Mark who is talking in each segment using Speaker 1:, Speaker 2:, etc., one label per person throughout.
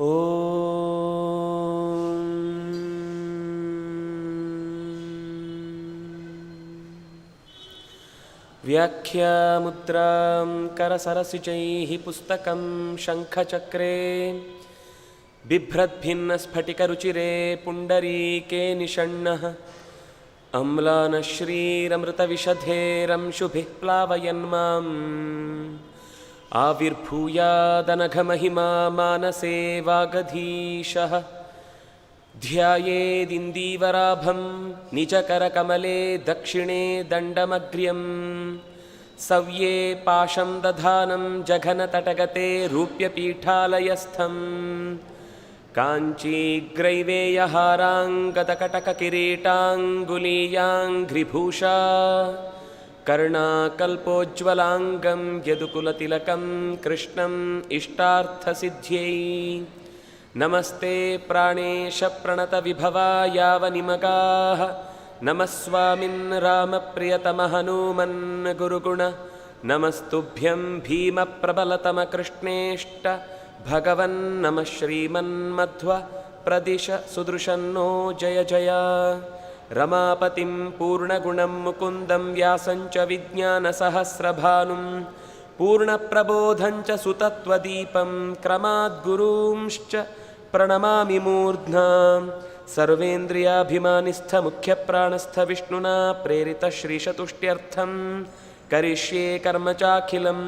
Speaker 1: ಓಂ ವ್ಯಾಖ್ಯಾಮುದ್ರಾಂ ಕರಸರಸಿಜೈಃ ಪುಸ್ತಕಂ ಶಂಖಚಕ್ರೆ ಬಿಭ್ರದ್ಭಿನ್ನಸ್ಫಟಿಕರುಚಿರೆ ಪುಂಡರೀಕೆ ನಿಷಣ್ಣಃ ಅಮ್ಲಾನಶ್ರೀರಮೃತವಿಷಧೇರಂಶುಭಿಃ ಪ್ಲಾವಯನ್ಮಾಂ ಆವಿರ್ಭೂಯಾದನಘಮಹಿಮಾ ಮಾನಸೇ ವಾಗಧೀಶಃ ಧ್ಯಾಯೇದಿಂದೀವರಾಭಂ ನಿಜಕರಕಮಲೆ ದಕ್ಷಿಣೇ ದಂಡಮಗ್ರ್ಯಂ ಸವ್ಯೇ ಪಾಶಂ ದಧಾನಂ ಜಘನತಟಗತೆ ರೂಪ್ಯಪೀಠಾಲಯಸ್ಥಂ ಕಾಂಚೀಗ್ರೈವೇಯಹಾರಾಂಗದಕಟಕಕಿರೀಟಾಂಗುಲೀಯಾಂಘ್ರಿಭೂಷಾ ಕರ್ಣಾಕಲ್ಪೋಜ್ವಲಾಂಗಂ ಯದುಕುಲತಿಲಕಂ ಕೃಷ್ಣಂ ಇಷ್ಟಾರ್ಥಸಿದ್ಧ್ಯೈ ನಮಸ್ತೆ ಪ್ರಾಣೇಶ ಪ್ರಣತ ವಿಭವಾ ಯಾವ ನಿಮಗಾಃ ನಮಃ ಸ್ವಾಮಿನ್ ರಾಮಪ್ರಿಯತಮ ಹನುಮನ್ ಗುರುಗುಣ ನಮಸ್ತುಭ್ಯಂ ಭೀಮ ಪ್ರಬಲತಮ ಕೃಷ್ಣೇಷ್ಟ ಭಗವನ್ ನಮಃ ಶ್ರೀಮನ್ಮಧ್ವ ಪ್ರದಿಶ ಸುದೃಶನ್ನೋ ಜಯ ಜಯ ರಮಾಪತಿಂ ಪೂರ್ಣಗುಣಂ ಮುಕುಂದಂ ವ್ಯಾಸಂಚ ವಿಜ್ಞಾನಸಹಸ್ರಭಾನುಂ ಪೂರ್ಣಪ್ರಬೋಧಂಚ ಸುತತ್ವದೀಪಂ ಕ್ರಮಾದ್ಗುರೂಂಶ್ಚ ಪ್ರಣಮಾಮಿ ಮೂರ್ಧ್ನಾ ಸರ್ವೇಂದ್ರಿಯಾಭಿಮಾನಿಸ್ಥ ಮುಖ್ಯಪ್ರಾಣಸ್ಥ ವಿಷ್ಣುನಾ ಪ್ರೇರಿತ ಶ್ರೀಶತುಷ್ಟ್ಯರ್ಥಂ ಕರಿಷ್ಯೇ ಕರ್ಮ ಚಾಖಿಲಂ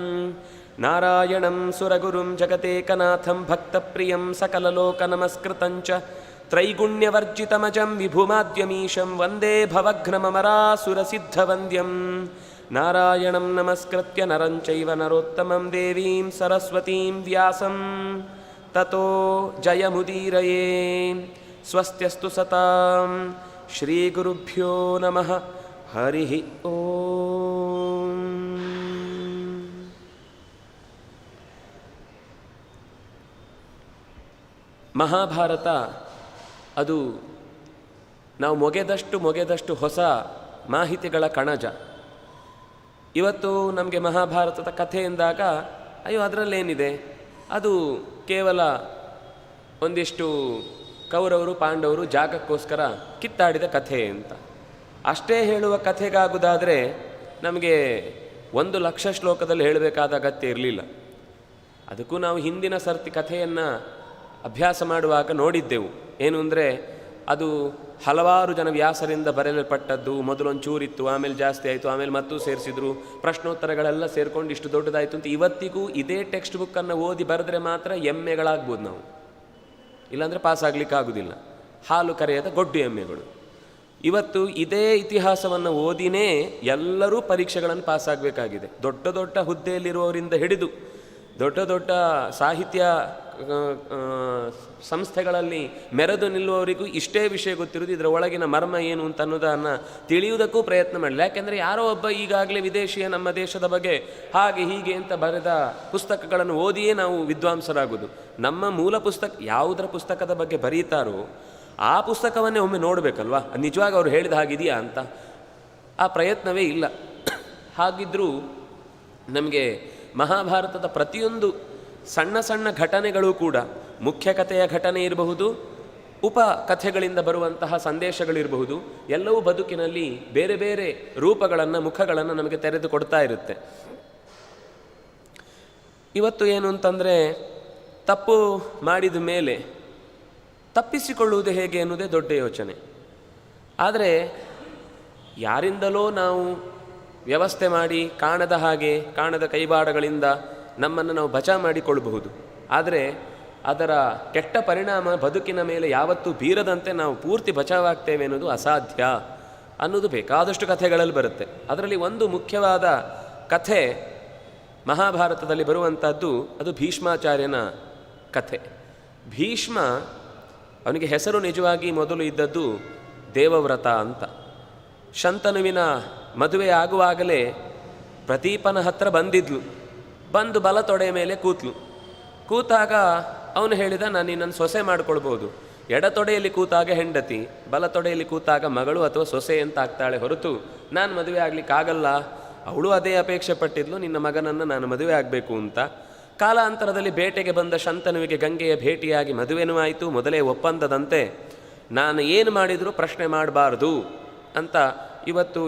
Speaker 1: ನಾರಾಯಣಂ ಸುರಗುರುಂ ಜಗತೇಕನಾಥಂ ಭಕ್ತಪ್ರಿಯಂ ಸಕಲಲೋಕನಮಸ್ಕೃತಂಚ ತ್ರೈಗುಣ್ಯವರ್ಜಿತಮಜಂ ವಿಭುಮಾದ್ಯಮೀಶಂ ವಂದೇ ಭವಘ್ನಮರಾಸುರಸಿದ್ಧವಂದ್ಯಂ ನಾರಾಯಣಂ ನಮಸ್ಕೃತ್ಯ ನರಂ ಚೈವ ನರೋತ್ತಮಂ ದೇವೀಂ ಸರಸ್ವತೀಂ ವ್ಯಾಸಂ ತತೋ ಜಯಮುದೀರಯೇ. ಸ್ವಸ್ತ್ಯಸ್ತು ಸತಾಂ ಶ್ರೀಗುರುಭ್ಯೋ ನಮಃ. ಹರಿ ಓಂ. ಮಹಾಭಾರತ ಅದು ನಾವು ಮೊಗೆದಷ್ಟು ಹೊಸ ಮಾಹಿತಿಗಳ ಕಣಜ. ಇವತ್ತು ನಮಗೆ ಮಹಾಭಾರತದ ಕಥೆ ಎಂದಾಗ ಅಯ್ಯೋ ಅದರಲ್ಲೇನಿದೆ, ಅದು ಕೇವಲ ಒಂದಿಷ್ಟು ಕೌರವರು ಪಾಂಡವರು ಜಾಗಕ್ಕೋಸ್ಕರ ಕಿತ್ತಾಡಿದ ಕಥೆ ಅಂತ ಅಷ್ಟೇ ಹೇಳುವ ಕಥೆಗಾಗುವುದಾದರೆ ನಮಗೆ 1,00,000 ಶ್ಲೋಕದಲ್ಲಿ ಹೇಳಬೇಕಾದ ಅಗತ್ಯ ಇರಲಿಲ್ಲ. ಅದಕ್ಕೂ ನಾವು ಹಿಂದಿನ ಸರ್ತಿ ಕಥೆಯನ್ನು ಅಭ್ಯಾಸ ಮಾಡುವಾಗ ನೋಡಿದ್ದೆವು. ಏನು ಅಂದರೆ ಅದು ಹಲವಾರು ಜನ ವ್ಯಾಸರಿಂದ ಬರೆಯಲ್ಪಟ್ಟದ್ದು. ಮೊದಲೊಂಚೂರಿತ್ತು, ಆಮೇಲೆ ಜಾಸ್ತಿ ಆಯಿತು, ಆಮೇಲೆ ಮತ್ತೂ ಸೇರಿಸಿದ್ರು, ಪ್ರಶ್ನೋತ್ತರಗಳೆಲ್ಲ ಸೇರಿಕೊಂಡು ಇಷ್ಟು ದೊಡ್ಡದಾಯಿತು ಅಂತ. ಇವತ್ತಿಗೂ ಇದೇ ಟೆಕ್ಸ್ಟ್ ಬುಕ್ಕನ್ನು ಓದಿ ಬರೆದ್ರೆ ಮಾತ್ರ ಎಮ್ಮೆಗಳಾಗ್ಬೋದು ನಾವು, ಇಲ್ಲಾಂದರೆ ಪಾಸ್ ಆಗಲಿಕ್ಕಾಗೋದಿಲ್ಲ. ಹಾಲು ಕರೆಯದ ಗೊಡ್ಡು ಎಮ್ಮೆಗಳು. ಇವತ್ತು ಇದೇ ಇತಿಹಾಸವನ್ನು ಓದಿನೇ ಎಲ್ಲರೂ ಪರೀಕ್ಷೆಗಳನ್ನು ಪಾಸಾಗಬೇಕಾಗಿದೆ. ದೊಡ್ಡ ದೊಡ್ಡ ಹುದ್ದೆಯಲ್ಲಿರುವವರಿಂದ ಹಿಡಿದು ದೊಡ್ಡ ದೊಡ್ಡ ಸಾಹಿತ್ಯ ಸಂಸ್ಥೆಗಳಲ್ಲಿ ಮೆರೆದು ನಿಲ್ಲುವವರಿಗೂ ಇಷ್ಟೇ ವಿಷಯ ಗೊತ್ತಿರೋದು. ಇದರ ಒಳಗಿನ ಮರ್ಮ ಏನು ಅಂತ ಅನ್ನೋದನ್ನು ತಿಳಿಯುವುದಕ್ಕೂ ಪ್ರಯತ್ನ ಮಾಡಲಿ. ಯಾಕೆಂದರೆ ಯಾರೋ ಒಬ್ಬ ಈಗಾಗಲೇ ವಿದೇಶಿಯ ನಮ್ಮ ದೇಶದ ಬಗ್ಗೆ ಹಾಗೆ ಹೀಗೆ ಅಂತ ಬರೆದ ಪುಸ್ತಕಗಳನ್ನು ಓದಿಯೇ ನಾವು ವಿದ್ವಾಂಸರಾಗೋದು. ನಮ್ಮ ಮೂಲ ಪುಸ್ತಕ ಯಾವುದರ ಪುಸ್ತಕದ ಬಗ್ಗೆ ಬರೀತಾರೋ ಆ ಪುಸ್ತಕವನ್ನೇ ಒಮ್ಮೆ ನೋಡಬೇಕಲ್ವಾ, ನಿಜವಾಗಿ ಅವರು ಹೇಳಿದ ಹಾಗಿದೆಯಾ ಅಂತ. ಆ ಪ್ರಯತ್ನವೇ ಇಲ್ಲ. ಹಾಗಿದ್ದರೂ ನಮಗೆ ಮಹಾಭಾರತದ ಪ್ರತಿಯೊಂದು ಸಣ್ಣ ಸಣ್ಣ ಘಟನೆಗಳು ಕೂಡ, ಮುಖ್ಯ ಕಥೆಯ ಘಟನೆ ಇರಬಹುದು, ಉಪ ಕಥೆಗಳಿಂದ ಬರುವಂತಹ ಸಂದೇಶಗಳಿರಬಹುದು, ಎಲ್ಲವೂ ಬದುಕಿನಲ್ಲಿ ಬೇರೆ ಬೇರೆ ರೂಪಗಳನ್ನು, ಮುಖಗಳನ್ನು ನಮಗೆ ತೆರೆದುಕೊಡ್ತಾ ಇರುತ್ತೆ. ಇವತ್ತು ಏನು ಅಂತಂದರೆ, ತಪ್ಪು ಮಾಡಿದ ಮೇಲೆ ತಪ್ಪಿಸಿಕೊಳ್ಳುವುದು ಹೇಗೆ ಎನ್ನುವುದೇ ದೊಡ್ಡ ಯೋಚನೆ. ಆದರೆ ಯಾರಿಂದಲೋ ನಾವು ವ್ಯವಸ್ಥೆ ಮಾಡಿ ಕಾಣದ ಹಾಗೆ, ಕಾಣದ ಕೈವಾಡಗಳಿಂದ ನಮ್ಮನ್ನು ನಾವು ಬಚಾವ್ ಮಾಡಿಕೊಳ್ಳಬಹುದು. ಆದರೆ ಅದರ ಕೆಟ್ಟ ಪರಿಣಾಮ ಬದುಕಿನ ಮೇಲೆ ಯಾವತ್ತೂ ಬೀರದಂತೆ ನಾವು ಪೂರ್ತಿ ಬಚಾವಾಗ್ತೇವೆ ಅನ್ನೋದು ಅಸಾಧ್ಯ ಅನ್ನೋದು ಬೇಕಾದಷ್ಟು ಕಥೆಗಳಲ್ಲಿ ಬರುತ್ತೆ. ಅದರಲ್ಲಿ ಒಂದು ಮುಖ್ಯವಾದ ಕಥೆ ಮಹಾಭಾರತದಲ್ಲಿ ಬರುವಂಥದ್ದು, ಅದು ಭೀಷ್ಮಾಚಾರ್ಯನ ಕಥೆ. ಭೀಷ್ಮ, ಅವನಿಗೆ ಹೆಸರು ನಿಜವಾಗಿ ಮೊದಲು ಇದ್ದದ್ದು ದೇವವ್ರತ ಅಂತ. ಶಂತನುವಿನ ಮದುವೆ ಆಗುವಾಗಲೇ ಪ್ರತೀಪನ ಹತ್ರ ಬಂದಿದ್ಲು. ಬಂದು ಬಲ ತೊಡೆಯ ಮೇಲೆ ಕೂತಾಗ ಅವನು ಹೇಳಿದ, ನಾನು ನಿನ್ನನ್ನು ಸೊಸೆ ಮಾಡ್ಕೊಳ್ಬೋದು. ಎಡ ತೊಡೆಯಲ್ಲಿ ಕೂತಾಗ ಹೆಂಡತಿ, ಬಲ ತೊಡೆಯಲ್ಲಿ ಕೂತಾಗ ಮಗಳು ಅಥವಾ ಸೊಸೆ ಅಂತ ಆಗ್ತಾಳೆ ಹೊರತು ನಾನು ಮದುವೆ ಆಗಲಿಕ್ಕಾಗಲ್ಲ. ಅವಳು ಅದೇ ಅಪೇಕ್ಷೆ ಪಟ್ಟಿದ್ಲು, ನಿನ್ನ ಮಗನನ್ನು ನಾನು ಮದುವೆ ಆಗಬೇಕು ಅಂತ. ಕಾಲಾಂತರದಲ್ಲಿ ಬೇಟೆಗೆ ಬಂದ ಶಂತನುವಿಗೆ ಗಂಗೆಯ ಭೇಟಿಯಾಗಿ ಮದುವೆನೂ ಆಯಿತು. ಮೊದಲೇ ಒಪ್ಪಂದದಂತೆ ನಾನು ಏನು ಮಾಡಿದರೂ ಪ್ರಶ್ನೆ ಮಾಡಬಾರ್ದು ಅಂತ ಇವತ್ತು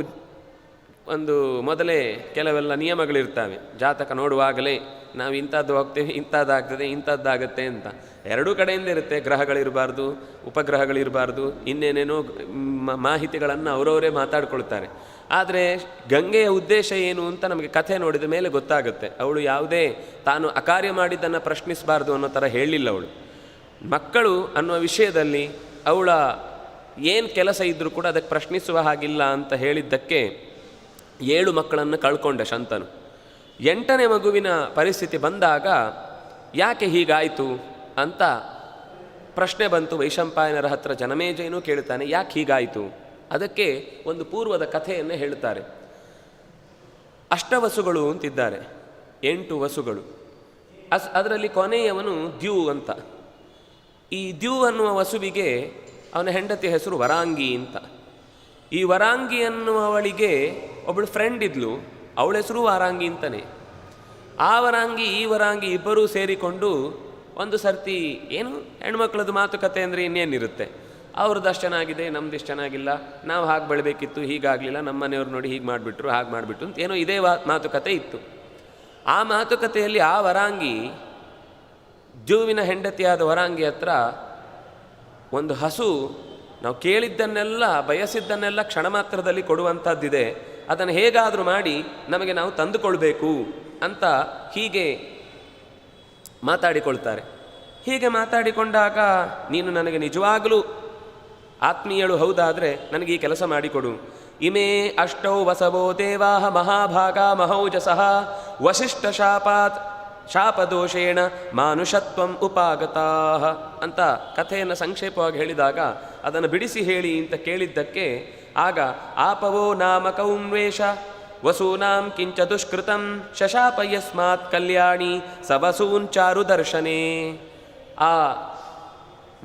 Speaker 1: ಒಂದು ಮೊದಲೇ ಕೆಲವೆಲ್ಲ ನಿಯಮಗಳಿರ್ತವೆ. ಜಾತಕ ನೋಡುವಾಗಲೇ ನಾವು ಇಂಥದ್ದು ಹೋಗ್ತೇವೆ, ಇಂಥದ್ದಾಗ್ತದೆ, ಇಂಥದ್ದಾಗತ್ತೆ ಅಂತ ಎರಡೂ ಕಡೆಯಿಂದ ಇರುತ್ತೆ. ಗ್ರಹಗಳಿರಬಾರ್ದು, ಉಪಗ್ರಹಗಳಿರಬಾರ್ದು, ಇನ್ನೇನೇನೋ ಮಾಹಿತಿಗಳನ್ನು ಅವರವರೇ ಮಾತಾಡ್ಕೊಳ್ತಾರೆ. ಆದರೆ ಗಂಗೆಯ ಉದ್ದೇಶ ಏನು ಅಂತ ನಮಗೆ ಕಥೆ ನೋಡಿದ ಮೇಲೆ ಗೊತ್ತಾಗುತ್ತೆ. ಅವಳು ಯಾವುದೇ ತಾನು ಅಕಾರ್ಯ ಮಾಡಿದ್ದನ್ನು ಪ್ರಶ್ನಿಸಬಾರ್ದು ಅನ್ನೋ ಥರ ಹೇಳಿಲ್ಲ. ಅವಳು ಮಕ್ಕಳು ಅನ್ನುವ ವಿಷಯದಲ್ಲಿ ಅವಳ ಏನು ಕೆಲಸ ಇದ್ದರೂ ಕೂಡ ಅದಕ್ಕೆ ಪ್ರಶ್ನಿಸುವ ಹಾಗಿಲ್ಲ ಅಂತ ಹೇಳಿದ್ದಕ್ಕೆ 7 ಮಕ್ಕಳನ್ನು ಕಳ್ಕೊಂಡ ಶಂತನು. 8ನೇ ಮಗುವಿನ ಪರಿಸ್ಥಿತಿ ಬಂದಾಗ ಯಾಕೆ ಹೀಗಾಯಿತು ಅಂತ ಪ್ರಶ್ನೆ ಬಂತು. ವೈಶಂಪಾಯನರ ಹತ್ರ ಜನಮೇಜಯನೂ ಕೇಳ್ತಾನೆ, ಯಾಕೆ ಹೀಗಾಯಿತು? ಅದಕ್ಕೆ ಒಂದು ಪೂರ್ವದ ಕಥೆಯನ್ನು ಹೇಳುತ್ತಾರೆ. ಅಷ್ಟವಸುಗಳು ಅಂತಿದ್ದಾರೆ, 8 ವಸುಗಳು. ಅದರಲ್ಲಿ ಕೊನೆಯವನು ದ್ಯೂ ಅಂತ. ಈ ದ್ಯೂ ಅನ್ನುವ ವಸುವಿಗೆ ಅವನ ಹೆಂಡತಿಯ ಹೆಸರು ವರಾಂಗಿ ಅಂತ. ಈ ವರಾಂಗಿ ಅನ್ನುವವಳಿಗೆ ಒಬ್ಬಳು ಫ್ರೆಂಡ್ ಇದ್ಲು, ಅವಳ ಹೆಸರು ವಾರಾಂಗಿ ಅಂತಲೇ. ಆ ವರಾಂಗಿ ಈ ವರಾಂಗಿ ಇಬ್ಬರೂ ಸೇರಿಕೊಂಡು ಒಂದು ಸರ್ತಿ ಏನು ಹೆಣ್ಮಕ್ಳದ್ದು ಮಾತುಕತೆ ಅಂದರೆ ಇನ್ನೇನಿರುತ್ತೆ, ಅವ್ರದ್ದು ಅಷ್ಟು ಚೆನ್ನಾಗಿದೆ, ನಮ್ದು ಇಷ್ಟು ಚೆನ್ನಾಗಿಲ್ಲ, ನಾವು ಹಾಗೆ ಬೆಳಬೇಕಿತ್ತು, ಹೀಗಾಗಲಿಲ್ಲ, ನಮ್ಮ ಮನೆಯವ್ರು ನೋಡಿ ಹೀಗೆ ಮಾಡಿಬಿಟ್ರು, ಹಾಗೆ ಮಾಡಿಬಿಟ್ಟು ಅಂತ ಏನೋ ಇದೇ ಮಾತುಕತೆ ಇತ್ತು. ಆ ಮಾತುಕತೆಯಲ್ಲಿ ಆ ವರಾಂಗಿ ದ್ಯೂವಿನ ಹೆಂಡತಿಯಾದ ವರಾಂಗಿ ಹತ್ರ ಒಂದು ಹಸು ನಾವು ಕೇಳಿದ್ದನ್ನೆಲ್ಲ ಬಯಸಿದ್ದನ್ನೆಲ್ಲ ಕ್ಷಣ ಮಾತ್ರದಲ್ಲಿ ಕೊಡುವಂಥದ್ದಿದೆ, ಅದನ್ನು ಹೇಗಾದರೂ ಮಾಡಿ ನಮಗೆ ನಾವು ತಂದುಕೊಳ್ಬೇಕು ಅಂತ ಹೀಗೆ ಮಾತಾಡಿಕೊಳ್ತಾರೆ. ಹೀಗೆ ಮಾತಾಡಿಕೊಂಡಾಗ ನೀನು ನನಗೆ ನಿಜವಾಗಲೂ ಆತ್ಮೀಯಳು ಹೌದಾದರೆ ನನಗೆ ಈ ಕೆಲಸ ಮಾಡಿಕೊಡು. ಇಮೇ ಅಷ್ಟೌ ವಸವೋ ದೇವಾಹ ಮಹಾಭಾಗ ಮಹೌಜಸಃ ವಸಿಷ್ಠ ಶಾಪದೋಷೇಣ ಮಾನುಷತ್ವಂ ಉಪಾಗತಾ ಅಂತ ಕಥೆಯನ್ನು ಸಂಕ್ಷೇಪವಾಗಿ ಹೇಳಿದಾಗ ಅದನ್ನು ಬಿಡಿಸಿ ಹೇಳಿ ಅಂತ ಕೇಳಿದ್ದಕ್ಕೆ ಆಗ ಆಪವೋ ನಾಮ ಕೌನ್ವೇಷ ವಸೂನಾಂ ಕಿಂಚ ದುಷ್ಕೃತಂ ಶಶಾಪ ಯಸ್ಮಾತ್ ಕಲ್ಯಾಣಿ ಸವಸೂನ್ ಚಾರು ದರ್ಶನೇ. ಆ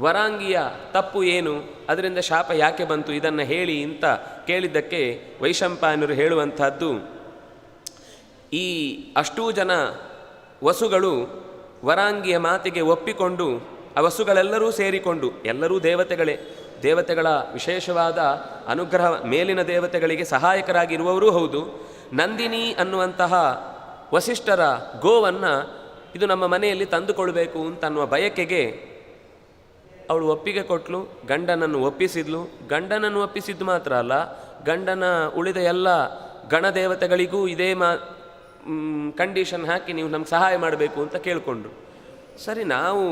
Speaker 1: ವರಾಂಗಿಯ ತಪ್ಪು ಏನು, ಅದರಿಂದ ಶಾಪ ಯಾಕೆ ಬಂತು, ಇದನ್ನು ಹೇಳಿ ಅಂತ ಕೇಳಿದ್ದಕ್ಕೆ ವೈಶಂಪಾಯನರು ಹೇಳುವಂಥದ್ದು, ಈ ಅಷ್ಟೂ ಜನ ವಸುಗಳು ವರಾಂಗಿಯ ಮಾತಿಗೆ ಒಪ್ಪಿಕೊಂಡು ಆ ವಸುಗಳೆಲ್ಲರೂ ಸೇರಿಕೊಂಡು, ಎಲ್ಲರೂ ದೇವತೆಗಳೇ, ದೇವತೆಗಳ ವಿಶೇಷವಾದ ಅನುಗ್ರಹ, ಮೇಲಿನ ದೇವತೆಗಳಿಗೆ ಸಹಾಯಕರಾಗಿರುವವರೂ ಹೌದು. ನಂದಿನಿ ಅನ್ನುವಂತಹ ವಸಿಷ್ಠರ ಗೋವನ್ನು ಇದು ನಮ್ಮ ಮನೆಯಲ್ಲಿ ತಂದುಕೊಳ್ಬೇಕು ಅಂತ ಅನ್ನುವ ಬಯಕೆಗೆ ಅವಳು ಒಪ್ಪಿಗೆ ಕೊಟ್ಟಳು, ಗಂಡನನ್ನು ಒಪ್ಪಿಸಿದ್ಲು. ಗಂಡನನ್ನು ಒಪ್ಪಿಸಿದ್ದು ಮಾತ್ರ ಅಲ್ಲ, ಗಂಡನ ಉಳಿದ ಎಲ್ಲ ಗಣದೇವತೆಗಳಿಗೂ ಇದೇ ಕಂಡೀಷನ್ ಹಾಕಿ ನೀವು ನಮ್ಗೆ ಸಹಾಯ ಮಾಡಬೇಕು ಅಂತ ಕೇಳಿಕೊಂಡ್ರು. ಸರಿ, ನಾವು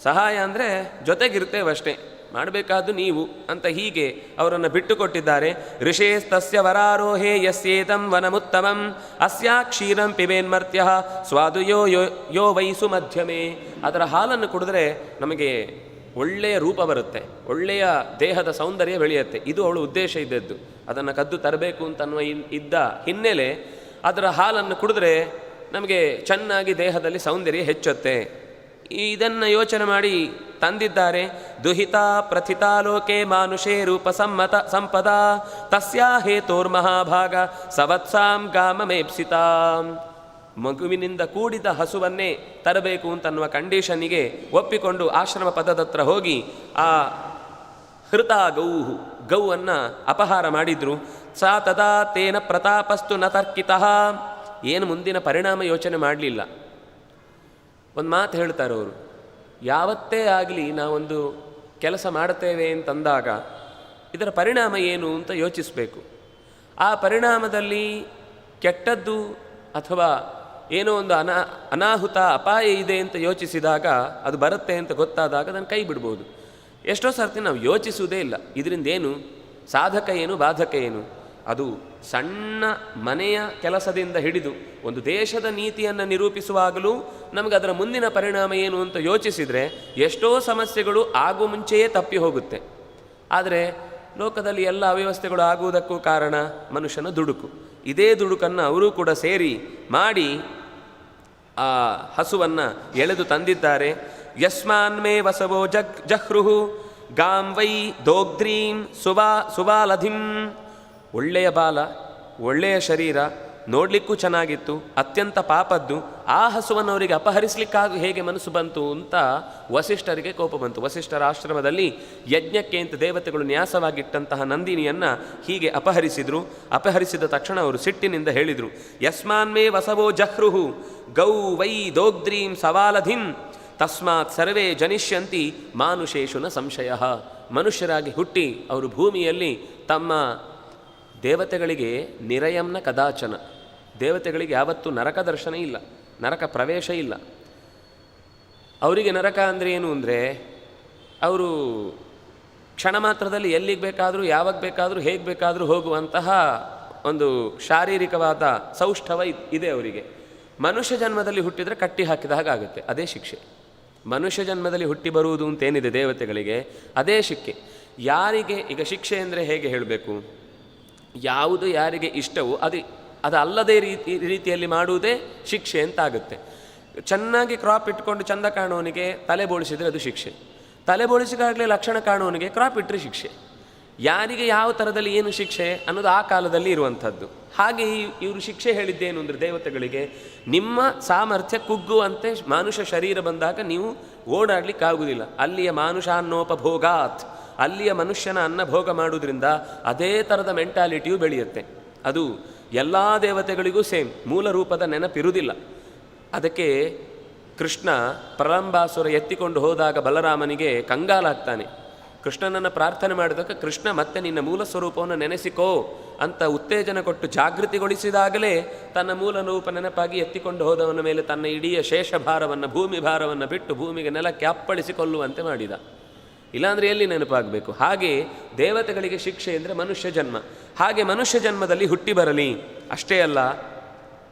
Speaker 1: ಸಹಾಯ ಅಂದರೆ ಜೊತೆಗಿರ್ತೇವಷ್ಟೇ, ಮಾಡಬೇಕಾದ್ದು ನೀವು ಅಂತ ಹೀಗೆ ಅವರನ್ನು ಬಿಟ್ಟುಕೊಟ್ಟಿದ್ದಾರೆ. ಋಷೇಸ್ತಸ್ಯ ವರಾರೋಹೇ ಯಸ್ಯೇತಂ ವನಮುತ್ತಮಂ ಅಸ್ಯಾ ಕ್ಷೀರಂ ಪಿಬೇನ್ಮರ್ತ್ಯ ಸ್ವಾದು ಯೋ ವೈಸು ಮಧ್ಯಮೇ. ಅದರ ಹಾಲನ್ನು ಕುಡಿದ್ರೆ ನಮಗೆ ಒಳ್ಳೆಯ ರೂಪ ಬರುತ್ತೆ, ಒಳ್ಳೆಯ ದೇಹದ ಸೌಂದರ್ಯ ಬೆಳೆಯುತ್ತೆ. ಇದು ಅವಳು ಉದ್ದೇಶ ಇದ್ದದ್ದು, ಅದನ್ನು ಕದ್ದು ತರಬೇಕು ಅಂತನ್ನುವ ಇದ್ದ ಹಿನ್ನೆಲೆ ಅದರ ಹಾಲನ್ನು ಕುಡಿದ್ರೆ ನಮಗೆ ಚೆನ್ನಾಗಿ ದೇಹದಲ್ಲಿ ಸೌಂದರ್ಯ ಹೆಚ್ಚುತ್ತೆ. ಇದನ್ನು ಯೋಚನೆ ಮಾಡಿ ತಂದಿದ್ದಾರೆ. ದುಹಿತಾ ಪ್ರಥಿತಾ ಲೋಕೆ ಮಾನುಷೇ ರೂಪ ಸಂಪದ ತಸ್ಯಾ ಹೇತೋರ್ಮಹಾಭಾಗ ಸವತ್ಸಾಂ ಗಾಮಮೇಪ್ಸಿತಾ. ಮಗುವಿನಿಂದ ಕೂಡಿದ ಹಸುವನ್ನೇ ತರಬೇಕು ಅಂತನ್ನುವ ಕಂಡೀಷನ್ನಿಗೆ ಒಪ್ಪಿಕೊಂಡು ಆಶ್ರಮ ಪದದತ್ರ ಹೋಗಿ ಆ ಹೃತ ಗೌವನ್ನು ಅಪಹಾರ ಮಾಡಿದ್ರು. ಸಾ ತದಾ ತೇನ ಪ್ರತಾಪಸ್ತು ನ ತರ್ಕಿತಃ. ಏನು ಮುಂದಿನ ಪರಿಣಾಮ ಯೋಚನೆ ಮಾಡಲಿಲ್ಲ. ಒಂದು ಮಾತು ಹೇಳ್ತಾರೆ ಅವರು, ಯಾವತ್ತೇ ಆಗಲಿ ನಾವೊಂದು ಕೆಲಸ ಮಾಡ್ತೇವೆ ಅಂತಂದಾಗ ಇದರ ಪರಿಣಾಮ ಏನು ಅಂತ ಯೋಚಿಸಬೇಕು. ಆ ಪರಿಣಾಮದಲ್ಲಿ ಕೆಟ್ಟದ್ದು ಅಥವಾ ಏನೋ ಒಂದು ಅನಾಹುತ ಅಪಾಯ ಇದೆ ಅಂತ ಯೋಚಿಸಿದಾಗ, ಅದು ಬರುತ್ತೆ ಅಂತ ಗೊತ್ತಾದಾಗ ಅದನ್ನು ಕೈ ಬಿಡ್ಬೋದು. ಎಷ್ಟೋ ಸರ್ತಿ ನಾವು ಯೋಚಿಸುವುದೇ ಇಲ್ಲ, ಇದರಿಂದ ಏನು ಸಾಧಕ ಏನು ಬಾಧಕ ಏನು. ಅದು ಸಣ್ಣ ಮನೆಯ ಕೆಲಸದಿಂದ ಹಿಡಿದು ಒಂದು ದೇಶದ ನೀತಿಯನ್ನು ನಿರೂಪಿಸುವಾಗಲೂ ನಮಗೆ ಅದರ ಮುಂದಿನ ಪರಿಣಾಮ ಏನು ಅಂತ ಯೋಚಿಸಿದರೆ ಎಷ್ಟೋ ಸಮಸ್ಯೆಗಳು ಆಗೋ ಮುಂಚೆಯೇ ತಪ್ಪಿ ಹೋಗುತ್ತೆ. ಆದರೆ ಲೋಕದಲ್ಲಿ ಎಲ್ಲ ಅವ್ಯವಸ್ಥೆಗಳು ಆಗುವುದಕ್ಕೂ ಕಾರಣ ಮನುಷ್ಯನ ದುಡುಕು. ಇದೇ ದುಡುಕನ್ನು ಅವರೂ ಕೂಡ ಸೇರಿ ಮಾಡಿ ಆ ಹಸುವನ್ನು ಎಳೆದು ತಂದಿದ್ದಾರೆ. ಯಸ್ಮಾನ್ಮೇ ವಸವೋ ಜಹ್ರುಹು ಗಾಂ ವೈ ದೋಗ್ಧ್ರೀಂ ಸುಬಾಲಧಿಂ. ಒಳ್ಳೆಯ ಬಾಲ, ಒಳ್ಳೆಯ ಶರೀರ, ನೋಡಲಿಕ್ಕೂ ಚೆನ್ನಾಗಿತ್ತು, ಅತ್ಯಂತ ಪಾಪದ್ದು. ಆ ಹಸುವನ್ನು ಅವರಿಗೆ ಅಪಹರಿಸಲಿಕ್ಕಾಗ ಹೇಗೆ ಮನಸ್ಸು ಬಂತು ಅಂತ ವಸಿಷ್ಠರಿಗೆ ಕೋಪ ಬಂತು. ವಸಿಷ್ಠರ ಆಶ್ರಮದಲ್ಲಿ ಯಜ್ಞಕ್ಕೆ ಅಂತ ದೇವತೆಗಳು ನ್ಯಾಸವಾಗಿಟ್ಟಂತಹ ನಂದಿನಿಯನ್ನು ಹೀಗೆ ಅಪಹರಿಸಿದರು. ಅಪಹರಿಸಿದ ತಕ್ಷಣ ಅವರು ಸಿಟ್ಟಿನಿಂದ ಹೇಳಿದರು, ಯಸ್ಮಾನ್ಮೇ ವಸವೋ ಜಹ್ರುಹು ಗೌ ವೈ ದೋಗ್ದ್ರೀಂ ಸವಾಲಧಿಂ ತಸ್ಮಾತ್ ಸರ್ವೇ ಜನಿಷ್ಯಂತಿ ಮಾನುಷೇಷು ನ ಸಂಶಯ. ಮನುಷ್ಯರಾಗಿ ಹುಟ್ಟಿ ಅವರು ಭೂಮಿಯಲ್ಲಿ ತಮ್ಮ ದೇವತೆಗಳಿಗೆ ನಿರಯಂನ ಕದಾಚನ, ದೇವತೆಗಳಿಗೆ ಯಾವತ್ತೂ ನರಕ ದರ್ಶನ ಇಲ್ಲ, ನರಕ ಪ್ರವೇಶ ಇಲ್ಲ. ಅವರಿಗೆ ನರಕ ಅಂದರೆ ಏನು ಅಂದರೆ ಅವರು ಕ್ಷಣ ಮಾತ್ರದಲ್ಲಿ ಎಲ್ಲಿಗೆ ಬೇಕಾದರೂ ಯಾವಾಗ ಬೇಕಾದರೂ ಹೇಗೆ ಬೇಕಾದರೂ ಹೋಗುವಂತಹ ಒಂದು ಶಾರೀರಿಕವಾದ ಸೌಷ್ಠವ ಇದೆ ಅವರಿಗೆ. ಮನುಷ್ಯ ಜನ್ಮದಲ್ಲಿ ಹುಟ್ಟಿದರೆ ಕಟ್ಟಿ ಹಾಕಿದ ಹಾಗಾಗುತ್ತೆ, ಅದೇ ಶಿಕ್ಷೆ. ಮನುಷ್ಯ ಜನ್ಮದಲ್ಲಿ ಹುಟ್ಟಿ ಬರುವುದು ಅಂತೇನಿದೆ ದೇವತೆಗಳಿಗೆ, ಅದೇ ಶಿಕ್ಷೆ. ಯಾರಿಗೆ ಈಗ ಶಿಕ್ಷೆ ಅಂದರೆ ಹೇಗೆ ಹೇಳಬೇಕು, ಯಾವುದು ಯಾರಿಗೆ ಇಷ್ಟವೋ ಅದು ಅಲ್ಲದೇ ರೀತಿಯಲ್ಲಿ ಮಾಡುವುದೇ ಶಿಕ್ಷೆ ಅಂತಾಗುತ್ತೆ. ಚೆನ್ನಾಗಿ ಕ್ರಾಪ್ ಇಟ್ಕೊಂಡು ಚಂದ ಕಾಣುವವನಿಗೆ ತಲೆ ಬೋಳಿಸಿದರೆ ಅದು ಶಿಕ್ಷೆ, ತಲೆ ಬೋಳಿಸಿದಾಗಲೇ ಲಕ್ಷಣ ಕಾಣುವವನಿಗೆ ಕ್ರಾಪ್ ಇಟ್ಟರೆ ಶಿಕ್ಷೆ. ಯಾರಿಗೆ ಯಾವ ಥರದಲ್ಲಿ ಏನು ಶಿಕ್ಷೆ ಅನ್ನೋದು ಆ ಕಾಲದಲ್ಲಿ ಇರುವಂಥದ್ದು. ಹಾಗೆ ಇವರು ಶಿಕ್ಷೆ ಹೇಳಿದ್ದೇನು ಅಂದರೆ ದೇವತೆಗಳಿಗೆ, ನಿಮ್ಮ ಸಾಮರ್ಥ್ಯ ಕುಗ್ಗುವಂತೆ ಮಾನುಷ ಶರೀರ ಬಂದಾಗ ನೀವು ಓಡಾಡಲಿಕ್ಕಾಗುವುದಿಲ್ಲ. ಅಲ್ಲಿಯ ಮಾನುಷಾನ್ನೋಪಭೋಗಾತ್, ಅಲ್ಲಿಯ ಮನುಷ್ಯನ ಅನ್ನ ಭೋಗ ಮಾಡುವುದರಿಂದ ಅದೇ ಥರದ ಮೆಂಟಾಲಿಟಿಯು ಬೆಳೆಯುತ್ತೆ. ಅದು ಎಲ್ಲ ದೇವತೆಗಳಿಗೂ ಸೇಮ್, ಮೂಲ ರೂಪದ ನೆನಪಿರುವುದಿಲ್ಲ. ಅದಕ್ಕೆ ಕೃಷ್ಣ ಪ್ರಲಂಬಾಸುರ ಎತ್ತಿಕೊಂಡು ಹೋದಾಗ ಬಲರಾಮನಿಗೆ ಕಂಗಾಲಾಗ್ತಾನೆ. ಕೃಷ್ಣನನ್ನು ಪ್ರಾರ್ಥನೆ ಮಾಡಿದಾಗ ಕೃಷ್ಣ ಮತ್ತೆ ನಿನ್ನ ಮೂಲ ಸ್ವರೂಪವನ್ನು ನೆನೆಸಿಕೋ ಅಂತ ಉತ್ತೇಜನ ಕೊಟ್ಟು ಜಾಗೃತಿಗೊಳಿಸಿದಾಗಲೇ ತನ್ನ ಮೂಲ ರೂಪ ನೆನಪಾಗಿ ಎತ್ತಿಕೊಂಡು ಹೋದವನ ಮೇಲೆ ತನ್ನ ಇಡೀ ಶೇಷಭಾರವನ್ನು, ಭೂಮಿ ಭಾರವನ್ನು ಬಿಟ್ಟು ಭೂಮಿಗೆ ನೆಲಕ್ಕೆ ಅಪ್ಪಳಿಸಿಕೊಳ್ಳುವಂತೆ ಮಾಡಿದ. ಇಲ್ಲಾಂದರೆ ಎಲ್ಲಿ ನೆನಪಾಗಬೇಕು? ಹಾಗೆ ದೇವತೆಗಳಿಗೆ ಶಿಕ್ಷೆ ಅಂದರೆ ಮನುಷ್ಯ ಜನ್ಮ. ಹಾಗೆ ಮನುಷ್ಯ ಜನ್ಮದಲ್ಲಿ ಹುಟ್ಟಿ ಬರಲಿ. ಅಷ್ಟೇ ಅಲ್ಲ,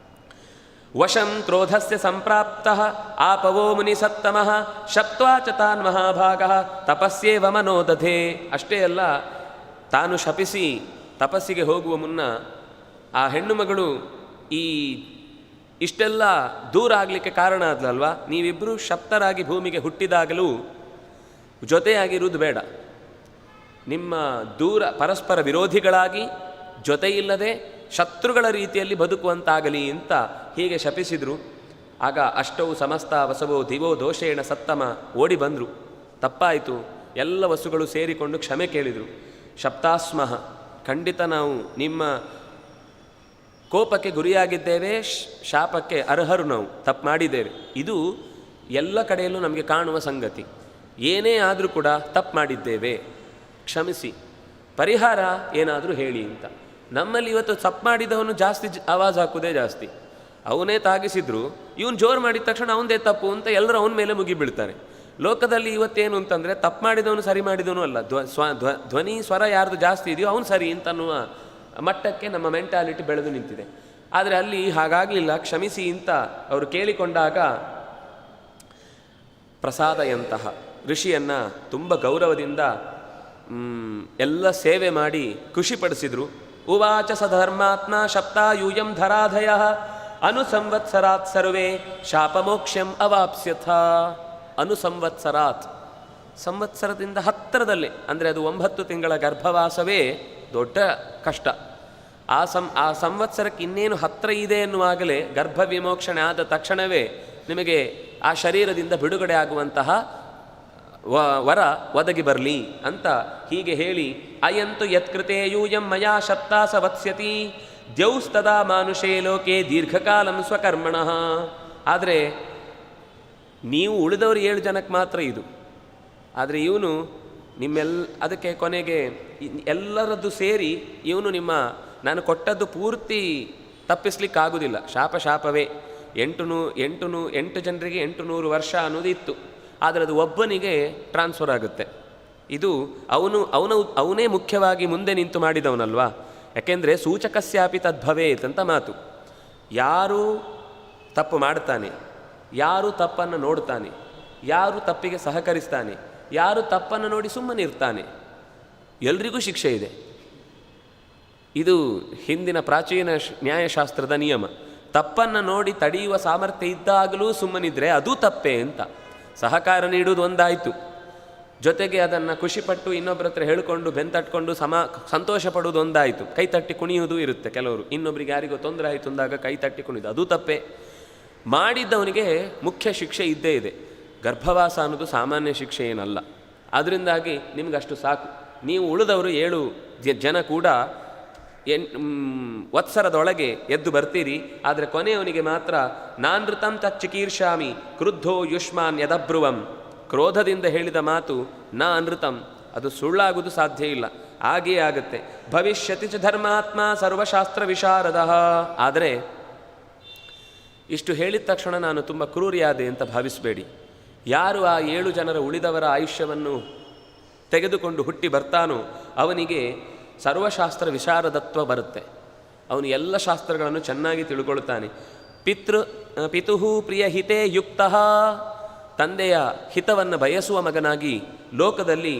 Speaker 1: ವಶಂ ಕ್ರೋಧಸ್ಯ ಸಂಪ್ರಾಪ್ತಃ ಆಪವೋ ಮುನಿ ಸತ್ತಮಃ ಶಪ್ತ್ವಾ ಚ ತಾನ್ ಮಹಾಭಾಗಃ ತಪಸ್ಯೇವ ಮನೋದಧೇ. ಅಷ್ಟೇ ಅಲ್ಲ, ತಾನು ಶಪಿಸಿ ತಪಸ್ಸಿಗೆ ಹೋಗುವ ಮುನ್ನ ಆ ಹೆಣ್ಣು ಮಗಳು ಇಷ್ಟೆಲ್ಲ ದೂರ ಆಗಲಿಕ್ಕೆ ಕಾರಣ ಆದ್ಲಲ್ವಾ, ನೀವಿಬ್ಬರು ಶಪ್ತರಾಗಿ ಭೂಮಿಗೆ ಹುಟ್ಟಿದಾಗಲೂ ಜೊತೆಯಾಗಿರುವುದು ಬೇಡ, ನಿಮ್ಮ ದೂರ ಪರಸ್ಪರ ವಿರೋಧಿಗಳಾಗಿ ಜೊತೆಯಿಲ್ಲದೆ ಶತ್ರುಗಳ ರೀತಿಯಲ್ಲಿ ಬದುಕುವಂತಾಗಲಿ ಅಂತ ಹೀಗೆ ಶಪಿಸಿದರು. ಆಗ ಅಷ್ಟೌ ಸಮಸ್ತ ವಸವೋ ದಿವೋ ದೋಷೇಣ ಸತ್ತಮ ಓಡಿ ಬಂದರು. ತಪ್ಪಾಯಿತು, ಎಲ್ಲ ವಸುಗಳು ಸೇರಿಕೊಂಡು ಕ್ಷಮೆ ಕೇಳಿದರು. ಶಪ್ತಾಸ್ಮಃ, ಖಂಡಿತ ನಾವು ನಿಮ್ಮ ಕೋಪಕ್ಕೆ ಗುರಿಯಾಗಿದ್ದೇವೆ, ಶಾಪಕ್ಕೆ ಅರ್ಹರು, ನಾವು ತಪ್ಪು ಮಾಡಿದ್ದೇವೆ. ಇದು ಎಲ್ಲ ಕಡೆಯಲ್ಲೂ ನಮಗೆ ಕಾಣುವ ಸಂಗತಿ. ಏನೇ ಆದರೂ ಕೂಡ ತಪ್ಪು ಮಾಡಿದ್ದೇವೆ, ಕ್ಷಮಿಸಿ, ಪರಿಹಾರ ಏನಾದರೂ ಹೇಳಿ ಅಂತ. ನಮ್ಮಲ್ಲಿ ಇವತ್ತು ತಪ್ಪು ಮಾಡಿದವನು ಜಾಸ್ತಿ ಆವಾಜ್ ಹಾಕೋದೇ ಜಾಸ್ತಿ. ಅವನೇ ತಾಗಿಸಿದ್ರು ಇವನು ಜೋರು ಮಾಡಿದ ತಕ್ಷಣ ಅವನದೇ ತಪ್ಪು ಅಂತ ಎಲ್ಲರೂ ಅವನ ಮೇಲೆ ಮುಗಿಬೀಳ್ತಾರೆ. ಲೋಕದಲ್ಲಿ ಇವತ್ತೇನು ಅಂತಂದರೆ ತಪ್ಪು ಮಾಡಿದವನು ಸರಿ ಮಾಡಿದವನು ಅಲ್ಲ, ಧ್ವನಿ ಸ್ವರ ಯಾರ್ದು ಜಾಸ್ತಿ ಇದೆಯೋ ಅವನು ಸರಿ ಅಂತನ್ನುವ ಮಟ್ಟಕ್ಕೆ ನಮ್ಮ ಮೆಂಟಾಲಿಟಿ ಬೆಳೆದು ನಿಂತಿದೆ. ಆದರೆ ಅಲ್ಲಿ ಹಾಗಾಗಲಿಲ್ಲ. ಕ್ಷಮಿಸಿ ಅಂತ ಅವರು ಕೇಳಿಕೊಂಡಾಗ ಪ್ರಸಾದಯಂತಹ ಋಷಿಯನ್ನು ತುಂಬ ಗೌರವದಿಂದ ಎಲ್ಲ ಸೇವೆ ಮಾಡಿ ಖುಷಿಪಡಿಸಿದರು. ಉವಾಚ ಸಧರ್ಮಾತ್ಮ ಶಪ್ತಾಯೂಯಂ ಧರಾಧಯ ಅನುಸಂವತ್ಸರಾತ್ ಸರ್ವೇ ಶಾಪಮೋಕ್ಷಂ ಅವಾಪ್ಸ್ಯಥ. ಅನುಸಂವತ್ಸರಾತ್, ಸಂವತ್ಸರದಿಂದ ಹತ್ತಿರದಲ್ಲೇ, ಅಂದರೆ ಅದು 9 ತಿಂಗಳ ಗರ್ಭವಾಸವೇ ದೊಡ್ಡ ಕಷ್ಟ. ಆ ಸಂವತ್ಸರಕ್ಕೆ ಇನ್ನೇನು ಹತ್ತಿರ ಇದೆ ಎನ್ನುವಾಗಲೇ ಗರ್ಭ ವಿಮೋಕ್ಷಣೆ ಆದ ತಕ್ಷಣವೇ ನಿಮಗೆ ಆ ಶರೀರದಿಂದ ಬಿಡುಗಡೆ ಆಗುವಂತಹ ವರ ಒದಗಿ ಬರಲಿ ಅಂತ ಹೀಗೆ ಹೇಳಿ, ಅಯಂತು ಯತ್ಕೃತೆ ಯೂಯಂ ಮಯಾ ಶಪ್ತಾಸ ವತ್ಸ್ಯತಿ ದ್ಯೌಸ್ತದಾ ಮಾನುಷೇ ಲೋಕೆ ದೀರ್ಘಕಾಲಂ ಸ್ವಕರ್ಮಣಃ. ಆದರೆ ನೀವು ಉಳಿದವರು 7 ಜನಕ್ಕೆ ಮಾತ್ರ ಇದು. ಆದರೆ ಇವನು ಅದಕ್ಕೆ ಕೊನೆಗೆ ಎಲ್ಲರದ್ದು ಸೇರಿ ಇವನು ನಾನು ಕೊಟ್ಟದ್ದು ಪೂರ್ತಿ ತಪ್ಪಿಸ್ಲಿಕ್ಕಾಗೋದಿಲ್ಲ, ಶಾಪವೇ. 8 ಜನರಿಗೆ 800 ವರ್ಷ ಅನ್ನೋದು ಇತ್ತು. ಆದರೆ ಅದು ಒಬ್ಬನಿಗೆ ಟ್ರಾನ್ಸ್ಫರ್ ಆಗುತ್ತೆ. ಇದು ಅವನೇ ಮುಖ್ಯವಾಗಿ ಮುಂದೆ ನಿಂತು ಮಾಡಿದವನಲ್ವಾ. ಯಾಕೆಂದರೆ ಸೂಚಕಸ್ಯಾಪಿ ತದ್ಭವೇತ್ ಅಂತ ಮಾತು. ಯಾರು ತಪ್ಪು ಮಾಡ್ತಾನೆ, ಯಾರು ತಪ್ಪನ್ನು ನೋಡ್ತಾನೆ, ಯಾರು ತಪ್ಪಿಗೆ ಸಹಕರಿಸ್ತಾನೆ, ಯಾರು ತಪ್ಪನ್ನು ನೋಡಿ ಸುಮ್ಮನಿರ್ತಾನೆ, ಎಲ್ರಿಗೂ ಶಿಕ್ಷೆ ಇದೆ. ಇದು ಹಿಂದಿನ ಪ್ರಾಚೀನ ನ್ಯಾಯಶಾಸ್ತ್ರದ ನಿಯಮ. ತಪ್ಪನ್ನು ನೋಡಿ ತಡೆಯುವ ಸಾಮರ್ಥ್ಯ ಇದ್ದಾಗಲೂ ಸುಮ್ಮನಿದ್ರೆ ಅದು ತಪ್ಪೇ ಅಂತ. ಸಹಕಾರ ನೀಡುವುದು ಒಂದಾಯಿತು, ಜೊತೆಗೆ ಅದನ್ನು ಖುಷಿಪಟ್ಟು ಇನ್ನೊಬ್ಬರ ಹತ್ರ ಹೇಳಿಕೊಂಡು ಬೆಂತಟ್ಕೊಂಡು ಸಂತೋಷ ಪಡುವುದು ಒಂದಾಯಿತು. ಕೈತಟ್ಟಿ ಕುಣಿಯುವುದೂ ಇರುತ್ತೆ ಕೆಲವರು. ಇನ್ನೊಬ್ರಿಗೆ ಯಾರಿಗೋ ತೊಂದರೆ ಆಯಿತು ಅಂದಾಗ ಕೈತಟ್ಟಿ ಕುಣಿದು ಅದು ತಪ್ಪೇ. ಮಾಡಿದ್ದವನಿಗೆ ಮುಖ್ಯ ಶಿಕ್ಷೆ ಇದ್ದೇ ಇದೆ. ಗರ್ಭವಾಸ ಅನ್ನೋದು ಸಾಮಾನ್ಯ ಶಿಕ್ಷೆ ಏನಲ್ಲ. ಅದರಿಂದಾಗಿ ನಿಮಗಷ್ಟು ಸಾಕು. ನೀವು ಉಳಿದವರು 7 ಜನ ಕೂಡ ವತ್ಸರದೊಳಗೆ ಎದ್ದು ಬರ್ತೀರಿ. ಆದರೆ ಕೊನೆಯವನಿಗೆ ಮಾತ್ರ ನಾನೃತಂ ತಚ್ಚಿಕೀರ್ಷಾಮಿ ಕ್ರುದ್ಧೋ ಯುಷ್ಮಾನ್ ಯದಬ್ರುವಂ. ಕ್ರೋಧದಿಂದ ಹೇಳಿದ ಮಾತು ನಾ ಅನೃತಂ, ಅದು ಸುಳ್ಳಾಗುವುದು ಸಾಧ್ಯ ಇಲ್ಲ, ಹಾಗೇ ಆಗುತ್ತೆ. ಭವಿಷ್ಯತಿ ಚ ಧರ್ಮಾತ್ಮ ಸರ್ವಶಾಸ್ತ್ರ ವಿಶಾರದ. ಆದರೆ ಇಷ್ಟು ಹೇಳಿದ ತಕ್ಷಣ ನಾನು ತುಂಬ ಕ್ರೂರಿಯಾದೆ ಅಂತ ಭಾವಿಸಬೇಡಿ. ಯಾರು ಆ 7 ಜನರ ಉಳಿದವರ ಆಯುಷ್ಯವನ್ನು ತೆಗೆದುಕೊಂಡು ಹುಟ್ಟಿ ಬರ್ತಾನೋ ಅವನಿಗೆ ಸರ್ವಶಾಸ್ತ್ರ ವಿಶಾರದತ್ವ ಬರುತ್ತೆ. ಅವನು ಎಲ್ಲ ಶಾಸ್ತ್ರಗಳನ್ನು ಚೆನ್ನಾಗಿ ತಿಳ್ಕೊಳ್ತಾನೆ. ಪಿತುಹು ಪ್ರಿಯ ಹಿತೇ ಯುಕ್ತ, ತಂದೆಯ ಹಿತವನ್ನು ಬಯಸುವ ಮಗನಾಗಿ ಲೋಕದಲ್ಲಿ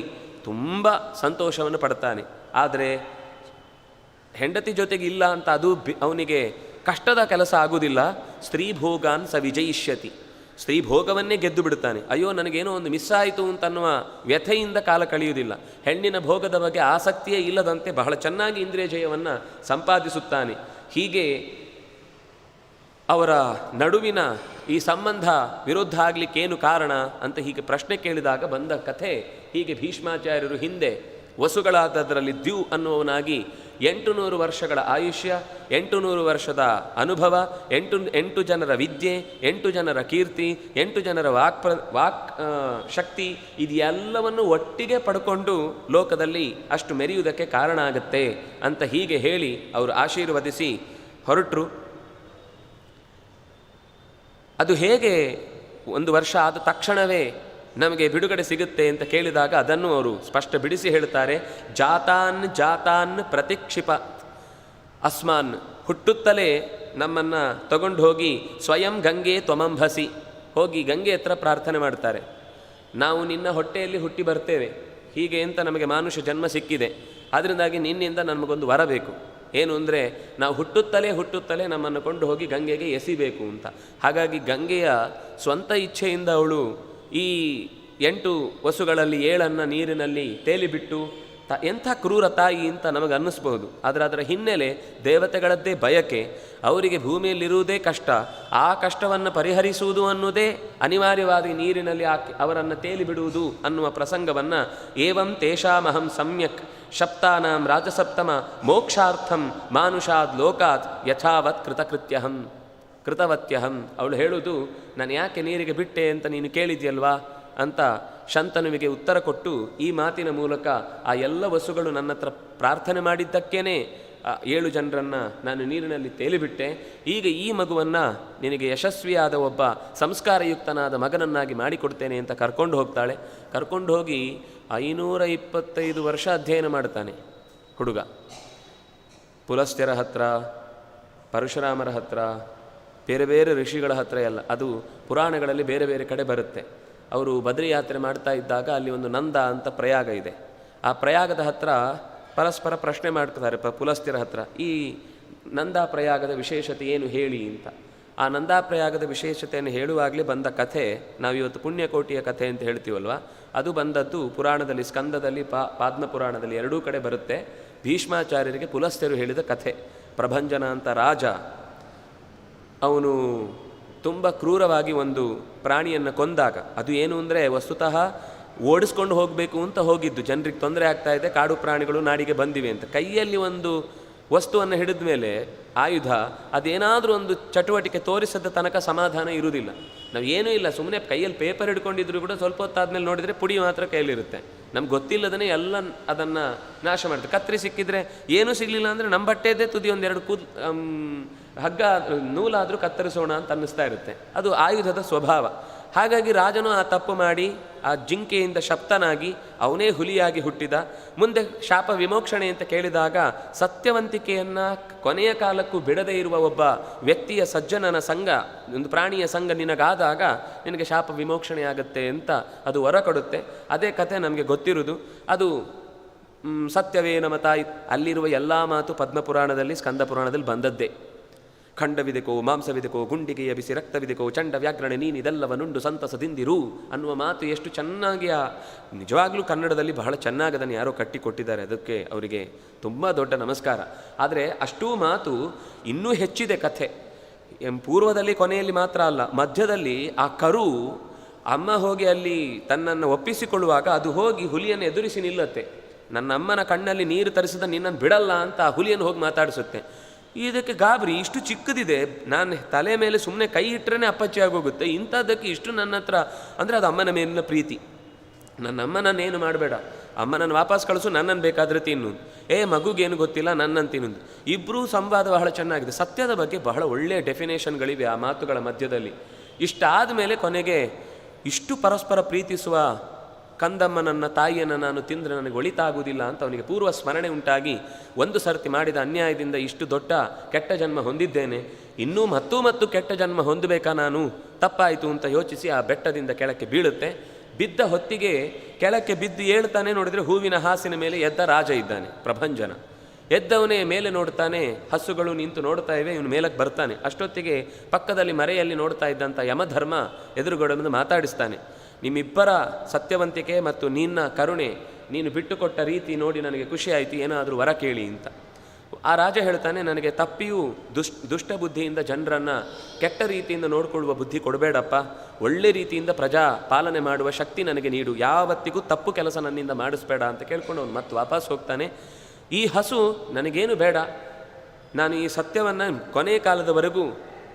Speaker 1: ತುಂಬ ಸಂತೋಷವನ್ನು ಪಡ್ತಾನೆ. ಆದರೆ ಹೆಂಡತಿ ಜೊತೆಗೆ ಇಲ್ಲ ಅಂತ ಅದು ಅವನಿಗೆ ಕಷ್ಟದ ಕೆಲಸ ಆಗುವುದಿಲ್ಲ. ಸ್ತ್ರೀ ಭೋಗಾನ್ ಸ ವಿಜಯಿಷ್ಯತಿ, ಸ್ತ್ರೀ ಭೋಗವನ್ನೇ ಗೆದ್ದು ಬಿಡುತ್ತಾನೆ. ಅಯ್ಯೋ ನನಗೇನೋ ಒಂದು ಮಿಸ್ ಆಯಿತು ಅಂತನ್ನುವ ವ್ಯಥೆಯಿಂದ ಕಾಲ ಕಳೆಯುವುದಿಲ್ಲ. ಹೆಣ್ಣಿನ ಭೋಗದ ಬಗ್ಗೆ ಆಸಕ್ತಿಯೇ ಇಲ್ಲದಂತೆ ಬಹಳ ಚೆನ್ನಾಗಿ ಇಂದ್ರಿಯ ಜಯವನ್ನು ಸಂಪಾದಿಸುತ್ತಾನೆ. ಹೀಗೆ ಅವರ ನಡುವಿನ ಈ ಸಂಬಂಧ ವಿರುದ್ಧ ಆಗಲಿಕ್ಕೇನು ಕಾರಣ ಅಂತ ಹೀಗೆ ಪ್ರಶ್ನೆ ಕೇಳಿದಾಗ ಬಂದ ಕಥೆ ಹೀಗೆ. ಭೀಷ್ಮಾಚಾರ್ಯರು ಹಿಂದೆ ವಸುಗಳಾದದರಲ್ಲಿ ದ್ಯು ಅನ್ನುವನಾಗಿ 800 ವರ್ಷಗಳ ಆಯುಷ್ಯ, 800 ವರ್ಷದ ಅನುಭವ, 8 ಜನರ ವಿದ್ಯೆ, 8 ಜನರ ಕೀರ್ತಿ, 8 ಜನರ ವಾಕ್ ಶಕ್ತಿ, ಇದೆಲ್ಲವನ್ನು ಒಟ್ಟಿಗೆ ಪಡ್ಕೊಂಡು ಲೋಕದಲ್ಲಿ ಅಷ್ಟು ಮೆರೆಯುವುದಕ್ಕೆ ಕಾರಣ ಆಗುತ್ತೆ ಅಂತ ಹೀಗೆ ಹೇಳಿ ಅವರು ಆಶೀರ್ವದಿಸಿ ಹೊರಟರು. ಅದು ಹೇಗೆ 1 ವರ್ಷ ಆದ ತಕ್ಷಣವೇ ನಮಗೆ ಬಿಡುಗಡೆ ಸಿಗುತ್ತೆ ಅಂತ ಕೇಳಿದಾಗ ಅದನ್ನು ಅವರು ಸ್ಪಷ್ಟ ಬಿಡಿಸಿ ಹೇಳ್ತಾರೆ. ಜಾತಾನ್ ಪ್ರತಿಕ್ಷಿಪ ಅಸ್ಮಾನ್, ಹುಟ್ಟುತ್ತಲೇ ನಮ್ಮನ್ನು ತಗೊಂಡು ಹೋಗಿ ಸ್ವಯಂ ಗಂಗೆ ತ್ವಮಂಭಸಿ, ಹೋಗಿ ಗಂಗೆ ಹತ್ರ ಪ್ರಾರ್ಥನೆ ಮಾಡ್ತಾರೆ. ನಾವು ನಿನ್ನ ಹೊಟ್ಟೆಯಲ್ಲಿ ಹುಟ್ಟಿ ಬರ್ತೇವೆ, ಹೀಗೆ ಅಂತ ನಮಗೆ ಮಾನುಷ ಜನ್ಮ ಸಿಕ್ಕಿದೆ, ಅದರಿಂದಾಗಿ ನಿನ್ನಿಂದ ನಮಗೊಂದು ವರ ಬೇಕು. ಏನು ಅಂದರೆ ನಾವು ಹುಟ್ಟುತ್ತಲೇ ನಮ್ಮನ್ನು ಕೊಂಡು ಹೋಗಿ ಗಂಗೆಗೆ ಎಸಿಬೇಕು ಅಂತ. ಹಾಗಾಗಿ ಗಂಗೆಯ ಸ್ವಂತ ಇಚ್ಛೆಯಿಂದ ಅವಳು ಈ 8 ವಸುಗಳಲ್ಲಿ 7 ನೀರಿನಲ್ಲಿ ತೇಲಿಬಿಟ್ಟು ಎಂಥ ಕ್ರೂರ ತಾಯಿ ಅಂತ ನಮಗೆ ಅನ್ನಿಸ್ಬೋದು. ಆದರೆ ಅದರ ಹಿನ್ನೆಲೆ ದೇವತೆಗಳದ್ದೇ ಬಯಕೆ. ಅವರಿಗೆ ಭೂಮಿಯಲ್ಲಿರುವುದೇ ಕಷ್ಟ, ಆ ಕಷ್ಟವನ್ನು ಪರಿಹರಿಸುವುದು ಅನ್ನೋದೇ ಅನಿವಾರ್ಯವಾಗಿ ನೀರಿನಲ್ಲಿ ಅವರನ್ನು ತೇಲಿಬಿಡುವುದು ಅನ್ನುವ ಪ್ರಸಂಗವನ್ನು ಏವಂ ತೇಷಾಮಹಂ ಸಮ್ಯಕ್ ಶಪ್ತಾನಾಂ ರಾಜಸಪ್ತಮ ಮೋಕ್ಷಾರ್ಥಂ ಮಾನುಷಾದ್ ಲೋಕಾತ್ ಯಥಾವತ್ ಕೃತವತ್ಯಹಂ. ಅವಳು ಹೇಳುವುದು, ನಾನು ಯಾಕೆ ನೀರಿಗೆ ಬಿಟ್ಟೆ ಅಂತ ನೀನು ಕೇಳಿದ್ಯಲ್ವಾ ಅಂತ ಶಂತನುವಿಗೆ ಉತ್ತರ ಕೊಟ್ಟು ಈ ಮಾತಿನ ಮೂಲಕ ಆ ಎಲ್ಲ ವಸುಗಳು ನನ್ನ ಹತ್ರ ಪ್ರಾರ್ಥನೆ ಮಾಡಿದ್ದಕ್ಕೇ 7 ಜನರನ್ನು ನಾನು ನೀರಿನಲ್ಲಿ ತೇಲಿಬಿಟ್ಟೆ. ಈಗ ಈ ಮಗುವನ್ನು ನಿನಗೆ ಯಶಸ್ವಿಯಾದ ಒಬ್ಬ ಸಂಸ್ಕಾರಯುಕ್ತನಾದ ಮಗನನ್ನಾಗಿ ಮಾಡಿಕೊಡ್ತೇನೆ ಅಂತ ಕರ್ಕೊಂಡು ಹೋಗ್ತಾಳೆ. ಕರ್ಕೊಂಡು ಹೋಗಿ 525 ವರ್ಷ ಅಧ್ಯಯನ ಮಾಡ್ತಾನೆ ಹುಡುಗ. ಪುಲಸ್ತ್ಯರ ಹತ್ರ, ಪರಶುರಾಮರ ಹತ್ರ, ಬೇರೆ ಬೇರೆ ಋಷಿಗಳ ಹತ್ರ ಎಲ್ಲ. ಅದು ಪುರಾಣಗಳಲ್ಲಿ ಬೇರೆ ಬೇರೆ ಕಡೆ ಬರುತ್ತೆ. ಅವರು ಬದ್ರಿ ಯಾತ್ರೆ ಮಾಡ್ತಾ ಇದ್ದಾಗ ಅಲ್ಲಿ ಒಂದು ನಂದ ಅಂತ ಪ್ರಯಾಗ ಇದೆ. ಆ ಪ್ರಯಾಗದ ಹತ್ರ ಪರಸ್ಪರ ಪ್ರಶ್ನೆ ಮಾಡ್ತಾರೆ ಪುಲಸ್ತ್ಯರ ಹತ್ರ, ಈ ನಂದಾ ಪ್ರಯಾಗದ ವಿಶೇಷತೆ ಏನು ಹೇಳಿ ಅಂತ. ಆ ನಂದಾ ಪ್ರಯಾಗದ ವಿಶೇಷತೆಯನ್ನು ಹೇಳುವಾಗಲೇ ಬಂದ ಕಥೆ, ನಾವಿವತ್ತು ಪುಣ್ಯಕೋಟಿಯ ಕಥೆ ಅಂತ ಹೇಳ್ತೀವಲ್ವ, ಅದು ಬಂದದ್ದು ಪುರಾಣದಲ್ಲಿ, ಸ್ಕಂದದಲ್ಲಿ, ಪಾದ್ಮ ಪುರಾಣದಲ್ಲಿ 2 ಕಡೆ ಬರುತ್ತೆ. ಭೀಷ್ಮಾಚಾರ್ಯರಿಗೆ ಪುಲಸ್ತ್ಯರು ಹೇಳಿದ ಕಥೆ. ಪ್ರಭಂಜನ ಅಂತ ರಾಜ, ಅವನು ತುಂಬ ಕ್ರೂರವಾಗಿ ಒಂದು ಪ್ರಾಣಿಯನ್ನು ಕೊಂದಾಗ, ಅದು ಏನು ಅಂದರೆ ವಸ್ತುತಃ ಓಡಿಸ್ಕೊಂಡು ಹೋಗಬೇಕು ಅಂತ ಹೋಗಿದ್ದು, ಜನರಿಗೆ ತೊಂದರೆ ಆಗ್ತಾ ಇದೆ, ಕಾಡು ಪ್ರಾಣಿಗಳು ನಾಡಿಗೆ ಬಂದಿವೆ ಅಂತ. ಕೈಯಲ್ಲಿ ಒಂದು ವಸ್ತುವನ್ನು ಹಿಡಿದ ಮೇಲೆ ಆಯುಧ, ಅದೇನಾದರೂ ಒಂದು ಚಟುವಟಿಕೆ ತೋರಿಸದ ತನಕ ಸಮಾಧಾನ ಇರುವುದಿಲ್ಲ. ನಾವು ಏನೂ ಇಲ್ಲ, ಸುಮ್ಮನೆ ಕೈಯಲ್ಲಿ ಪೇಪರ್ ಹಿಡ್ಕೊಂಡಿದ್ರು ಕೂಡ ಸ್ವಲ್ಪ ಹೊತ್ತಾದ್ಮೇಲೆ ನೋಡಿದರೆ ಪುಡಿ ಮಾತ್ರ ಕೈಯಲ್ಲಿರುತ್ತೆ. ನಮ್ಗೆ ಗೊತ್ತಿಲ್ಲದೇ ಎಲ್ಲ ಅದನ್ನು ನಾಶ ಮಾಡುತ್ತೆ. ಕತ್ತರಿ ಸಿಕ್ಕಿದ್ರೆ ಏನೂ ಸಿಗಲಿಲ್ಲ ಅಂದರೆ ನಮ್ಮ ಬಟ್ಟೆದೇ ತುದಿ 1-2 ಹಗ್ಗ ನೂಲಾದರೂ ಕತ್ತರಿಸೋಣ ಅಂತ ಅನ್ನಿಸ್ತಾ ಇರುತ್ತೆ. ಅದು ಆಯುಧದ ಸ್ವಭಾವ. ಹಾಗಾಗಿ ರಾಜನು ಆ ತಪ್ಪು ಮಾಡಿ ಆ ಜಿಂಕೆಯಿಂದ ಶಪ್ತನಾಗಿ ಅವನೇ ಹುಲಿಯಾಗಿ ಹುಟ್ಟಿದ. ಮುಂದೆ ಶಾಪ ವಿಮೋಕ್ಷಣೆ ಅಂತ ಕೇಳಿದಾಗ ಸತ್ಯವಂತಿಕೆಯನ್ನು ಕೊನೆಯ ಕಾಲಕ್ಕೂ ಬಿಡದೇ ಇರುವ ಒಬ್ಬ ವ್ಯಕ್ತಿಯ ಸಜ್ಜನನ ಸಂಘ, ಒಂದು ಪ್ರಾಣಿಯ ಸಂಘ ನಿನಗಾದಾಗ ನಿನಗೆ ಶಾಪ ವಿಮೋಕ್ಷಣೆ ಆಗುತ್ತೆ ಅಂತ ಅದು ಹೊರ ಕೊಡುತ್ತೆ. ಅದೇ ಕಥೆ ನಮಗೆ ಗೊತ್ತಿರುವುದು. ಅದು ಸತ್ಯವೇ ನಮ್ಮ ತಾಯಿ, ಅಲ್ಲಿರುವ ಎಲ್ಲ ಮಾತು ಪದ್ಮಪುರಾಣದಲ್ಲಿ, ಸ್ಕಂದ ಪುರಾಣದಲ್ಲಿ ಬಂದದ್ದೇ. ಖಂಡವಿದೆಕೋ ಮಾಂಸವಿದೆಕೋ ಗುಂಡಿಗೆಯ ಬಿಸಿ ರಕ್ತವಿದೆಕೋ ಚಂಡ ವ್ಯಾಘ್ರಣೆ ನೀನಿದೆಲ್ಲವನುಂಡು ಸಂತಸದಿಂದಿರು ಅನ್ನುವ ಮಾತು ಎಷ್ಟು ಚೆನ್ನಾಗಿ ನಿಜವಾಗ್ಲೂ ಕನ್ನಡದಲ್ಲಿ ಬಹಳ ಚೆನ್ನಾಗಿ ಅದನ್ನು ಯಾರೋ ಕಟ್ಟಿಕೊಟ್ಟಿದ್ದಾರೆ. ಅದಕ್ಕೆ ಅವರಿಗೆ ತುಂಬ ದೊಡ್ಡ ನಮಸ್ಕಾರ. ಆದರೆ ಅಷ್ಟೂ ಮಾತು ಇನ್ನೂ ಹೆಚ್ಚಿದೆ ಕಥೆ. ಪೂರ್ವದಲ್ಲಿ ಕೊನೆಯಲ್ಲಿ ಮಾತ್ರ ಅಲ್ಲ, ಮಧ್ಯದಲ್ಲಿ ಆ ಕರು ಅಮ್ಮ ಹೋಗಿ ಅಲ್ಲಿ ತನ್ನನ್ನು ಒಪ್ಪಿಸಿಕೊಳ್ಳುವಾಗ ಅದು ಹೋಗಿ ಹುಲಿಯನ್ನು ಎದುರಿಸಿ ನಿಲ್ಲುತ್ತೆ. ನನ್ನ ಅಮ್ಮನ ಕಣ್ಣಲ್ಲಿ ನೀರು ತರಿಸಿದ ನಿನ್ನನ್ನು ಬಿಡಲ್ಲ ಅಂತ ಆ ಹುಲಿಯನ್ನು ಹೋಗಿ ಮಾತಾಡಿಸುತ್ತೆ. ಇದಕ್ಕೆ ಗಾಬರಿ, ಇಷ್ಟು ಚಿಕ್ಕದಿದೆ, ನಾನು ತಲೆ ಮೇಲೆ ಸುಮ್ಮನೆ ಕೈ ಇಟ್ಟರೆ ಅಪ್ಪಚ್ಚಿ ಆಗೋಗುತ್ತೆ, ಇಂಥದ್ದಕ್ಕೆ ಇಷ್ಟು ನನ್ನ ಹತ್ರ ಅಂದರೆ ಅದು ಅಮ್ಮನ ಮೇಲಿನ ಪ್ರೀತಿ. ನನ್ನ ಅಮ್ಮನನ್ನೇನು ಮಾಡಬೇಡ, ಅಮ್ಮನನ್ನು ವಾಪಸ್ ಕಳಿಸು, ನನ್ನನ್ನು ಬೇಕಾದರೆ ತಿನ್ನು, ಮಗುಗೇನು ಗೊತ್ತಿಲ್ಲ, ನನ್ನನ್ನು ತಿನ್ನೋದು. ಇಬ್ಬರೂ ಸಂವಾದ ಬಹಳ ಚೆನ್ನಾಗಿದೆ. ಸತ್ಯದ ಬಗ್ಗೆ ಬಹಳ ಒಳ್ಳೆಯ ಡೆಫಿನೇಷನ್ಗಳಿವೆ ಆ ಮಾತುಗಳ ಮಧ್ಯದಲ್ಲಿ. ಇಷ್ಟಾದ ಮೇಲೆ ಕೊನೆಗೆ ಇಷ್ಟು ಪರಸ್ಪರ ಪ್ರೀತಿಸುವ ಕಂದಮ್ಮನನ್ನ ತಾಯಿಯನ್ನು ನಾನು ತಿಂದರೆ ನನಗೆ ಒಳಿತಾಗುವುದಿಲ್ಲ ಅಂತ ಅವನಿಗೆ ಪೂರ್ವ ಸ್ಮರಣೆ ಉಂಟಾಗಿ, ಒಂದು ಸರ್ತಿ ಮಾಡಿದ ಅನ್ಯಾಯದಿಂದ ಇಷ್ಟು ದೊಡ್ಡ ಕೆಟ್ಟ ಜನ್ಮ ಹೊಂದಿದ್ದೇನೆ, ಇನ್ನೂ ಮತ್ತು ಕೆಟ್ಟ ಜನ್ಮ ಹೊಂದಬೇಕಾ ನಾನು, ತಪ್ಪಾಯಿತು ಅಂತ ಯೋಚಿಸಿ ಆ ಬೆಟ್ಟದಿಂದ ಕೆಳಕ್ಕೆ ಬೀಳುತ್ತೆ. ಬಿದ್ದ ಹೊತ್ತಿಗೆ ಕೆಳಕ್ಕೆ ಬಿದ್ದು ಏಳ್ತಾನೆ, ನೋಡಿದರೆ ಹೂವಿನ ಹಾಸಿನ ಮೇಲೆ ಎದ್ದ ರಾಜ ಇದ್ದಾನೆ, ಪ್ರಭಂಜನ. ಎದ್ದವನೇ ಮೇಲೆ ನೋಡ್ತಾನೆ, ಹಸುಗಳು ನಿಂತು ನೋಡ್ತಾ ಇವೆ, ಇವನು ಮೇಲಕ್ಕೆ ಬರ್ತಾನೆ. ಅಷ್ಟೊತ್ತಿಗೆ ಪಕ್ಕದಲ್ಲಿ ಮರೆಯಲ್ಲಿ ನೋಡ್ತಾ ಇದ್ದಂಥ ಯಮಧರ್ಮ ಎದುರುಗಡೆ ಮಾತಾಡಿಸ್ತಾನೆ, ನಿಮ್ಮಿಬ್ಬರ ಸತ್ಯವಂತಿಕೆ ಮತ್ತು ನಿನ್ನ ಕರುಣೆ, ನೀನು ಬಿಟ್ಟುಕೊಟ್ಟ ರೀತಿ ನೋಡಿ ನನಗೆ ಖುಷಿ ಆಯಿತು, ಏನಾದರೂ ವರ ಕೇಳಿ ಅಂತ. ಆ ರಾಜ ಹೇಳ್ತಾನೆ, ನನಗೆ ತಪ್ಪಿಯೂ ದುಷ್ಟ ಬುದ್ಧಿಯಿಂದ ಜನರನ್ನು ಕೆಟ್ಟ ರೀತಿಯಿಂದ ನೋಡಿಕೊಳ್ಳುವ ಬುದ್ಧಿ ಕೊಡಬೇಡಪ್ಪ, ಒಳ್ಳೆ ರೀತಿಯಿಂದ ಪ್ರಜಾ ಪಾಲನೆ ಮಾಡುವ ಶಕ್ತಿ ನನಗೆ ನೀಡು, ಯಾವತ್ತಿಗೂ ತಪ್ಪು ಕೆಲಸ ನನ್ನಿಂದ ಮಾಡಿಸ್ಬೇಡ ಅಂತ ಕೇಳ್ಕೊಂಡು ಅವನು ಮತ್ತೆ ವಾಪಸ್ ಹೋಗ್ತಾನೆ. ಈ ಹಸು ನನಗೇನು ಬೇಡ, ನಾನು ಈ ಸತ್ಯವನ್ನು ಕೊನೆ ಕಾಲದವರೆಗೂ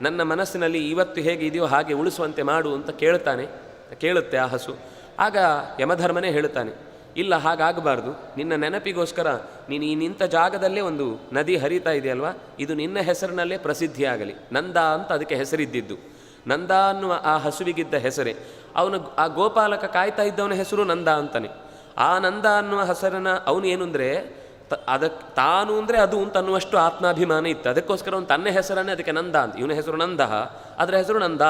Speaker 1: ನನ್ನ ಮನಸ್ಸಿನಲ್ಲಿ ಇವತ್ತು ಹೇಗೆ ಇದೆಯೋ ಹಾಗೆ ಉಳಿಸುವಂತೆ ಮಾಡು ಅಂತ ಕೇಳುತ್ತೆ ಆ ಹಸು. ಆಗ ಯಮಧರ್ಮನೇ ಹೇಳ್ತಾನೆ, ಇಲ್ಲ ಹಾಗಾಗಬಾರ್ದು, ನಿನ್ನ ನೆನಪಿಗೋಸ್ಕರ ನೀನು ಈ ನಿಂತ ಜಾಗದಲ್ಲೇ ಒಂದು ನದಿ ಹರಿತಾ ಇದೆಯಲ್ವಾ, ಇದು ನಿನ್ನ ಹೆಸರಿನಲ್ಲೇ ಪ್ರಸಿದ್ಧಿಯಾಗಲಿ. ನಂದ ಅಂತ ಅದಕ್ಕೆ ಹೆಸರಿದ್ದಿದ್ದು, ನಂದ ಅನ್ನುವ ಆ ಹಸುವಿಗಿದ್ದ ಹೆಸರೇ. ಅವನು ಆ ಗೋಪಾಲಕ ಕಾಯ್ತಾ ಇದ್ದವನ ಹೆಸರು ನಂದ ಅಂತಾನೆ. ಆ ನಂದ ಅನ್ನುವ ಹೆಸರನ್ನು ಅವನು ಏನು ಅಂದರೆ ಅದಕ್ಕೆ ತಾನು ಅಂದರೆ ಅದು ಅಂತ ಅನ್ನುವಷ್ಟು ಆತ್ಮಾಭಿಮಾನ ಇತ್ತು. ಅದಕ್ಕೋಸ್ಕರ ಅವನು ತನ್ನ ಹೆಸರನ್ನೇ ಅದಕ್ಕೆ ನಂದ ಅಂತ, ಇವನ ಹೆಸರು ನಂದ, ಅದರ ಹೆಸರು ನಂದ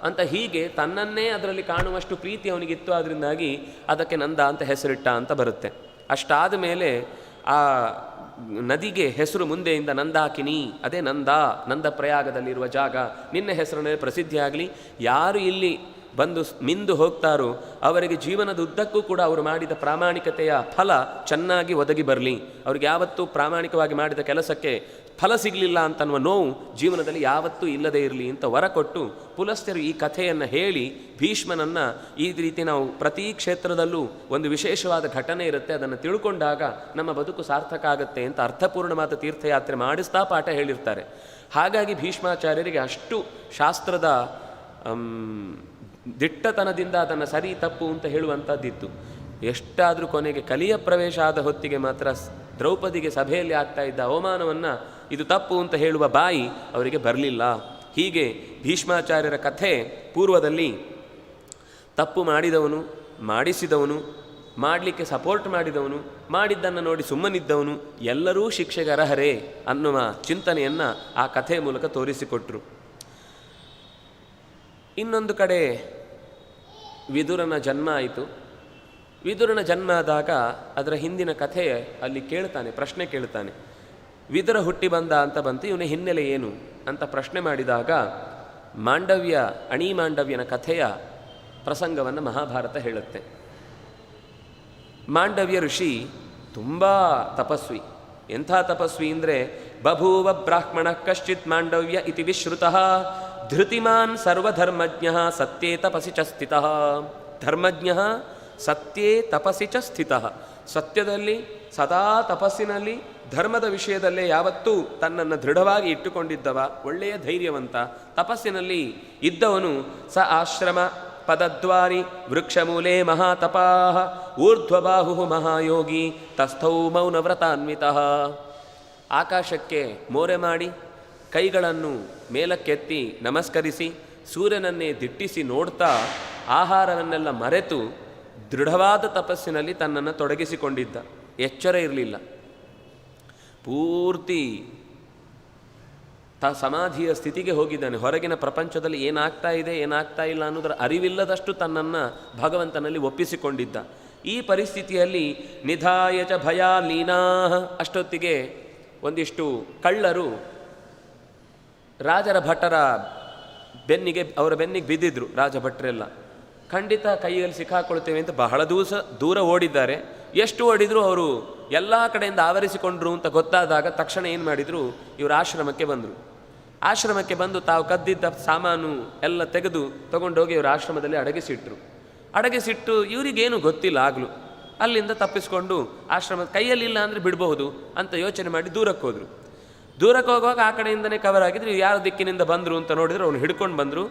Speaker 1: ಅಂತ, ಹೀಗೆ ತನ್ನನ್ನೇ ಅದರಲ್ಲಿ ಕಾಣುವಷ್ಟು ಪ್ರೀತಿ ಅವನಿಗಿತ್ತು. ಅದರಿಂದಾಗಿ ಅದಕ್ಕೆ ನಂದ ಅಂತ ಹೆಸರಿಟ್ಟ ಅಂತ ಬರುತ್ತೆ. ಅಷ್ಟಾದ ಮೇಲೆ ಆ ನದಿಗೆ ಹೆಸರು ಮುಂದೆಯಿಂದ ನಂದಾಕಿನಿ, ಅದೇ ನಂದ ಪ್ರಯಾಗದಲ್ಲಿರುವ ಜಾಗ, ನಿನ್ನ ಹೆಸರಿನಲ್ಲಿ ಪ್ರಸಿದ್ಧಿಯಾಗಲಿ. ಯಾರು ಇಲ್ಲಿ ಬಂದು ಮಿಂದು ಹೋಗ್ತಾರೋ ಅವರಿಗೆ ಜೀವನದ ಉದ್ದಕ್ಕೂ ಕೂಡ ಅವರು ಮಾಡಿದ ಪ್ರಾಮಾಣಿಕತೆಯ ಫಲ ಚೆನ್ನಾಗಿ ಒದಗಿ ಬರಲಿ. ಅವ್ರಿಗೆ ಯಾವತ್ತೂ ಪ್ರಾಮಾಣಿಕವಾಗಿ ಮಾಡಿದ ಕೆಲಸಕ್ಕೆ ಫಲ ಸಿಗಲಿಲ್ಲ ಅಂತನ್ನುವ ನೋವು ಜೀವನದಲ್ಲಿ ಯಾವತ್ತೂ ಇಲ್ಲದೇ ಇರಲಿ ಅಂತ ವರ ಕೊಟ್ಟು ಪುಲಸ್ತ್ಯರು ಈ ಕಥೆಯನ್ನು ಹೇಳಿ ಭೀಷ್ಮನನ್ನು ಈ ರೀತಿ ನಾವು ಪ್ರತಿ ಕ್ಷೇತ್ರದಲ್ಲೂ ಒಂದು ವಿಶೇಷವಾದ ಘಟನೆ ಇರುತ್ತೆ, ಅದನ್ನು ತಿಳ್ಕೊಂಡಾಗ ನಮ್ಮ ಬದುಕು ಸಾರ್ಥಕ ಆಗುತ್ತೆ ಅಂತ ಅರ್ಥಪೂರ್ಣವಾದ ತೀರ್ಥಯಾತ್ರೆ ಮಾಡಿಸ್ತಾ ಪಾಠ ಹೇಳಿರ್ತಾರೆ. ಹಾಗಾಗಿ ಭೀಷ್ಮಾಚಾರ್ಯರಿಗೆ ಅಷ್ಟು ಶಾಸ್ತ್ರದ ದಿಟ್ಟತನದಿಂದ ಅದನ್ನು ಸರಿ ತಪ್ಪು ಅಂತ ಹೇಳುವಂಥದ್ದಿತ್ತು. ಎಷ್ಟಾದರೂ ಕೊನೆಗೆ ಕಲಿಯ ಪ್ರವೇಶ ಆದ ಹೊತ್ತಿಗೆ ಮಾತ್ರ ದ್ರೌಪದಿಗೆ ಸಭೆಯಲ್ಲಿ ಆಗ್ತಾ ಇದ್ದ ಅವಮಾನವನ್ನು ಇದು ತಪ್ಪು ಅಂತ ಹೇಳುವ ಬಾಯಿ ಅವರಿಗೆ ಬರಲಿಲ್ಲ. ಹೀಗೆ ಭೀಷ್ಮಾಚಾರ್ಯರ ಕಥೆ ಪೂರ್ವದಲ್ಲಿ ತಪ್ಪು ಮಾಡಿದವನು, ಮಾಡಿಸಿದವನು, ಮಾಡಲಿಕ್ಕೆ ಸಪೋರ್ಟ್ ಮಾಡಿದವನು, ಮಾಡಿದ್ದನ್ನು ನೋಡಿ ಸುಮ್ಮನಿದ್ದವನು ಎಲ್ಲರೂ ಶಿಕ್ಷೆಗೆ ಅರ್ಹರೇ ಅನ್ನುವ ಚಿಂತನೆಯನ್ನು ಆ ಕಥೆಯ ಮೂಲಕ ತೋರಿಸಿಕೊಟ್ರು. ಇನ್ನೊಂದು ಕಡೆ ವಿದುರನ ಜನ್ಮ ಆಯಿತು. ವಿದುರನ ಜನ್ಮ ಆದಾಗ ಅದರ ಹಿಂದಿನ ಕಥೆ ಅಲ್ಲಿ ಪ್ರಶ್ನೆ ಕೇಳ್ತಾನೆ. ವಿದುರ ಹುಟ್ಟಿ ಬಂದ ಅಂತ ಬಂತು, ಇವನ ಹಿನ್ನೆಲೆ ಏನು ಅಂತ ಪ್ರಶ್ನೆ ಮಾಡಿದಾಗ ಮಾಂಡವ್ಯನ ಕಥೆಯ ಪ್ರಸಂಗವನ್ನು ಮಹಾಭಾರತ ಹೇಳುತ್ತೆ. ಮಾಂಡವ್ಯ ಋಷಿ ತುಂಬ ತಪಸ್ವಿ. ಎಂಥ ತಪಸ್ವಿ ಅಂದರೆ ಬಭೂವ ಬ್ರಾಹ್ಮಣ ಕಶ್ಚಿತ್ ಮಾಂಡವ್ಯ ಇತಿ ವಿಶ್ರುತಃ ಧೃತಿಮಾನ್ ಸರ್ವಧರ್ಮಜ್ಞ ಸತ್ಯೇ ತಪಸಿ ಚ ಸ್ಥಿತಃ. ಧರ್ಮಜ್ಞ ಸತ್ಯೇ ತಪಸಿ ಚ ಸ್ಥಿತಃ. ಸತ್ಯದಲ್ಲಿ ಸದಾ ತಪಸ್ಸಿನಲ್ಲಿ ಧರ್ಮದ ವಿಷಯದಲ್ಲೇ ಯಾವತ್ತೂ ತನ್ನನ್ನು ದೃಢವಾಗಿ ಇಟ್ಟುಕೊಂಡಿದ್ದವ, ಒಳ್ಳೆಯ ಧೈರ್ಯವಂತ, ತಪಸ್ಸಿನಲ್ಲಿ ಇದ್ದವನು. ಸ ಆಶ್ರಮ ಪದದ್ವಾರಿ ವೃಕ್ಷಮೂಲೆ ಮಹಾತಪಾಃ ಊರ್ಧ್ವಬಾಹು ಮಹಾಯೋಗಿ ತಸ್ಥೌ ಮೌನವ್ರತಾನ್ವಿತಃ. ಆಕಾಶಕ್ಕೆ ಮೋರೆ ಮಾಡಿ ಕೈಗಳನ್ನು ಮೇಲಕ್ಕೆತ್ತಿ ನಮಸ್ಕರಿಸಿ ಸೂರ್ಯನನ್ನೇ ದಿಟ್ಟಿಸಿ ನೋಡ್ತಾ ಆಹಾರವನ್ನೆಲ್ಲ ಮರೆತು ದೃಢವಾದ ತಪಸ್ಸಿನಲ್ಲಿ ತನ್ನನ್ನು ತೊಡಗಿಸಿಕೊಂಡಿದ್ದ. ಎಚ್ಚರ ಇರಲಿಲ್ಲ, ಪೂರ್ತಿ ಸಮಾಧಿಯ ಸ್ಥಿತಿಗೆ ಹೋಗಿದ್ದಾನೆ. ಹೊರಗಿನ ಪ್ರಪಂಚದಲ್ಲಿ ಏನಾಗ್ತಾ ಇದೆ ಏನಾಗ್ತಾ ಇಲ್ಲ ಅನ್ನೋದರ ಅರಿವಿಲ್ಲದಷ್ಟು ತನ್ನನ್ನು ಭಗವಂತನಲ್ಲಿ ಒಪ್ಪಿಸಿಕೊಂಡಿದ್ದ. ಈ ಪರಿಸ್ಥಿತಿಯಲ್ಲಿ ನಿಧಾಯ ಚ ಭಯ ಲೀನಾ. ಅಷ್ಟೊತ್ತಿಗೆ ಒಂದಿಷ್ಟು ಕಳ್ಳರು ರಾಜರ ಭಟ್ಟರ ಅವರ ಬೆನ್ನಿಗೆ ಬಿದ್ದಿದ್ರು ರಾಜಭಟ್ರೆಲ್ಲ. ಖಂಡಿತ ಕೈಯಲ್ಲಿ ಸಿಕ್ಕಾಕೊಳ್ತೇವೆ ಅಂತ ಬಹಳ ದೂರ ಓಡಿದ್ದಾರೆ. ಎಷ್ಟು ಓಡಿದ್ರು ಅವರು ಎಲ್ಲ ಕಡೆಯಿಂದ ಆವರಿಸಿಕೊಂಡ್ರು ಅಂತ ಗೊತ್ತಾದಾಗ ತಕ್ಷಣ ಏನು ಮಾಡಿದರು, ಇವರು ಆಶ್ರಮಕ್ಕೆ ಬಂದರು. ಆಶ್ರಮಕ್ಕೆ ಬಂದು ತಾವು ಕದ್ದಿದ್ದ ಸಾಮಾನು ಎಲ್ಲ ತಗೊಂಡೋಗಿ ಇವರು ಆಶ್ರಮದಲ್ಲಿ ಅಡಗಿಸಿಟ್ಟು ಇವರಿಗೇನು ಗೊತ್ತಿಲ್ಲ ಆಗಲೂ. ಅಲ್ಲಿಂದ ತಪ್ಪಿಸ್ಕೊಂಡು ಆಶ್ರಮದ ಕೈಯಲ್ಲಿಲ್ಲ ಅಂದರೆ ಬಿಡಬಹುದು ಅಂತ ಯೋಚನೆ ಮಾಡಿ ದೂರಕ್ಕೆ ಹೋದರು. ದೂರಕ್ಕೆ ಹೋಗುವಾಗ ಆ ಕಡೆಯಿಂದನೇ ಕವರ್ ಆಗಿದ್ರು. ಯಾರ ದಿಕ್ಕಿನಿಂದ ಬಂದರು ಅಂತ ನೋಡಿದ್ರು, ಅವ್ನು ಹಿಡ್ಕೊಂಡು ಬಂದರು.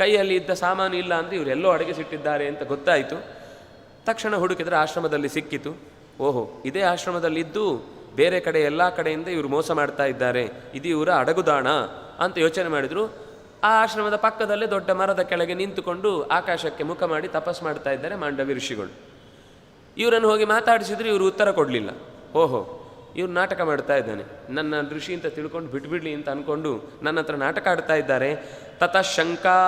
Speaker 1: ಕೈಯಲ್ಲಿ ಇದ್ದ ಸಾಮಾನು ಇಲ್ಲ ಅಂದರೆ ಇವರೆಲ್ಲೋ ಅಡಗಿಸಿಟ್ಟಿದ್ದಾರೆ ಅಂತ ಗೊತ್ತಾಯಿತು. ತಕ್ಷಣ ಹುಡುಕಿದ್ರೆ ಆಶ್ರಮದಲ್ಲಿ ಸಿಕ್ಕಿತು. ಓಹೋ, ಇದೇ ಆಶ್ರಮದಲ್ಲಿದ್ದು ಬೇರೆ ಕಡೆ ಎಲ್ಲ ಕಡೆಯಿಂದ ಇವರು ಮೋಸ ಮಾಡ್ತಾ ಇದ್ದಾರೆ, ಇದು ಇವರ ಅಡಗುದಾಣ ಅಂತ ಯೋಚನೆ ಮಾಡಿದರು. ಆ ಆಶ್ರಮದ ಪಕ್ಕದಲ್ಲೇ ದೊಡ್ಡ ಮರದ ಕೆಳಗೆ ನಿಂತುಕೊಂಡು ಆಕಾಶಕ್ಕೆ ಮುಖ ಮಾಡಿ ತಪಸ್ ಮಾಡ್ತಾ ಇದ್ದಾರೆ ಮಾಂಡವಿ ಋಷಿಗಳು. ಇವರನ್ನು ಹೋಗಿ ಮಾತಾಡಿಸಿದ್ರು, ಇವರು ಉತ್ತರ ಕೊಡಲಿಲ್ಲ. ಓಹೋ, ಇವ್ರು ನಾಟಕ ಮಾಡ್ತಾ ಇದ್ದಾನೆ, ನನ್ನ ಋಷಿ ಅಂತ ತಿಳ್ಕೊಂಡು ಬಿಟ್ಬಿಡ್ಲಿ ಅಂತ ಅಂದ್ಕೊಂಡು ನನ್ನ ಹತ್ರ ನಾಟಕ ಆಡ್ತಾ ಇದ್ದಾರೆ. ತತಃ ಶಂಕಾ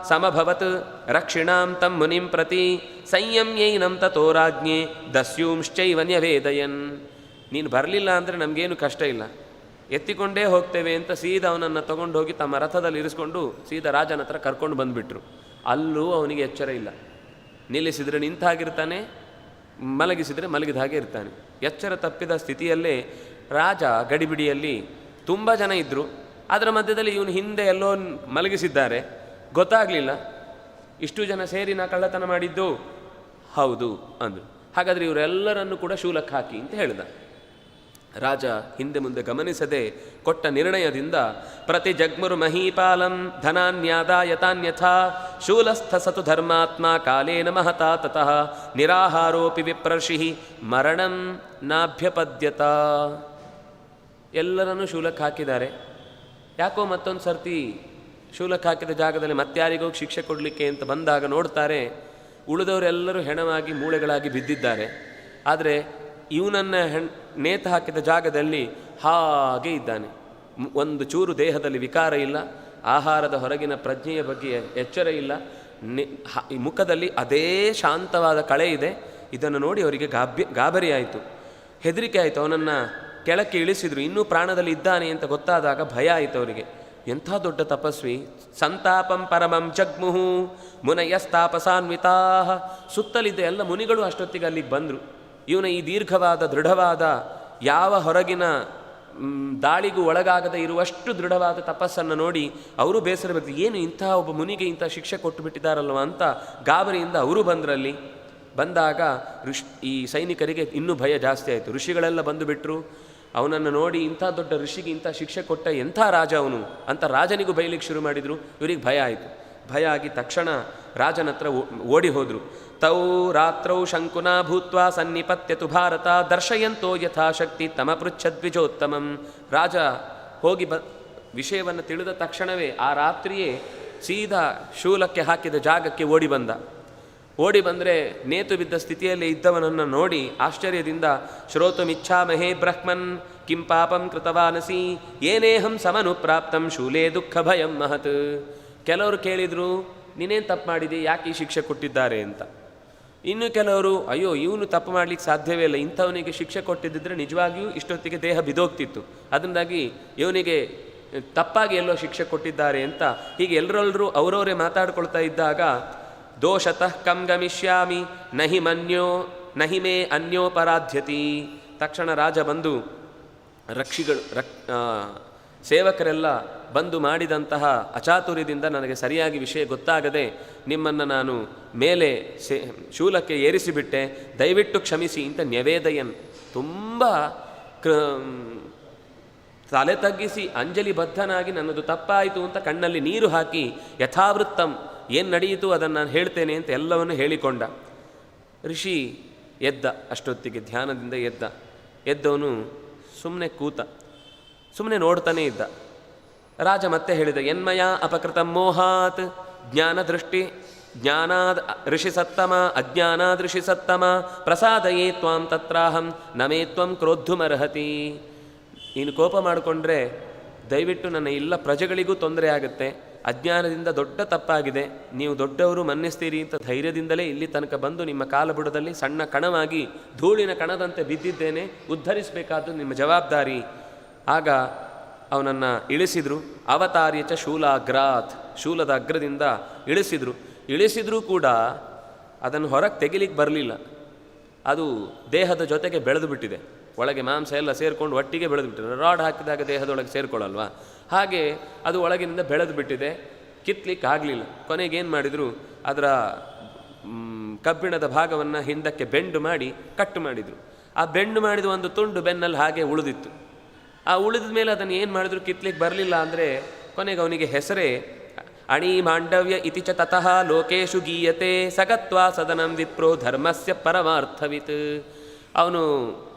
Speaker 1: ಸಮಭವತ್ ರಕ್ಷಿಣಾಂ ತಂ ಮುನಿಂ ಪ್ರತಿ ಸಂಯಮ್ಯೈನಂ ತಥೋ ರಾಜ್ಞೆ ದಸ್ಯೂಂಶ್ಚೈವ ನ್ಯವೇದಯನ್. ನೀನು ಬರಲಿಲ್ಲ ಅಂದರೆ ನಮಗೇನು ಕಷ್ಟ ಇಲ್ಲ, ಎತ್ತಿಕೊಂಡೇ ಹೋಗ್ತೇವೆ ಅಂತ ಸೀದಾ ಅವನನ್ನು ತಗೊಂಡು ಹೋಗಿ ತಮ್ಮ ರಥದಲ್ಲಿ ಇರಿಸ್ಕೊಂಡು ಸೀದಾ ರಾಜನ ಹತ್ರ ಕರ್ಕೊಂಡು ಬಂದುಬಿಟ್ರು. ಅಲ್ಲೂ ಅವನಿಗೆ ಎಚ್ಚರ ಇಲ್ಲ. ನಿಲ್ಲಿಸಿದರೆ ನಿಂತ ಹಾಗಿರ್ತಾನೆ, ಮಲಗಿಸಿದರೆ ಮಲಗಿದ ಹಾಗೆ ಇರ್ತಾನೆ. ಎಚ್ಚರ ತಪ್ಪಿದ ಸ್ಥಿತಿಯಲ್ಲೇ ರಾಜ ಗಡಿಬಿಡಿಯಲ್ಲಿ ತುಂಬ ಜನ ಇದ್ದರು. ಅದರ ಮಧ್ಯದಲ್ಲಿ ಇವನು ಹಿಂದೆ ಎಲ್ಲೋ ಮಲಗಿಸಿದ್ದಾರೆ, ಗೊತ್ತಾಗಲಿಲ್ಲ. ಇಷ್ಟು ಜನ ಸೇರಿ ನಾ ಕಳ್ಳತನ ಮಾಡಿದ್ದು ಹೌದು ಅಂದರು. ಹಾಗಾದರೆ ಇವರೆಲ್ಲರನ್ನು ಕೂಡ ಶೂಲಕ್ಕೆ ಹಾಕಿ ಅಂತ ಹೇಳಿದ. ರಾಜ ಹಿಂದೆ ಮುಂದೆ ಗಮನಿಸದೆ ಕೊಟ್ಟ ನಿರ್ಣಯದಿಂದ ಪ್ರತಿ ಜಗ್ಮುರು ಮಹೀಪಾಲಂ ಧನಾನ್ಯಾದಾಯತಾನ್ಯಥಾ ಶೂಲಸ್ಥ ಸತು ಧರ್ಮಾತ್ಮ ಕಾಲೇನ ಮಹತಾ ತತಃ ನಿರಾಹಾರೋಪಿ ವಿಪ್ರರ್ಷಿ ಮರಣಂ ನಾಭ್ಯಪದ್ಯತ. ಎಲ್ಲರನ್ನೂ ಶೂಲಕ್ಕೆ ಹಾಕಿದ್ದಾರೆ. ಯಾಕೋ ಮತ್ತೊಂದು ಸರ್ತಿ ಶೂಲಕ್ಕೆ ಹಾಕಿದ ಜಾಗದಲ್ಲಿ ಮತ್ತಾರಿಗೋ ಶಿಕ್ಷೆ ಕೊಡಲಿಕ್ಕೆ ಅಂತ ಬಂದಾಗ ನೋಡ್ತಾರೆ, ಉಳಿದವರೆಲ್ಲರೂ ಹೆಣವಾಗಿ ಮೂಳೆಗಳಾಗಿ ಬಿದ್ದಿದ್ದಾರೆ. ಆದರೆ ಇವನನ್ನು ನೇತ ಹಾಕಿದ ಜಾಗದಲ್ಲಿ ಹಾಗೆ ಇದ್ದಾನೆ. ಒಂದು ಚೂರು ದೇಹದಲ್ಲಿ ವಿಕಾರ ಇಲ್ಲ, ಆಹಾರದ ಹೊರಗಿನ ಪ್ರಜ್ಞೆಯ ಬಗ್ಗೆ ಎಚ್ಚರ ಇಲ್ಲ, ಮುಖದಲ್ಲಿ ಅದೇ ಶಾಂತವಾದ ಕಳೆ ಇದೆ. ಇದನ್ನು ನೋಡಿ ಅವರಿಗೆ ಗಾಬರಿ ಆಯಿತು, ಹೆದರಿಕೆ ಆಯಿತು. ಅವನನ್ನು ಕೆಳಕ್ಕೆ ಇಳಿಸಿದ್ರು. ಇನ್ನೂ ಪ್ರಾಣದಲ್ಲಿ ಇದ್ದಾನೆ ಅಂತ ಗೊತ್ತಾದಾಗ ಭಯ ಆಯಿತು ಅವರಿಗೆ. ಎಂಥ ದೊಡ್ಡ ತಪಸ್ವಿ. ಸಂತಾಪಂ ಪರಮಂ ಜಗ್ಮುಹು ಮುನಯಸ್ತಾಪಸಾನ್ವಿತಾ. ಸುತ್ತಲಿದ್ದ ಎಲ್ಲ ಮುನಿಗಳು ಅಷ್ಟೊತ್ತಿಗೆ ಅಲ್ಲಿಗೆ ಬಂದರು. ಇವನ ಈ ದೀರ್ಘವಾದ ದೃಢವಾದ ಯಾವ ಹೊರಗಿನ ದಾಳಿಗೂ ಒಳಗಾಗದೇ ಇರುವಷ್ಟು ದೃಢವಾದ ತಪಸ್ಸನ್ನು ನೋಡಿ ಅವರು ಬೇಸರ ಬಂದರು. ಏನು ಇಂಥ ಒಬ್ಬ ಮುನಿಗೆ ಇಂಥ ಶಿಕ್ಷೆ ಕೊಟ್ಟು ಬಿಟ್ಟಿದ್ದಾರಲ್ವ ಅಂತ ಗಾಬರಿಯಿಂದ ಅವರು ಬಂದರಲ್ಲಿ. ಬಂದಾಗ ಈ ಸೈನಿಕರಿಗೆ ಇನ್ನೂ ಭಯ ಜಾಸ್ತಿ ಆಯಿತು. ಋಷಿಗಳೆಲ್ಲ ಬಂದುಬಿಟ್ರು. ಅವನನ್ನು ನೋಡಿ ಇಂಥ ದೊಡ್ಡ ಋಷಿಗೆ ಇಂಥ ಶಿಕ್ಷೆ ಕೊಟ್ಟ ಎಂಥ ರಾಜ ಅವನು ಅಂತ ರಾಜನಿಗೂ ಬೈಲಿಕ್ಕೆ ಶುರು ಮಾಡಿದರು. ಇವರಿಗೆ ಭಯ ಆಯಿತು. ಭಯ ಆಗಿ ತಕ್ಷಣ ರಾಜನ ಹತ್ರ ಓಡಿ ಹೋದರು. ತೌ ರಾತ್ರೌ ಶಂಕುನಾ ಭೂತ್ವಾ ಸನ್ನಿಪತ್ಯತು ಭಾರತ ದರ್ಶಯಂತೋ ಯಥಾಶಕ್ತಿ ತಮಪೃಚ್ಛದ್ವಿಜೋತ್ತಮಂ. ರಾಜ ಹೋಗಿ ವಿಷಯವನ್ನು ತಿಳಿದ ತಕ್ಷಣವೇ ಆ ರಾತ್ರಿಯೇ ಸೀದಾ ಶೂಲಕ್ಕೆ ಹಾಕಿದ ಜಾಗಕ್ಕೆ ಓಡಿ ಬಂದರೆ ನೇತು ಬಿದ್ದ ಸ್ಥಿತಿಯಲ್ಲಿ ಇದ್ದವನನ್ನು ನೋಡಿ ಆಶ್ಚರ್ಯದಿಂದ ಶ್ರೋತುಮಿಚ್ಛಾಮಹೇ ಬ್ರಹ್ಮನ್ ಕಿಂ ಪಾಪಂ ಕೃತವಾನಸಿ ಏನೇಹಂ ಸಮನು ಪ್ರಾಪ್ತಂ ಶೂಲೇ ದುಃಖ ಭಯಂ ಮಹತ್. ಕೆಲವರು ಕೇಳಿದರು, ನೀನೇನು ತಪ್ಪು ಮಾಡಿದೆ, ಯಾಕೆ ಈ ಶಿಕ್ಷೆ ಕೊಟ್ಟಿದ್ದಾರೆ ಅಂತ. ಇನ್ನು ಕೆಲವರು, ಅಯ್ಯೋ ಇವನು ತಪ್ಪು ಮಾಡಲಿಕ್ಕೆ ಸಾಧ್ಯವೇ ಇಲ್ಲ, ಇಂಥವನಿಗೆ ಶಿಕ್ಷೆ ಕೊಟ್ಟಿದ್ದರೆ ನಿಜವಾಗಿಯೂ ಇಷ್ಟೊತ್ತಿಗೆ ದೇಹ ಬಿದೋಗ್ತಿತ್ತು, ಅದರಿಂದಾಗಿ ಇವನಿಗೆ ತಪ್ಪಾಗಿ ಎಲ್ಲೋ ಶಿಕ್ಷೆ ಕೊಟ್ಟಿದ್ದಾರೆ ಅಂತ. ಹೀಗೆ ಎಲ್ಲರೆಲ್ಲರೂ ಅವರವರೇ ಮಾತಾಡ್ಕೊಳ್ತಾ ಇದ್ದಾಗ ದೋಷತಃ ಕಂ ಗಮಿಷ್ಯಾಮಿ ನಹಿ ಮೇ ಅನ್ಯೋಪರಾಧ್ಯತಿ. ತಕ್ಷಣ ರಾಜ ಬಂದು ಸೇವಕರೆಲ್ಲ ಬಂದು ಮಾಡಿದಂತಹ ಅಚಾತುರ್ಯದಿಂದ ನನಗೆ ಸರಿಯಾಗಿ ವಿಷಯ ಗೊತ್ತಾಗದೆ ನಿಮ್ಮನ್ನು ನಾನು ಮೇಲೆ ಶೂಲಕ್ಕೆ ಏರಿಸಿಬಿಟ್ಟೆ, ದಯವಿಟ್ಟು ಕ್ಷಮಿಸಿ ಅಂತ ನ್ಯವೇದಯನ್ ತುಂಬ ತಲೆ ತಗ್ಗಿಸಿ ಅಂಜಲಿ ಬದ್ಧನಾಗಿ ನನ್ನದು ತಪ್ಪಾಯಿತು ಅಂತ ಕಣ್ಣಲ್ಲಿ ನೀರು ಹಾಕಿ ಯಥಾವೃತ್ತಂ ಏನು ನಡೆಯಿತು ಅದನ್ನು ನಾನು ಹೇಳ್ತೇನೆ ಅಂತ ಎಲ್ಲವನ್ನು ಹೇಳಿಕೊಂಡ. ಋಷಿ ಎದ್ದ. ಅಷ್ಟೊತ್ತಿಗೆ ಧ್ಯಾನದಿಂದ ಎದ್ದವನು ಸುಮ್ಮನೆ ಕೂತ, ಸುಮ್ಮನೆ ನೋಡ್ತಾನೇ ಇದ್ದ. ರಾಜ ಮತ್ತೆ ಹೇಳಿದ, ಎನ್ಮಯ ಅಪಕೃತ ಮೋಹಾತ್ ಜ್ಞಾನಾದ್ ಋಷಿ ಸತ್ತಮ ಅಜ್ಞಾನಾದ್ ಋಷಿ ಸತ್ತಮ ಪ್ರಸಾದಯೇ ತ್ವಾಂ ತತ್ರಾಹಂ ನಮೇ ತ್ವಂ ಕ್ರೋದ್ಧುಮರ್ಹತಿ. ನೀನು ಕೋಪ ಮಾಡಿಕೊಂಡ್ರೆ ದಯವಿಟ್ಟು ನನ್ನ ಎಲ್ಲ ಪ್ರಜೆಗಳಿಗೂ ತೊಂದರೆ ಆಗುತ್ತೆ, ಅಜ್ಞಾನದಿಂದ ದೊಡ್ಡ ತಪ್ಪಾಗಿದೆ, ನೀವು ದೊಡ್ಡವರು ಮನ್ನಿಸ್ತೀರಿ ಅಂತ ಧೈರ್ಯದಿಂದಲೇ ಇಲ್ಲಿ ತನಕ ಬಂದು ನಿಮ್ಮ ಕಾಲಬುಡದಲ್ಲಿ ಸಣ್ಣ ಕಣವಾಗಿ ಧೂಳಿನ ಕಣದಂತೆ ಬಿದ್ದಿದ್ದೇನೆ, ಉದ್ಧರಿಸಬೇಕಾದ್ದು ನಿಮ್ಮ ಜವಾಬ್ದಾರಿ. ಆಗ ಅವನನ್ನು ಇಳಿಸಿದರು. ಅವತಾರ್ಯಚ ಶೂಲಾಗ್ರಾತ್, ಶೂಲದ ಅಗ್ರದಿಂದ ಇಳಿಸಿದರೂ ಕೂಡ ಅದನ್ನು ಹೊರಗೆ ತೆಗಿಲಿಕ್ಕೆ ಬರಲಿಲ್ಲ. ಅದು ದೇಹದ ಜೊತೆಗೆ ಬೆಳೆದು ಬಿಟ್ಟಿದೆ, ಒಳಗೆ ಮಾಂಸ ಎಲ್ಲ ಸೇರಿಕೊಂಡು ಒಟ್ಟಿಗೆ ಬೆಳೆದು ಬಿಟ್ಟಿದೆ. ರಾಡ್ ಹಾಕಿದಾಗ ದೇಹದೊಳಗೆ ಸೇರಿಕೊಳ್ಳಲ್ವಾ, ಹಾಗೆ ಅದು ಒಳಗಿನಿಂದ ಬೆಳೆದು ಬಿಟ್ಟಿದೆ, ಕಿತ್ಲಿಕ್ಕೆ ಆಗಲಿಲ್ಲ. ಕೊನೆಗೇನು ಮಾಡಿದರು, ಅದರ ಕಬ್ಬಿಣದ ಭಾಗವನ್ನು ಹಿಂದಕ್ಕೆ ಬೆಂಡು ಮಾಡಿ ಕಟ್ಟು ಮಾಡಿದರು. ಆ ಬೆಂಡು ಮಾಡಿದ ಒಂದು ತುಂಡು ಬೆನ್ನಲ್ಲಿ ಹಾಗೆ ಉಳಿದಿತ್ತು. ಆ ಉಳಿದ ಮೇಲೆ ಅದನ್ನು ಏನು ಮಾಡಿದ್ರು ಕಿತ್ಲಿಕ್ಕೆ ಬರಲಿಲ್ಲ. ಅಂದರೆ ಕೊನೆಗೆ ಅವನಿಗೆ ಹೆಸರೇ ಅಣಿ ಮಾಂಡವ್ಯ ಇತಿ ಚ ತತಃ ಲೋಕೇಶು ಗೀಯತೆ ಸಗತ್ವಾ ಸದನಂ ವಿಪ್ರೋ ಧರ್ಮಸ್ಯ ಪರಮಾರ್ಥವಿತ್. ಅವನು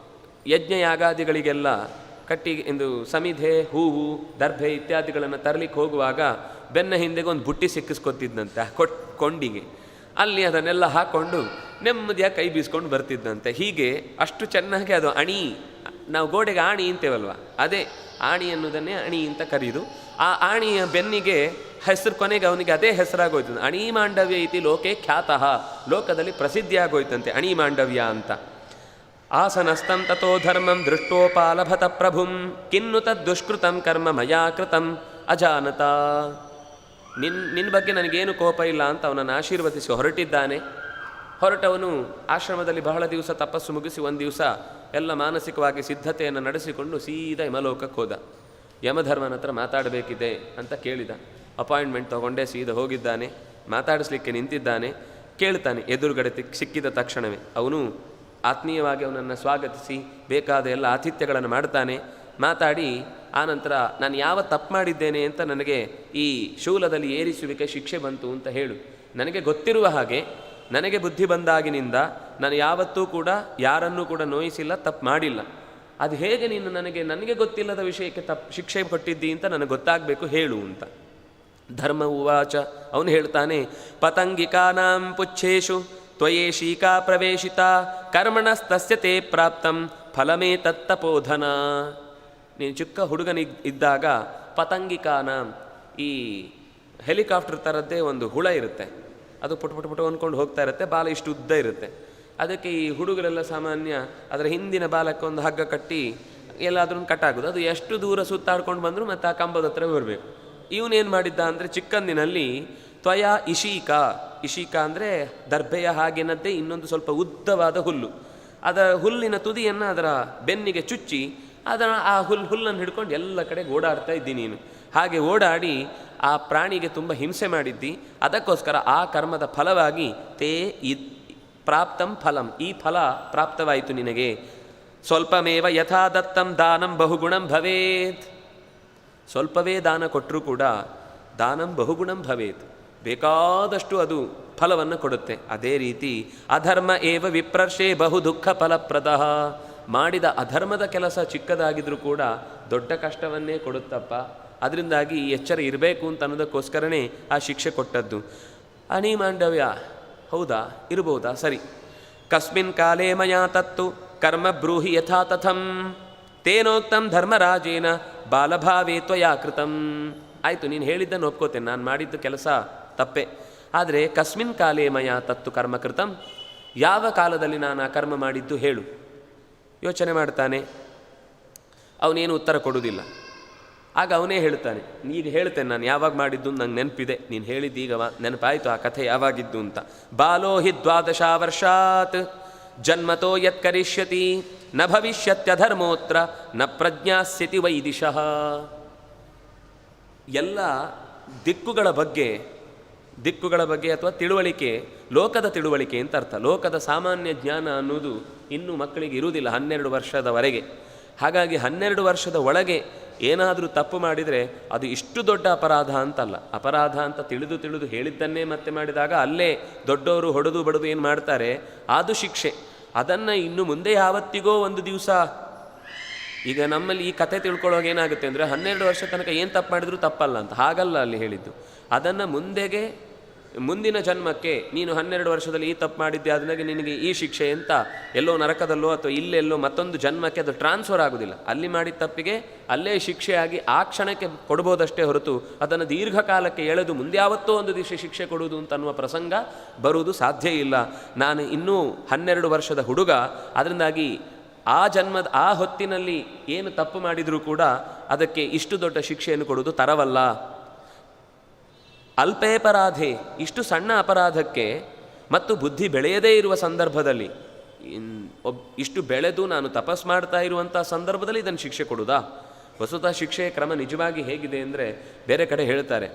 Speaker 1: ಯಜ್ಞಯಾಗಾದಿಗಳಿಗೆಲ್ಲ ಕಟ್ಟಿ ಎಂದು ಸಮಿಧೆ, ಹೂವು, ದರ್ಭೆ ಇತ್ಯಾದಿಗಳನ್ನು ತರಲಿಕ್ಕೆ ಹೋಗುವಾಗ ಬೆನ್ನ ಹಿಂದೆಗೆ ಒಂದು ಬುಟ್ಟಿ ಸಿಕ್ಕಿಸ್ಕೊತಿದ್ದಂತೆ ಕೊಂಡಿಗೆ. ಅಲ್ಲಿ ಅದನ್ನೆಲ್ಲ ಹಾಕ್ಕೊಂಡು ನೆಮ್ಮದಿಯಾಗಿ ಕೈ ಬೀಸ್ಕೊಂಡು ಬರ್ತಿದ್ದಂತೆ. ಹೀಗೆ ಅಷ್ಟು ಚೆನ್ನಾಗಿ ಅದು ಅಣಿ, ನಾವು ಗೋಡೆಗೆ ಆಣಿ ಅಂತೇವಲ್ವ, ಅದೇ ಆಣಿ ಅನ್ನೋದನ್ನೇ ಅಣಿ ಅಂತ ಕರೆಯುವುದು. ಆ ಆಣಿಯ ಬೆನ್ನಿಗೆ ಹೆಸರು, ಕೊನೆಗೆ ಅವನಿಗೆ ಅದೇ ಹೆಸರಾಗೋಯ್ತು. ಅಣಿ ಮಾಂಡವ್ಯ ಇತಿ ಲೋಕೆ ಖ್ಯಾತಃ, ಲೋಕದಲ್ಲಿ ಪ್ರಸಿದ್ಧಿಯಾಗೋಯ್ತಂತೆ ಅಣಿ ಮಾಂಡವ್ಯ ಅಂತ. ಆಸನಸ್ತಂ ತಥೋ ಧರ್ಮಂ ದೃಷ್ಟೋಪಾಲಭತ ಪ್ರಭುಂ ಕಿನ್ನು ತದ್ದುಷ್ಕೃತಂ ಕರ್ಮ ಮಯಾ ಕೃತಂ ಅಜಾನತ. ನಿನ್ನ ಬಗ್ಗೆ ನನಗೇನು ಕೋಪ ಇಲ್ಲ ಅಂತ ಅವನನ್ನು ಆಶೀರ್ವದಿಸಿ ಹೊರಟವನು ಆಶ್ರಮದಲ್ಲಿ ಬಹಳ ದಿವಸ ತಪಸ್ಸು ಮುಗಿಸಿ ಒಂದು ದಿವಸ ಎಲ್ಲ ಮಾನಸಿಕವಾಗಿ ಸಿದ್ಧತೆಯನ್ನು ನಡೆಸಿಕೊಂಡು ಸೀದಾ ಯಮಲೋಕಕ್ಕೆ ಹೋದ. ಯಮಧರ್ಮನ ಹತ್ರ ಮಾತಾಡಬೇಕಿದೆ ಅಂತ ಕೇಳಿದ. ಅಪಾಯಿಂಟ್ಮೆಂಟ್ ತೊಗೊಂಡೇ ಸೀದಾ ಹೋಗಿದ್ದಾನೆ. ಮಾತಾಡಿಸ್ಲಿಕ್ಕೆ ನಿಂತಿದ್ದಾನೆ. ಕೇಳ್ತಾನೆ ಎದುರುಗಡೆ ಸಿಕ್ಕಿದ ತಕ್ಷಣವೇ. ಅವನು ಆತ್ಮೀಯವಾಗಿ ಅವನನ್ನು ಸ್ವಾಗತಿಸಿ ಬೇಕಾದ ಎಲ್ಲ ಆತಿಥ್ಯಗಳನ್ನು ಮಾಡ್ತಾನೆ. ಮಾತಾಡಿ ಆನಂತರ ನಾನು ಯಾವ ತಪ್ಪು ಮಾಡಿದ್ದೇನೆ ಅಂತ ನನಗೆ ಈ ಶೂಲದಲ್ಲಿ ಏರಿಸುವಿಕೆ ಶಿಕ್ಷೆ ಬಂತು ಅಂತ ಹೇಳು. ನನಗೆ ಗೊತ್ತಿರುವ ಹಾಗೆ ನನಗೆ ಬುದ್ಧಿ ಬಂದಾಗಿನಿಂದ ನಾನು ಯಾವತ್ತೂ ಕೂಡ ಯಾರನ್ನೂ ಕೂಡ ನೋಯಿಸಿಲ್ಲ, ತಪ್ಪು ಮಾಡಿಲ್ಲ. ಅದು ಹೇಗೆ ನೀನು ನನಗೆ ಗೊತ್ತಿಲ್ಲದ ವಿಷಯಕ್ಕೆ ಶಿಕ್ಷೆ ಕೊಟ್ಟಿದ್ದಿ ಅಂತ ನನಗೆ ಗೊತ್ತಾಗಬೇಕು, ಹೇಳು ಅಂತ. ಧರ್ಮ ಉವಾಚ, ಅವನು ಹೇಳ್ತಾನೆ, ಪತಂಗಿಕಾನಾಂ ಪುಚ್ಛೇಶು ತ್ವಯೇಶೀಕಾ ಪ್ರವೇಶಿತ ಕರ್ಮಣಸ್ತಸ್ಯ ತೇ ಪ್ರಾಪ್ತಂ ಫಲಮೇ ತತ್ತಪೋಧನ. ನೀನು ಚಿಕ್ಕ ಹುಡುಗನಿದ್ದಾಗ ಪತಂಗಿಕಾನಾಂ, ಈ ಹೆಲಿಕಾಪ್ಟರ್ ಥರದ್ದೇ ಒಂದು ಹುಳ ಇರುತ್ತೆ, ಅದು ಪುಟು ಅಂದ್ಕೊಂಡು ಹೋಗ್ತಾ ಇರುತ್ತೆ, ಬಾಲ ಇಷ್ಟು ಉದ್ದ ಇರುತ್ತೆ. ಅದಕ್ಕೆ ಈ ಹುಡುಗರೆಲ್ಲ ಸಾಮಾನ್ಯ ಅದರ ಹಿಂದಿನ ಬಾಲಕ್ಕೆ ಒಂದು ಹಗ್ಗ ಕಟ್ಟಿ ಎಲ್ಲಾದ್ರೂ ಕಟ್ಟಾಗೋದು. ಅದು ಎಷ್ಟು ದೂರ ಸುತ್ತಾಡ್ಕೊಂಡು ಬಂದರೂ ಮತ್ತೆ ಆ ಕಂಬದ ಹತ್ರ ಬರಬೇಕು. ಇವನೇನು ಮಾಡಿದ್ದ ಅಂದರೆ ಚಿಕ್ಕಂದಿನಲ್ಲಿ ತ್ವಯ ಇಶೀಕ ಅಂದರೆ ದರ್ಭೆಯ ಹಾಗೆನದ್ದೇ ಇನ್ನೊಂದು ಸ್ವಲ್ಪ ಉದ್ದವಾದ ಹುಲ್ಲು, ಅದರ ಹುಲ್ಲಿನ ತುದಿಯನ್ನು ಅದರ ಬೆನ್ನಿಗೆ ಚುಚ್ಚಿ ಆ ಹುಲ್ಲನ್ನು ಹಿಡ್ಕೊಂಡು ಎಲ್ಲ ಕಡೆ ಓಡಾಡ್ತಾ ಇದ್ದಿ ನೀನು. ಹಾಗೆ ಓಡಾಡಿ ಆ ಪ್ರಾಣಿಗೆ ತುಂಬ ಹಿಂಸೆ ಮಾಡಿದ್ದಿ. ಅದಕ್ಕೋಸ್ಕರ ಆ ಕರ್ಮದ ಫಲವಾಗಿ ತೇ ಪ್ರಾಪ್ತಂ ಫಲಂ, ಈ ಫಲ ಪ್ರಾಪ್ತವಾಯಿತು ನಿನಗೆ. ಸ್ವಲ್ಪಮೇವ ಯಥಾ ದತ್ತಂ ದಾನಂ ಬಹುಗುಣಂ ಭವೇತ್. ಸ್ವಲ್ಪವೇ ದಾನ ಕೊಟ್ಟರೂ ಕೂಡ ದಾನಂ ಬಹುಗುಣಂ ಭವೇತ್, ಬೇಕಾದಷ್ಟು ಅದು ಫಲವನ್ನು ಕೊಡುತ್ತೆ. ಅದೇ ರೀತಿ ಅಧರ್ಮ ಏವ ವಿಪ್ರರ್ಷೆ ಬಹು ದುಃಖ ಫಲಪ್ರದಃ. ಮಾಡಿದ ಅಧರ್ಮದ ಕೆಲಸ ಚಿಕ್ಕದಾಗಿದ್ರೂ ಕೂಡ ದೊಡ್ಡ ಕಷ್ಟವನ್ನೇ ಕೊಡುತ್ತಪ್ಪ. ಅದರಿಂದಾಗಿ ಎಚ್ಚರ ಇರಬೇಕು ಅಂತ ಅನ್ನೋದಕ್ಕೋಸ್ಕರನೇ ಆ ಶಿಕ್ಷೆ ಕೊಟ್ಟದ್ದು. ಅಣಿ ಮಾಂಡವ್ಯ ಹೌದಾ, ಇರ್ಬೋದಾ, ಸರಿ. ಕಸ್ಮಿನ್ ಕಾಲೇ ಮಯಾ ತತ್ತು ಕರ್ಮ ಬ್ರೂಹಿ ಯಥಾ ತಥಂ ತೇನೋಕ್ತಂ ಧರ್ಮರಾಜೇನ ಬಾಲಭಾವೇ ತ್ವಯಾ ಕೃತಂ. ಆಯಿತು, ನೀನು ಹೇಳಿದ್ದನ್ನು ಒಪ್ಕೋತೇನೆ, ನಾನು ಮಾಡಿದ್ದು ಕೆಲಸ ತಪ್ಪೆ. ಆದರೆ ಕಸ್ಮಿನ್ ಕಾಲೇ ಮಯಾ ತತ್ತು ಕರ್ಮ ಕೃತಂ, ಯಾವ ಕಾಲದಲ್ಲಿ ನಾನು ಆ ಕರ್ಮ ಮಾಡಿದ್ದು ಹೇಳು. ಯೋಚನೆ ಮಾಡ್ತಾನೆ. ಅವನೇನು ಉತ್ತರ ಕೊಡುವುದಿಲ್ಲ. ಆಗ ಅವನೇ ಹೇಳ್ತಾನೆ, ಈಗ ಹೇಳ್ತೇನೆ ನಾನು ಯಾವಾಗ ಮಾಡಿದ್ದು ನಂಗೆ ನೆನಪಿದೆ, ನೀನು ಹೇಳಿದ್ದೀಗ ನೆನಪಾಯಿತು ಆ ಕಥೆ ಯಾವಾಗಿದ್ದು ಅಂತ. ಬಾಲೋ ಹಿ 12 ವರ್ಷಾತ್ ಜನ್ಮತೋ ಯತ್ ಕರಿಷ್ಯತಿ ನ ಭವಿಷ್ಯತ್ಯಧರ್ಮೋತ್ರ ನ ಪ್ರಜ್ಞಾಸ್ಯತಿ ವೈದಿಶಃ. ಎಲ್ಲ ದಿಕ್ಕುಗಳ ಬಗ್ಗೆ ಅಥವಾ ತಿಳುವಳಿಕೆ, ಲೋಕದ ತಿಳುವಳಿಕೆ ಅಂತ ಅರ್ಥ. ಲೋಕದ ಸಾಮಾನ್ಯ ಜ್ಞಾನ ಅನ್ನೋದು ಇನ್ನೂ ಮಕ್ಕಳಿಗೆ ಇರುವುದಿಲ್ಲ 12 ವರ್ಷದವರೆಗೆ. ಹಾಗಾಗಿ 12 ವರ್ಷದ ಒಳಗೆ ಏನಾದರೂ ತಪ್ಪು ಮಾಡಿದರೆ ಅದು ಇಷ್ಟು ದೊಡ್ಡ ಅಪರಾಧ ಅಂತಲ್ಲ. ಅಪರಾಧ ಅಂತ ತಿಳಿದು ಹೇಳಿದ್ದನ್ನೇ ಮತ್ತೆ ಮಾಡಿದಾಗ ಅಲ್ಲೇ ದೊಡ್ಡವರು ಹೊಡೆದು ಬಡದು ಏನು ಮಾಡ್ತಾರೆ ಅದು ಶಿಕ್ಷೆ. ಅದನ್ನು ಇನ್ನು ಮುಂದೆ ಯಾವತ್ತಿಗೋ ಒಂದು ದಿವಸ, ಈಗ ನಮ್ಮಲ್ಲಿ ಈ ಕಥೆ ತಿಳ್ಕೊಳ್ಳೋಕೆ ಏನಾಗುತ್ತೆ ಅಂದರೆ 12 ವರ್ಷ ತನಕ ಏನು ತಪ್ಪು ಮಾಡಿದರೂ ತಪ್ಪಲ್ಲ ಅಂತ. ಹಾಗಲ್ಲ ಅಲ್ಲಿ ಹೇಳಿದ್ದು. ಅದನ್ನು ಮುಂದಿನ ಜನ್ಮಕ್ಕೆ ನೀನು 12 ವರ್ಷದಲ್ಲಿ ಈ ತಪ್ಪು ಮಾಡಿದ್ದೆ, ಅದನ್ನಾಗೆ ನಿನಗೆ ಈ ಶಿಕ್ಷೆ ಅಂತ ಎಲ್ಲೋ ನರಕದಲ್ಲೋ ಅಥವಾ ಇಲ್ಲೆಲ್ಲೋ ಮತ್ತೊಂದು ಜನ್ಮಕ್ಕೆ ಅದು ಟ್ರಾನ್ಸ್ಫರ್ ಆಗೋದಿಲ್ಲ. ಅಲ್ಲಿ ಮಾಡಿದ ತಪ್ಪಿಗೆ ಅಲ್ಲೇ ಶಿಕ್ಷೆಯಾಗಿ ಆ ಕ್ಷಣಕ್ಕೆ ಕೊಡ್ಬೋದಷ್ಟೇ ಹೊರತು ಅದನ್ನು ದೀರ್ಘಕಾಲಕ್ಕೆ ಎಳೆದು ಮುಂದೆ ಯಾವತ್ತೋ ಒಂದು ದಿವಸ ಶಿಕ್ಷೆ ಕೊಡುವುದು ಅಂತ ಅನ್ನುವ ಪ್ರಸಂಗ ಬರುವುದು ಸಾಧ್ಯ ಇಲ್ಲ. ನಾನು ಇನ್ನೂ 12 ವರ್ಷದ ಹುಡುಗ, ಅದರಿಂದಾಗಿ ಆ ಹೊತ್ತಿನಲ್ಲಿ ಏನು ತಪ್ಪು ಮಾಡಿದರೂ ಕೂಡ ಅದಕ್ಕೆ ಇಷ್ಟು ದೊಡ್ಡ ಶಿಕ್ಷೆಯನ್ನು ಕೊಡುವುದು ತರವಲ್ಲ. ಅಲ್ಪೇಪರಾಧೆ, ಇಷ್ಟು ಸಣ್ಣ ಅಪರಾಧಕ್ಕೆ ಮತ್ತು ಬುದ್ಧಿ ಬೆಳೆಯದೇ ಇರುವ ಸಂದರ್ಭದಲ್ಲಿ, ಇಷ್ಟು ಬೆಳೆದು ನಾನು ತಪಸ್ ಮಾಡ್ತಾ ಇರುವಂಥ ಸಂದರ್ಭದಲ್ಲಿ ಇದನ್ನು ಶಿಕ್ಷೆ ಕೊಡುವುದಾ? ವಸ್ತುತಃ ಶಿಕ್ಷೆಯ ಕ್ರಮ ನಿಜವಾಗಿ ಹೇಗಿದೆ ಅಂದರೆ, ಬೇರೆ ಕಡೆ ಹೇಳ್ತಾರೆ,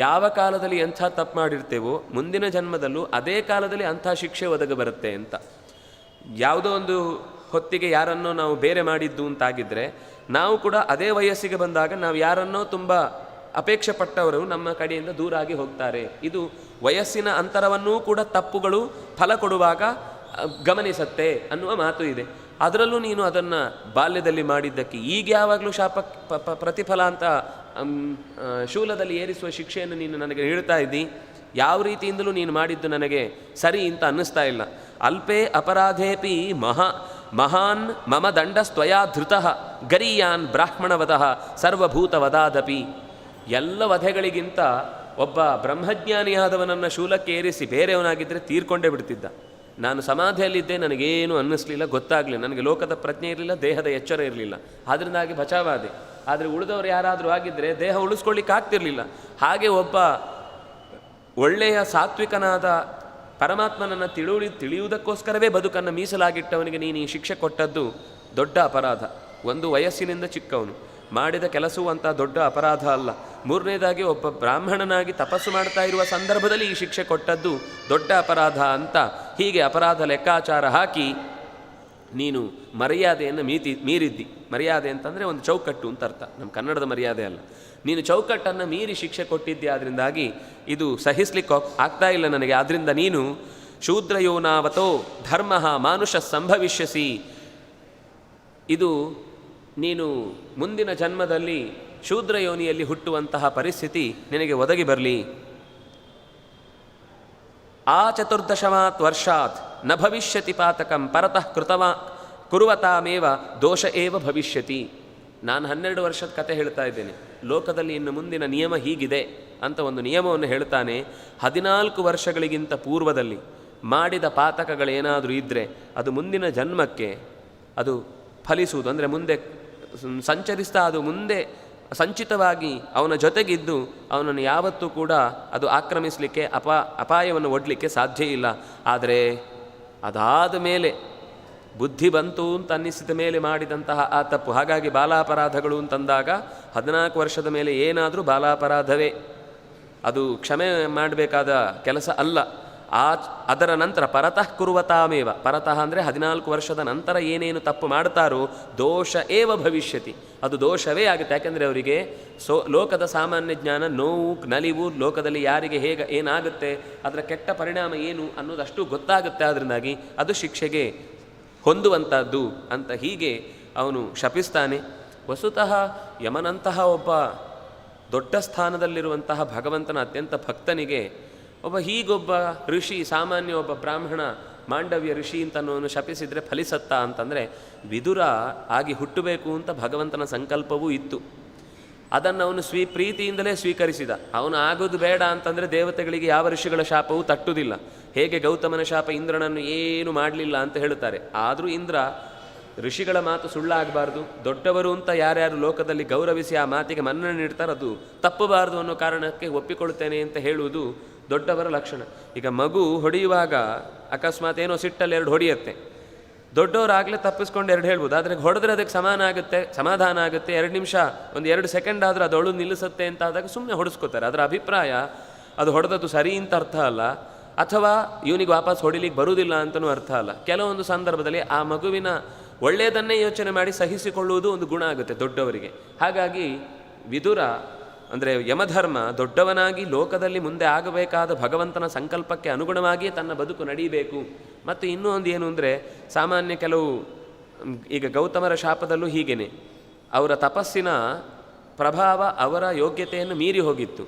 Speaker 1: ಯಾವ ಕಾಲದಲ್ಲಿ ಎಂಥ ತಪ್ಪು ಮಾಡಿರ್ತೇವೋ ಮುಂದಿನ ಜನ್ಮದಲ್ಲೂ ಅದೇ ಕಾಲದಲ್ಲಿ ಅಂಥ ಶಿಕ್ಷೆ ಒದಗ ಬರುತ್ತೆ ಅಂತ. ಯಾವುದೋ ಒಂದು ಹೊತ್ತಿಗೆ ಯಾರನ್ನೋ ನಾವು ಬೇರೆ ಮಾಡಿದ್ದು ಅಂತಾಗಿದ್ದರೆ, ನಾವು ಕೂಡ ಅದೇ ವಯಸ್ಸಿಗೆ ಬಂದಾಗ ನಾವು ಯಾರನ್ನೋ ತುಂಬ ಅಪೇಕ್ಷೆ ಪಟ್ಟವರು ನಮ್ಮ ಕಡೆಯಿಂದ ದೂರಾಗಿ ಹೋಗ್ತಾರೆ. ಇದು ವಯಸ್ಸಿನ ಅಂತರವನ್ನೂ ಕೂಡ ತಪ್ಪುಗಳು ಫಲ ಕೊಡುವಾಗ ಗಮನಿಸತ್ತೆ ಅನ್ನುವ ಮಾತು ಇದೆ. ಅದರಲ್ಲೂ ನೀನು ಅದನ್ನು ಬಾಲ್ಯದಲ್ಲಿ ಮಾಡಿದ್ದಕ್ಕೆ ಈಗ ಯಾವಾಗಲೂ ಪ್ರತಿಫಲ ಅಂತ ಶೂಲದಲ್ಲಿ ಏರಿಸುವ ಶಿಕ್ಷೆಯನ್ನು ನೀನು ನನಗೆ ಹೇಳ್ತಾ ಇದ್ದಿ. ಯಾವ ರೀತಿಯಿಂದಲೂ ನೀನು ಮಾಡಿದ್ದು ನನಗೆ ಸರಿ ಅಂತ ಅನ್ನಿಸ್ತಾ ಇಲ್ಲ. ಅಲ್ಪೇ ಅಪರಾಧೇಪಿ ಮಹಾನ್ ಮಮ ದಂಡಸ್ತ್ವಯಾ ಧೃತಃ ಗರೀಯಾನ್ ಬ್ರಾಹ್ಮಣವದಃ ಸರ್ವಭೂತವದಾದಪಿ. ಎಲ್ಲ ವಧೆಗಳಿಗಿಂತ ಒಬ್ಬ ಬ್ರಹ್ಮಜ್ಞಾನಿಯಾದವನನ್ನು ಶೂಲಕ್ಕೆ ಏರಿಸಿ ಬೇರೆಯವನಾಗಿದ್ದರೆ ತೀರ್ಕೊಂಡೇ ಬಿಡ್ತಿದ್ದ. ನಾನು ಸಮಾಧಿಯಲ್ಲಿದ್ದೆ, ನನಗೇನು ಅನ್ನಿಸ್ಲಿಲ್ಲ, ಗೊತ್ತಾಗಲಿಲ್ಲ, ನನಗೆ ಲೋಕದ ಪ್ರಜ್ಞೆ ಇರಲಿಲ್ಲ, ದೇಹದ ಎಚ್ಚರ ಇರಲಿಲ್ಲ, ಆದ್ದರಿಂದಾಗಿ ಬಚಾವಾದೆ. ಆದರೆ ಉಳಿದವರು ಯಾರಾದರೂ ಆಗಿದ್ದರೆ ದೇಹ ಉಳಿಸ್ಕೊಳ್ಳಿಕ್ಕೆ ಆಗ್ತಿರಲಿಲ್ಲ. ಹಾಗೆ ಒಬ್ಬ ಒಳ್ಳೆಯ ಸಾತ್ವಿಕನಾದ ಪರಮಾತ್ಮನನ್ನು ತಿಳಿಯುವುದಕ್ಕೋಸ್ಕರವೇ ಬದುಕನ್ನು ಮೀಸಲಾಗಿಟ್ಟವನಿಗೆ ನೀನು ಈ ಶಿಕ್ಷೆ ಕೊಟ್ಟದ್ದು ದೊಡ್ಡ ಅಪರಾಧ. ಒಂದು ವಯಸ್ಸಿನಿಂದ ಚಿಕ್ಕವನು ಮಾಡಿದ ಕೆಲಸವೂ ಅಂತ ದೊಡ್ಡ ಅಪರಾಧ ಅಲ್ಲ. ಮೂರನೇದಾಗಿ ಒಬ್ಬ ಬ್ರಾಹ್ಮಣನಾಗಿ ತಪಸ್ಸು ಮಾಡ್ತಾ ಇರುವ ಸಂದರ್ಭದಲ್ಲಿ ಈ ಶಿಕ್ಷೆ ಕೊಟ್ಟದ್ದು ದೊಡ್ಡ ಅಪರಾಧ ಅಂತ ಹೀಗೆ ಅಪರಾಧ ಲೆಕ್ಕಾಚಾರ ಹಾಕಿ ನೀನು ಮರ್ಯಾದೆಯನ್ನು ಮೀರಿದ್ದಿ. ಮರ್ಯಾದೆ ಅಂತಂದರೆ ಒಂದು ಚೌಕಟ್ಟು ಅಂತ ಅರ್ಥ, ನಮ್ಮ ಕನ್ನಡದ ಮರ್ಯಾದೆ ಅಲ್ಲ. ನೀನು ಚೌಕಟ್ಟನ್ನು ಮೀರಿ ಶಿಕ್ಷೆ ಕೊಟ್ಟಿದ್ದೆ, ಆದ್ದರಿಂದಾಗಿ ಇದು ಸಹಿಸ್ಲಿಕ್ಕೆ ಆಗ್ತಾ ಇಲ್ಲ ನನಗೆ. ಆದ್ದರಿಂದ ನೀನು ಶೂದ್ರಯೋನಾವತೋ ಧರ್ಮ ಮಾನುಷ ಸಂಭವಿಷ್ಯಸಿ, ಇದು ನೀನು ಮುಂದಿನ ಜನ್ಮದಲ್ಲಿ ಶೂದ್ರಯೋನಿಯಲ್ಲಿ ಹುಟ್ಟುವಂತಹ ಪರಿಸ್ಥಿತಿ ನಿನಗೆ ಒದಗಿ ಬರಲಿ. ಆ 14 ವರ್ಷಾತ್ ನ ಭವಿಷ್ಯತಿ ಪಾತಕಂ ಪರತಃ ಕುರುವತಾಮೇವ ದೋಷ ಏವ ಭವಿಷ್ಯತಿ. ನಾನು 12 ವರ್ಷದ ಕತೆ ಹೇಳ್ತಾ ಇದ್ದೇನೆ. ಲೋಕದಲ್ಲಿ ಇನ್ನು ಮುಂದಿನ ನಿಯಮ ಹೀಗಿದೆ ಅಂತ ಒಂದು ನಿಯಮವನ್ನು ಹೇಳ್ತಾನೆ. 14 ವರ್ಷಗಳಿಗಿಂತ ಪೂರ್ವದಲ್ಲಿ ಮಾಡಿದ ಪಾತಕಗಳೇನಾದರೂ ಇದ್ದರೆ ಅದು ಮುಂದಿನ ಜನ್ಮಕ್ಕೆ ಅದು ಫಲಿಸುವುದು, ಅಂದರೆ ಮುಂದೆ ಸಂಚರಿಸ್ತಾ ಅದು ಮುಂದೆ ಸಂಚಿತವಾಗಿ ಅವನ ಜೊತೆಗಿದ್ದು ಅವನನ್ನು ಯಾವತ್ತೂ ಕೂಡ ಅದು ಆಕ್ರಮಿಸಲಿಕ್ಕೆ ಅಪಾಯವನ್ನು ಒಡ್ಲಿಕ್ಕೆ ಸಾಧ್ಯ ಇಲ್ಲ. ಆದರೆ ಅದಾದ ಮೇಲೆ ಬುದ್ಧಿ ಬಂತು ಅಂತ ಅನ್ನಿಸಿದ ಮೇಲೆ ಮಾಡಿದಂತಹ ಆ ತಪ್ಪು, ಹಾಗಾಗಿ ಬಾಲಾಪರಾಧಗಳು ಅಂತಂದಾಗ 14 ವರ್ಷದ ಮೇಲೆ ಏನಾದರೂ ಬಾಲಾಪರಾಧವೇ, ಅದು ಕ್ಷಮೆ ಮಾಡಬೇಕಾದ ಕೆಲಸ ಅಲ್ಲ. ಅದರ ನಂತರ ಪರತಃ ಕುರುವತಾಮೇವ, ಪರತಃ ಅಂದರೆ 14 ವರ್ಷದ ನಂತರ ಏನೇನು ತಪ್ಪು ಮಾಡ್ತಾರೋ ದೋಷ ಏವ ಭವಿಷ್ಯತಿ, ಅದು ದೋಷವೇ ಆಗುತ್ತೆ. ಯಾಕೆಂದರೆ ಅವರಿಗೆ ಲೋಕದ ಸಾಮಾನ್ಯ ಜ್ಞಾನ, ನೋವು ನಲಿವು, ಲೋಕದಲ್ಲಿ ಯಾರಿಗೆ ಹೇಗೆ ಏನಾಗುತ್ತೆ, ಅದರ ಕೆಟ್ಟ ಪರಿಣಾಮ ಏನು ಅನ್ನೋದಷ್ಟು ಗೊತ್ತಾಗುತ್ತೆ. ಅದರಿಂದಾಗಿ ಅದು ಶಿಕ್ಷೆಗೆ ಹೊಂದುವಂಥದ್ದು ಅಂತ ಹೀಗೆ ಅವನು ಶಪಿಸ್ತಾನೆ. ವಸ್ತುತಃ ಯಮನಂತಹ ಒಬ್ಬ ದೊಡ್ಡ ಸ್ಥಾನದಲ್ಲಿರುವಂತಹ ಭಗವಂತನ ಅತ್ಯಂತ ಭಕ್ತನಿಗೆ ಹೀಗೊಬ್ಬ ಋಷಿ, ಸಾಮಾನ್ಯ ಒಬ್ಬ ಬ್ರಾಹ್ಮಣ ಮಾಂಡವ್ಯ ಋಷಿ ಅಂತನೋನು ಶಪಿಸಿದರೆ ಫಲಿಸತ್ತಾ ಅಂತಂದರೆ, ವಿದುರ ಆಗಿ ಹುಟ್ಟಬೇಕು ಅಂತ ಭಗವಂತನ ಸಂಕಲ್ಪವೂ ಇತ್ತು. ಅದನ್ನು ಅವನು ಪ್ರೀತಿಯಿಂದಲೇ ಸ್ವೀಕರಿಸಿದ. ಅವನು ಆಗೋದು ಬೇಡ ಅಂತಂದರೆ ದೇವತೆಗಳಿಗೆ ಯಾವ ಋಷಿಗಳ ಶಾಪವೂ ತಟ್ಟುವುದಿಲ್ಲ. ಹೇಗೆ ಗೌತಮನ ಶಾಪ ಇಂದ್ರನನ್ನು ಏನು ಮಾಡಲಿಲ್ಲ ಅಂತ ಹೇಳುತ್ತಾರೆ. ಆದರೂ ಇಂದ್ರ ಋಷಿಗಳ ಮಾತು ಸುಳ್ಳಾಗಬಾರ್ದು, ದೊಡ್ಡವರು ಅಂತ ಯಾರ್ಯಾರು ಲೋಕದಲ್ಲಿ ಗೌರವಿಸಿ ಆ ಮಾತಿಗೆ ಮನ್ನಣೆ ನೀಡ್ತಾರೆ, ಅದು ತಪ್ಪಬಾರ್ದು ಅನ್ನೋ ಕಾರಣಕ್ಕೆ ಒಪ್ಪಿಕೊಳ್ತೇನೆ ಅಂತ ಹೇಳುವುದು ದೊಡ್ಡವರ ಲಕ್ಷಣ. ಈಗ ಮಗು ಹೊಡೆಯುವಾಗ ಅಕಸ್ಮಾತ್ ಏನೋ ಸಿಟ್ಟಲ್ಲಿ 2 ಹೊಡೆಯುತ್ತೆ, ದೊಡ್ಡವರಾಗಲೇ ತಪ್ಪಿಸ್ಕೊಂಡು 2 ಹೇಳ್ಬೋದು. ಆದರೆ ಹೊಡೆದ್ರೆ ಅದಕ್ಕೆ ಸಮಾಧಾನ ಆಗುತ್ತೆ, 2 ನಿಮಿಷ 2 ಸೆಕೆಂಡ್ ಆದರೂ ಅದು ಅಳು ನಿಲ್ಲಿಸುತ್ತೆ ಅಂತ ಆದಾಗ ಸುಮ್ಮನೆ ಹೊಡೆಸ್ಕೋತಾರೆ. ಅದರ ಅಭಿಪ್ರಾಯ ಅದು ಹೊಡೆದದ್ದು ಸರಿ ಅಂತ ಅರ್ಥ ಅಲ್ಲ, ಅಥವಾ ಇವನಿಗೆ ವಾಪಸ್ ಹೊಡಿಲಿಕ್ಕೆ ಬರುವುದಿಲ್ಲ ಅಂತಲೂ ಅರ್ಥ ಅಲ್ಲ. ಕೆಲವೊಂದು ಸಂದರ್ಭದಲ್ಲಿ ಆ ಮಗುವಿನ ಒಳ್ಳೆಯದನ್ನೇ ಯೋಚನೆ ಮಾಡಿ ಸಹಿಸಿಕೊಳ್ಳುವುದು ಒಂದು ಗುಣ ಆಗುತ್ತೆ ದೊಡ್ಡವರಿಗೆ. ಹಾಗಾಗಿ ವಿದುರ ಅಂದರೆ ಯಮಧರ್ಮ ದೊಡ್ಡವನಾಗಿ ಲೋಕದಲ್ಲಿ ಮುಂದೆ ಆಗಬೇಕಾದ ಭಗವಂತನ ಸಂಕಲ್ಪಕ್ಕೆ ಅನುಗುಣವಾಗಿಯೇ ತನ್ನ ಬದುಕು ನಡೀಬೇಕು. ಮತ್ತು ಇನ್ನೂ ಒಂದು ಏನು ಅಂದರೆ, ಸಾಮಾನ್ಯ ಕೆಲವು ಈಗ ಗೌತಮರ ಶಾಪದಲ್ಲೂ ಹೀಗೇನೆ, ಅವರ ತಪಸ್ಸಿನ ಪ್ರಭಾವ ಅವರ ಯೋಗ್ಯತೆಯನ್ನು ಮೀರಿ ಹೋಗಿತ್ತು.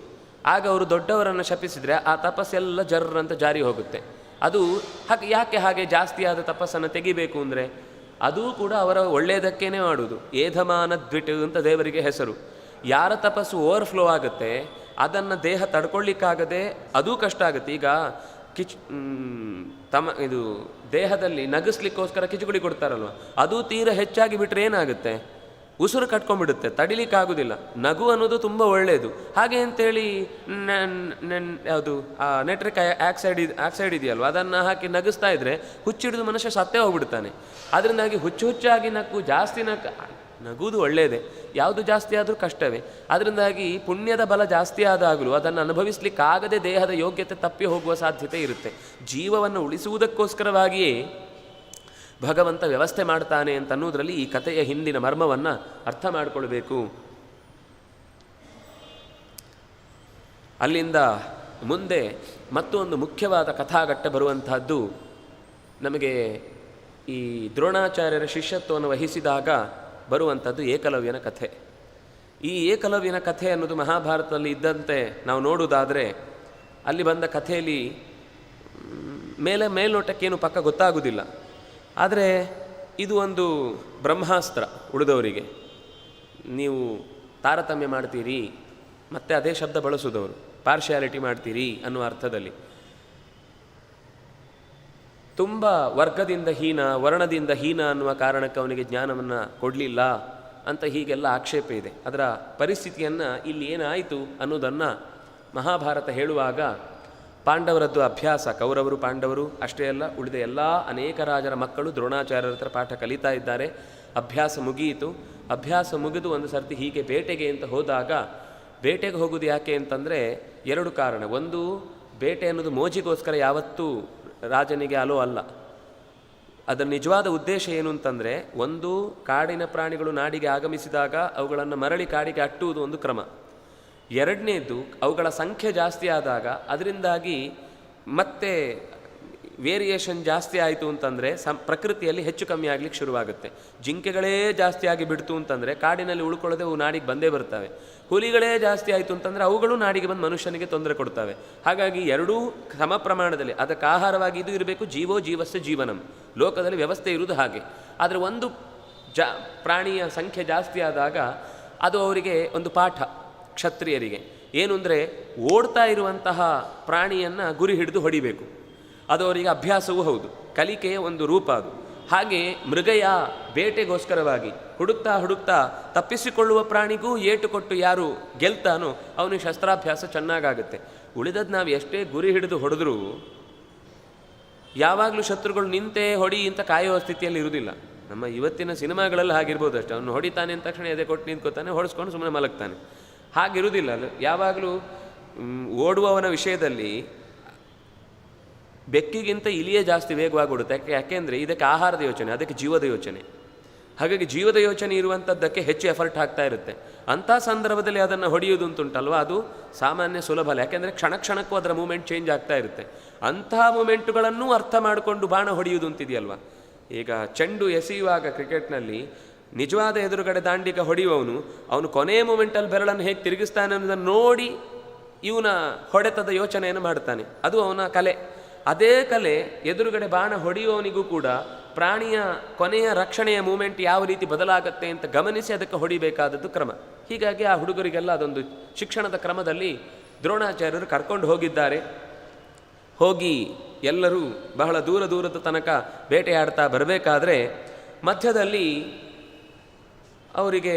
Speaker 1: ಆಗ ಅವರು ದೊಡ್ಡವರನ್ನು ಶಪಿಸಿದರೆ ಆ ತಪಸ್ಸೆಲ್ಲ ಜರ್ರಂತ ಜಾರಿ ಹೋಗುತ್ತೆ. ಅದು ಯಾಕೆ ಹಾಗೆ ಜಾಸ್ತಿಯಾದ ತಪಸ್ಸನ್ನು ತೆಗಿಬೇಕು ಅಂದರೆ, ಅದೂ ಕೂಡ ಅವರ ಒಳ್ಳೆಯದಕ್ಕೇನೆ ಮಾಡುವುದು. ಏಧಮಾನ ದ್ವಿಟ್ ಅಂತ ದೇವರಿಗೆ ಹೆಸರು. ಯಾರ ತಪಸ್ಸು ಓವರ್ಫ್ಲೋ ಆಗುತ್ತೆ ಅದನ್ನು ದೇಹ ತಡ್ಕೊಳ್ಳಿಕ್ಕಾಗದೆ ಅದೂ ಕಷ್ಟ ಆಗುತ್ತೆ. ಈಗ ಇದು ದೇಹದಲ್ಲಿ ನಗಿಸ್ಲಿಕ್ಕೋಸ್ಕರ ಕಿಚುಗುಡಿ ಕೊಡ್ತಾರಲ್ವ, ಅದು ತೀರ ಹೆಚ್ಚಾಗಿ ಬಿಟ್ಟರೆ ಏನಾಗುತ್ತೆ, ಉಸಿರು ಕಟ್ಕೊಂಡ್ಬಿಡುತ್ತೆ, ತಡಿಲಿಕ್ಕಾಗೋದಿಲ್ಲ. ನಗು ಅನ್ನೋದು ತುಂಬ ಒಳ್ಳೆಯದು. ಹಾಗೆ ಅಂತೇಳಿ ಯಾವುದು ನೈಟ್ರಿಕ್ ಆಕ್ಸೈಡ್ ಇದೆಯಲ್ವ, ಅದನ್ನು ಹಾಕಿ ನಗಿಸ್ತಾ ಇದ್ರೆ ಹುಚ್ಚಿಡಿದು ಮನುಷ್ಯ ಸತ್ತೇ ಹೋಗ್ಬಿಡ್ತಾನೆ. ಅದರಿಂದಾಗಿ ಹುಚ್ಚಾಗಿ ನಕ್ಕು ಜಾಸ್ತಿ ನಗುವುದು ಒಳ್ಳೆಯದೇ, ಯಾವುದು ಜಾಸ್ತಿ ಆದರೂ ಕಷ್ಟವೇ. ಅದರಿಂದಾಗಿ ಪುಣ್ಯದ ಬಲ ಜಾಸ್ತಿ ಆದಾಗಲೂ ಅದನ್ನು ಅನುಭವಿಸ್ಲಿಕ್ಕಾಗದೆ ದೇಹದ ಯೋಗ್ಯತೆ ತಪ್ಪಿ ಹೋಗುವ ಸಾಧ್ಯತೆ ಇರುತ್ತೆ. ಜೀವವನ್ನು ಉಳಿಸುವುದಕ್ಕೋಸ್ಕರವಾಗಿಯೇ ಭಗವಂತ ವ್ಯವಸ್ಥೆ ಮಾಡ್ತಾನೆ ಅಂತನ್ನುವುದರಲ್ಲಿ ಈ ಕಥೆಯ ಹಿಂದಿನ ಮರ್ಮವನ್ನು ಅರ್ಥ ಮಾಡಿಕೊಳ್ಬೇಕು. ಅಲ್ಲಿಂದ ಮುಂದೆ ಮತ್ತೊಂದು ಮುಖ್ಯವಾದ ಕಥಾಘಟ್ಟ ಬರುವಂತಹದ್ದು ನಮಗೆ ಈ ದ್ರೋಣಾಚಾರ್ಯರ ಶಿಷ್ಯತ್ವವನ್ನು ವಹಿಸಿದಾಗ ಬರುವಂಥದ್ದು ಏಕಲವ್ಯನ ಕಥೆ. ಈ ಏಕಲವ್ಯನ ಕಥೆ ಅನ್ನೋದು ಮಹಾಭಾರತದಲ್ಲಿ ಇದ್ದಂತೆ ನಾವು ನೋಡುವುದಾದರೆ ಅಲ್ಲಿ ಬಂದ ಕಥೆಯಲ್ಲಿ ಮೇಲ್ನೋಟಕ್ಕೇನು ಪಕ್ಕ ಗೊತ್ತಾಗುವುದಿಲ್ಲ. ಆದರೆ ಇದು ಒಂದು ಬ್ರಹ್ಮಾಸ್ತ್ರ. ಉಳಿದವರಿಗೆ ನೀವು ತಾರತಮ್ಯ ಮಾಡ್ತೀರಿ, ಮತ್ತೆ ಅದೇ ಶಬ್ದ ಬಳಸುವುದವರು, ಪಾರ್ಶಿಯಾಲಿಟಿ ಮಾಡ್ತೀರಿ ಅನ್ನುವ ಅರ್ಥದಲ್ಲಿ. ತುಂಬ ವರ್ಗದಿಂದ ಹೀನ, ವರ್ಣದಿಂದ ಹೀನ ಅನ್ನುವ ಕಾರಣಕ್ಕೆ ಅವನಿಗೆ ಜ್ಞಾನವನ್ನು ಕೊಡಲಿಲ್ಲ ಅಂತ ಹೀಗೆಲ್ಲ ಆಕ್ಷೇಪ ಇದೆ. ಅದರ ಪರಿಸ್ಥಿತಿಯನ್ನು ಇಲ್ಲಿ ಏನಾಯಿತು ಅನ್ನೋದನ್ನು ಮಹಾಭಾರತ ಹೇಳುವಾಗ ಪಾಂಡವರದ್ದು ಅಭ್ಯಾಸ, ಕೌರವರು ಪಾಂಡವರು ಅಷ್ಟೇ ಅಲ್ಲ, ಉಳಿದ ಎಲ್ಲ ಅನೇಕ ರಾಜರ ಮಕ್ಕಳು ದ್ರೋಣಾಚಾರ್ಯರ ಹತ್ರ ಪಾಠ ಕಲಿತಾ ಇದ್ದಾರೆ. ಅಭ್ಯಾಸ ಮುಗಿಯಿತು. ಅಭ್ಯಾಸ ಮುಗಿದು ಒಂದು ಸರ್ತಿ ಹೀಗೆ ಬೇಟೆಗೆ ಅಂತ ಹೋದಾಗ, ಬೇಟೆಗೆ ಹೋಗೋದು ಯಾಕೆ ಅಂತಂದರೆ ಎರಡು ಕಾರಣ. ಒಂದು, ಬೇಟೆ ಅನ್ನೋದು ಮೋಜಿಗೋಸ್ಕರ ಯಾವತ್ತೂ ರಾಜನಿಗೆ ಅಲೋ ಅಲ್ಲ. ಅದರ ನಿಜವಾದ ಉದ್ದೇಶ ಏನು ಅಂತಂದರೆ, ಒಂದು, ಕಾಡಿನ ಪ್ರಾಣಿಗಳು ನಾಡಿಗೆ ಆಗಮಿಸಿದಾಗ ಅವುಗಳನ್ನು ಮರಳಿ ಕಾಡಿಗೆ ಅಟ್ಟುವುದು ಒಂದು ಕ್ರಮ. ಎರಡನೇದು, ಅವುಗಳ ಸಂಖ್ಯೆ ಜಾಸ್ತಿ ಆದಾಗ ಅದರಿಂದಾಗಿ ಮತ್ತೆ ವೇರಿಯೇಷನ್ ಜಾಸ್ತಿ ಆಯಿತು ಅಂತಂದರೆ ಪ್ರಕೃತಿಯಲ್ಲಿ ಹೆಚ್ಚು ಕಮ್ಮಿ ಆಗಲಿಕ್ಕೆ ಶುರುವಾಗುತ್ತೆ. ಜಿಂಕೆಗಳೇ ಜಾಸ್ತಿ ಆಗಿ ಬಿಡ್ತು ಅಂತಂದರೆ ಕಾಡಿನಲ್ಲಿ ಉಳ್ಕೊಳ್ಳೋದೆ ಅವು ನಾಡಿಗೆ ಬಂದೇ ಬರ್ತವೆ. ಹುಲಿಗಳೇ ಜಾಸ್ತಿ ಆಯಿತು ಅಂತಂದರೆ ಅವುಗಳು ನಾಡಿಗೆ ಬಂದು ಮನುಷ್ಯನಿಗೆ ತೊಂದರೆ ಕೊಡ್ತವೆ. ಹಾಗಾಗಿ ಎರಡೂ ಸಮ ಪ್ರಮಾಣದಲ್ಲಿ ಅದಕ್ಕೆ ಆಹಾರವಾಗಿ ಇದು ಇರಬೇಕು. ಜೀವೋ ಜೀವಸ್ಯ ಜೀವನಂ, ಲೋಕದಲ್ಲಿ ವ್ಯವಸ್ಥೆ ಇರುವುದು ಹಾಗೆ. ಆದರೆ ಒಂದು ಪ್ರಾಣಿಯ ಸಂಖ್ಯೆ ಜಾಸ್ತಿ ಆದಾಗ ಅದು ಅವರಿಗೆ ಒಂದು ಪಾಠ, ಕ್ಷತ್ರಿಯರಿಗೆ ಏನು ಅಂದರೆ ಓಡ್ತಾ ಇರುವಂತಹ ಪ್ರಾಣಿಯನ್ನು ಗುರಿ ಹಿಡಿದು ಹೊಡಿಬೇಕು. ಅದು ಅವರಿಗೆ ಅಭ್ಯಾಸವೂ ಹೌದು, ಕಲಿಕೆಯ ಒಂದು ರೂಪ ಅದು. ಹಾಗೆ ಮೃಗಯ ಬೇಟೆಗೋಸ್ಕರವಾಗಿ ಹುಡುಕ್ತಾ ತಪ್ಪಿಸಿಕೊಳ್ಳುವ ಪ್ರಾಣಿಗೂ ಏಟು ಕೊಟ್ಟು ಯಾರು ಗೆಲ್ತಾನೋ ಅವನಿಗೆ ಶಸ್ತ್ರಾಭ್ಯಾಸ ಚೆನ್ನಾಗಾಗುತ್ತೆ. ಉಳಿದದ್ದು ನಾವು ಎಷ್ಟೇ ಗುರಿ ಹಿಡಿದು ಹೊಡೆದ್ರೂ ಯಾವಾಗಲೂ ಶತ್ರುಗಳು ನಿಂತೇ ಹೊಡಿ ಅಂತ ಕಾಯುವ ಸ್ಥಿತಿಯಲ್ಲಿ ಇರುವುದಿಲ್ಲ. ನಮ್ಮ ಇವತ್ತಿನ ಸಿನಿಮಾಗಳಲ್ಲಿ ಹಾಗಿರ್ಬೋದು ಅಷ್ಟೇ. ಅವನು ಹೊಡಿತಾನೆ ಅಂದ ತಕ್ಷಣ ಎದೆ ಕೊಟ್ಟು ನಿಂತ್ಕೋತಾನೆ, ಹೊಡೆಸ್ಕೊಂಡು ಸುಮ್ಮನೆ ಮಲಗ್ತಾನೆ. ಹಾಗಿರುವುದಿಲ್ಲ. ಯಾವಾಗಲೂ ಓಡುವವನ ವಿಷಯದಲ್ಲಿ ಬೆಕ್ಕಿಗಿಂತ ಇಲಿಯೇ ಜಾಸ್ತಿ ವೇಗವಾಗಿ ಓಡುತ್ತೆ. ಯಾಕೆಂದರೆ ಇದಕ್ಕೆ ಆಹಾರದ ಯೋಚನೆ, ಅದಕ್ಕೆ ಜೀವದ ಯೋಚನೆ. ಹಾಗಾಗಿ ಜೀವದ ಯೋಚನೆ ಇರುವಂಥದ್ದಕ್ಕೆ ಹೆಚ್ಚು ಎಫರ್ಟ್ ಆಗ್ತಾ ಇರುತ್ತೆ. ಅಂಥ ಸಂದರ್ಭದಲ್ಲಿ ಅದನ್ನು ಹೊಡೆಯುವುದು ಅಂತುಂಟಲ್ವ, ಅದು ಸಾಮಾನ್ಯ ಸುಲಭ ಅಲ್ಲ. ಯಾಕೆಂದರೆ ಕ್ಷಣಕ್ಕೂ ಅದರ ಮೂಮೆಂಟ್ ಚೇಂಜ್ ಆಗ್ತಾ ಇರುತ್ತೆ. ಅಂತಹ ಮೂಮೆಂಟುಗಳನ್ನೂ ಅರ್ಥ ಮಾಡಿಕೊಂಡು ಬಾಣ ಹೊಡೆಯುವುದು ಅಂತಿದೆಯಲ್ವ. ಈಗ ಚೆಂಡು ಎಸೆಯುವಾಗ ಕ್ರಿಕೆಟ್ನಲ್ಲಿ ನಿಜವಾದ ಎದುರುಗಡೆ ದಾಂಡಿಗ ಹೊಡೆಯುವವನು ಅವನು ಕೊನೆಯ ಮೂಮೆಂಟಲ್ಲಿ ಬೆರಳನ್ನು ಹೇಗೆ ತಿರುಗಿಸ್ತಾನೆ ಅನ್ನೋದನ್ನು ನೋಡಿ ಇವನ ಹೊಡೆತದ ಯೋಚನೆಯನ್ನು ಮಾಡ್ತಾನೆ. ಅದು ಅವನ ಕಲೆ. ಅದೇ ಕಲೆ ಎದುರುಗಡೆ ಬಾಣ ಹೊಡೆಯುವವನಿಗೂ ಕೂಡ ಪ್ರಾಣಿಯ ಕೊನೆಯ ರಕ್ಷಣೆಯ ಮೂಮೆಂಟ್ ಯಾವ ರೀತಿ ಬದಲಾಗುತ್ತೆ ಅಂತ ಗಮನಿಸಿ ಅದಕ್ಕೆ ಹೊಡಿಬೇಕಾದದ್ದು ಕ್ರಮ. ಹೀಗಾಗಿ ಆ ಹುಡುಗರಿಗೆಲ್ಲ ಅದೊಂದು ಶಿಕ್ಷಣದ ಕ್ರಮದಲ್ಲಿ ದ್ರೋಣಾಚಾರ್ಯರು ಕರ್ಕೊಂಡು ಹೋಗಿದ್ದಾರೆ. ಹೋಗಿ ಎಲ್ಲರೂ ಬಹಳ ದೂರದ ತನಕ ಬೇಟೆಯಾಡ್ತಾ ಬರಬೇಕಾದ್ರೆ ಮಧ್ಯದಲ್ಲಿ ಅವರಿಗೆ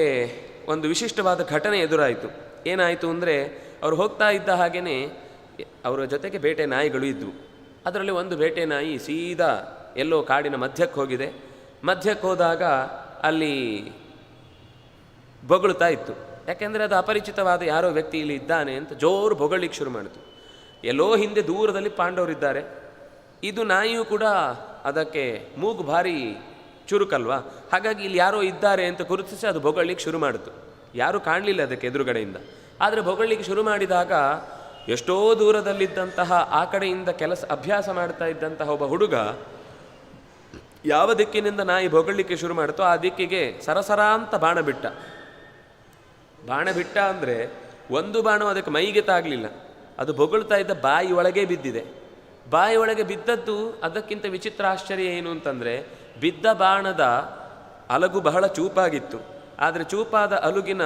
Speaker 1: ಒಂದು ವಿಶಿಷ್ಟವಾದ ಘಟನೆ ಎದುರಾಯಿತು. ಏನಾಯಿತು ಅಂದರೆ, ಅವರು ಹೋಗ್ತಾ ಇದ್ದ ಹಾಗೆಯೇ ಅವರ ಜೊತೆಗೆ ಬೇಟೆ ನಾಯಿಗಳು ಇದ್ದವು. ಅದರಲ್ಲಿ ಒಂದು ಬೇಟೆ ನಾಯಿ ಸೀದಾ ಎಲ್ಲೋ ಕಾಡಿನ ಮಧ್ಯಕ್ಕೆ ಹೋಗಿದೆ. ಮಧ್ಯಕ್ಕೆ ಹೋದಾಗ ಅಲ್ಲಿ ಬೊಗಳುತ್ತಾ ಇತ್ತು. ಯಾಕೆಂದರೆ ಅದು ಅಪರಿಚಿತವಾದ ಯಾರೋ ವ್ಯಕ್ತಿ ಇಲ್ಲಿ ಇದ್ದಾನೆ ಅಂತ ಜೋರು ಬೊಗಳಿಕ್ಕೆ ಶುರು ಮಾಡಿತು. ಎಲ್ಲೋ ಹಿಂದೆ ದೂರದಲ್ಲಿ ಪಾಂಡವರಿದ್ದಾರೆ. ಇದು ನಾಯಿಯೂ ಕೂಡ ಅದಕ್ಕೆ ಮೂಗು ಭಾರಿ ಚುರುಕಲ್ವಾ, ಹಾಗಾಗಿ ಇಲ್ಲಿ ಯಾರೋ ಇದ್ದಾರೆ ಅಂತ ಗುರುತಿಸಿ ಅದು ಬೊಗಳಿಕ್ಕೆ ಶುರು ಮಾಡಿತು. ಯಾರೂ ಕಾಣಲಿಲ್ಲ ಅದಕ್ಕೆ ಎದುರುಗಡೆಯಿಂದ. ಆದರೆ ಬೊಗಳಿಕ್ಕೆ ಶುರು ಮಾಡಿದಾಗ ಎಷ್ಟೋ ದೂರದಲ್ಲಿದ್ದಂತಹ ಆ ಕಡೆಯಿಂದ ಅಭ್ಯಾಸ ಮಾಡ್ತಾ ಇದ್ದಂತಹ ಒಬ್ಬ ಹುಡುಗ ಯಾವ ದಿಕ್ಕಿನಿಂದ ನಾಯಿ ಬೊಗಳಿಕ್ಕೆ ಶುರು ಮಾಡುತ್ತೋ ಆ ದಿಕ್ಕಿಗೆ ಸರಸರ ಅಂತ ಬಾಣ ಬಿಟ್ಟ ಅಂದರೆ ಒಂದು ಬಾಣ ಅದಕ್ಕೆ ಮೈಗೆ ತಾಗಲಿಲ್ಲ. ಅದು ಬೊಗಳ್ತಾ ಇದ್ದ ಬಾಯಿ ಒಳಗೆ ಬಿದ್ದಿದೆ. ಬಾಯಿ ಒಳಗೆ ಬಿದ್ದದ್ದು ಅದಕ್ಕಿಂತ ವಿಚಿತ್ರ ಆಶ್ಚರ್ಯ ಏನು ಅಂತಂದರೆ, ಬಿದ್ದ ಬಾಣದ ಅಲಗು ಬಹಳ ಚೂಪಾಗಿತ್ತು. ಆದರೆ ಚೂಪಾದ ಅಲುಗಿನ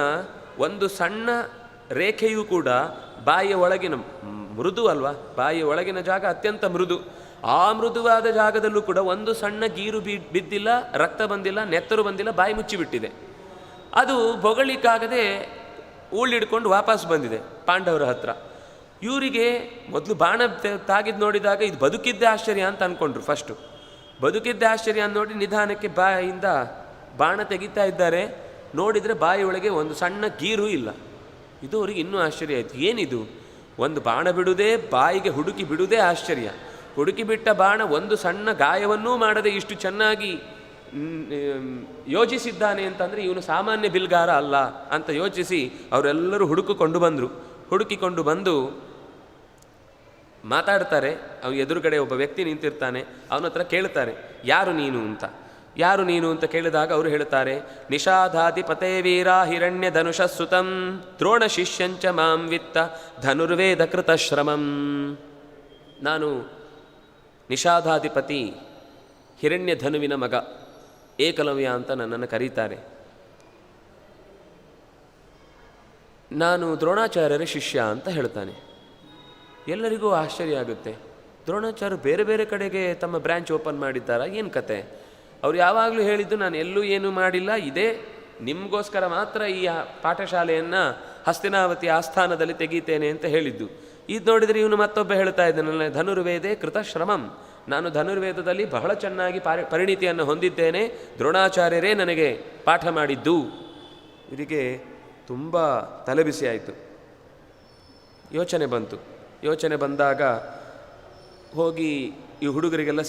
Speaker 1: ಒಂದು ಸಣ್ಣ ರೇಖೆಯೂ ಕೂಡ ಬಾಯಿಯ ಒಳಗಿನ ಮೃದು ಅಲ್ವಾ, ಬಾಯಿ ಒಳಗಿನ ಜಾಗ ಅತ್ಯಂತ ಮೃದು. ಆ ಮೃದುವಾದ ಜಾಗದಲ್ಲೂ ಕೂಡ ಒಂದು ಸಣ್ಣ ಗೀರು ಬಿದ್ದಿಲ್ಲ, ರಕ್ತ ಬಂದಿಲ್ಲ, ನೆತ್ತರು ಬಂದಿಲ್ಲ, ಬಾಯಿ ಮುಚ್ಚಿಬಿಟ್ಟಿದೆ. ಅದು ಬೊಗಳಿಕ್ಕಾಗದೆ ಊಳಿಡ್ಕೊಂಡು ವಾಪಸ್ ಬಂದಿದೆ ಪಾಂಡವರ ಹತ್ರ. ಇವರಿಗೆ ಮೊದಲು ಬಾಣ ತಾಗಿದ್ದು ನೋಡಿದಾಗ ಇದು ಬದುಕಿದ್ದೇ ಆಶ್ಚರ್ಯ ಅಂತ ಅಂದ್ಕೊಂಡ್ರು. ಫಸ್ಟು ಬದುಕಿದ್ದೇ ಆಶ್ಚರ್ಯ ಅಂತ ನೋಡಿ ನಿಧಾನಕ್ಕೆ ಬಾಯಿಂದ ಬಾಣ ತೆಗಿತಾ ಇದ್ದಾರೆ. ನೋಡಿದರೆ ಬಾಯಿ ಒಳಗೆ ಒಂದು ಸಣ್ಣ ಗೀರು ಇಲ್ಲ. ಇದು ಅವರಿಗೆ ಇನ್ನೂ ಆಶ್ಚರ್ಯ ಆಯಿತು. ಏನಿದು, ಒಂದು ಬಾಣ ಬಿಡುವುದೇ, ಬಾಯಿಗೆ ಹುಡುಕಿ ಬಿಡುವುದೇ ಆಶ್ಚರ್ಯ. ಹುಡುಕಿ ಬಿಟ್ಟ ಬಾಣ ಒಂದು ಸಣ್ಣ ಗಾಯವನ್ನೂ ಮಾಡದೆ ಇಷ್ಟು ಚೆನ್ನಾಗಿ ಯೋಜಿಸಿದ್ದಾನೆ ಅಂತಂದರೆ ಇವನು ಸಾಮಾನ್ಯ ಬಿಲ್ಗಾರ ಅಲ್ಲ ಅಂತ ಯೋಚಿಸಿ ಅವರೆಲ್ಲರೂ ಹುಡುಕಿಕೊಂಡು ಬಂದು ಮಾತಾಡ್ತಾರೆ. ಅವನು ಎದುರುಗಡೆ ಒಬ್ಬ ವ್ಯಕ್ತಿ ನಿಂತಿರ್ತಾನೆ. ಅವನ ಹತ್ರ ಕೇಳ್ತಾರೆ, ಯಾರು ನೀನು ಅಂತ ಕೇಳಿದಾಗ ಅವರು ಹೇಳ್ತಾರೆ, ನಿಷಾಧಾಧಿಪತೆ ವೀರ ಹಿರಣ್ಯ ಧನುಷ ಸುತಂ ದ್ರೋಣ ಶಿಷ್ಯಂಚ ಮಾಂ ವಿತ್ತ ಧನುರ್ವೇದ ಕೃತ ಶ್ರಮಂ. ನಾನು ನಿಷಾಧಾಧಿಪತಿ ಹಿರಣ್ಯ ಧನುವಿನ ಮಗ ಏಕಲವ್ಯ ಅಂತ ನನ್ನನ್ನು ಕರೀತಾರೆ. ನಾನು ದ್ರೋಣಾಚಾರ್ಯರ ಶಿಷ್ಯ ಅಂತ ಹೇಳ್ತಾನೆ. ಎಲ್ಲರಿಗೂ ಆಶ್ಚರ್ಯ ಆಗುತ್ತೆ. ದ್ರೋಣಾಚಾರ್ಯರು ಬೇರೆ ಬೇರೆ ಕಡೆಗೆ ತಮ್ಮ ಬ್ರ್ಯಾಂಚ್ ಓಪನ್ ಮಾಡಿದ್ದಾರಾ, ಏನು ಕತೆ? ಅವ್ರು ಯಾವಾಗಲೂ ಹೇಳಿದ್ದು, ನಾನು ಎಲ್ಲೂ ಏನೂ ಮಾಡಿಲ್ಲ, ಇದೇ ನಿಮಗೋಸ್ಕರ ಮಾತ್ರ ಈ ಪಾಠಶಾಲೆಯನ್ನು ಹಸ್ತಿನಾವತಿ ಆಸ್ಥಾನದಲ್ಲಿ ತೆಗೀತೇನೆ ಅಂತ ಹೇಳಿದ್ದು. ಇದು ನೋಡಿದರೆ ಇವನು ಮತ್ತೊಬ್ಬ ಹೇಳ್ತಾ ಇದ್ದಾನಲ್ಲ, ಧನುರ್ವೇದೆ ಕೃತ ಶ್ರಮಂ, ನಾನು ಧನುರ್ವೇದದಲ್ಲಿ ಬಹಳ ಚೆನ್ನಾಗಿ ಪರಿಣಿತಿಯನ್ನು ಹೊಂದಿದ್ದೇನೆ, ದ್ರೋಣಾಚಾರ್ಯರೇ ನನಗೆ ಪಾಠ ಮಾಡಿದ್ದು. ಇವರಿಗೆ ತುಂಬ ತಲೆಬಿಸಿ ಆಯಿತು. ಯೋಚನೆ ಬಂದಾಗ ಹೋಗಿ ಈ ಹುಡುಗರಿಗೆಲ್ಲ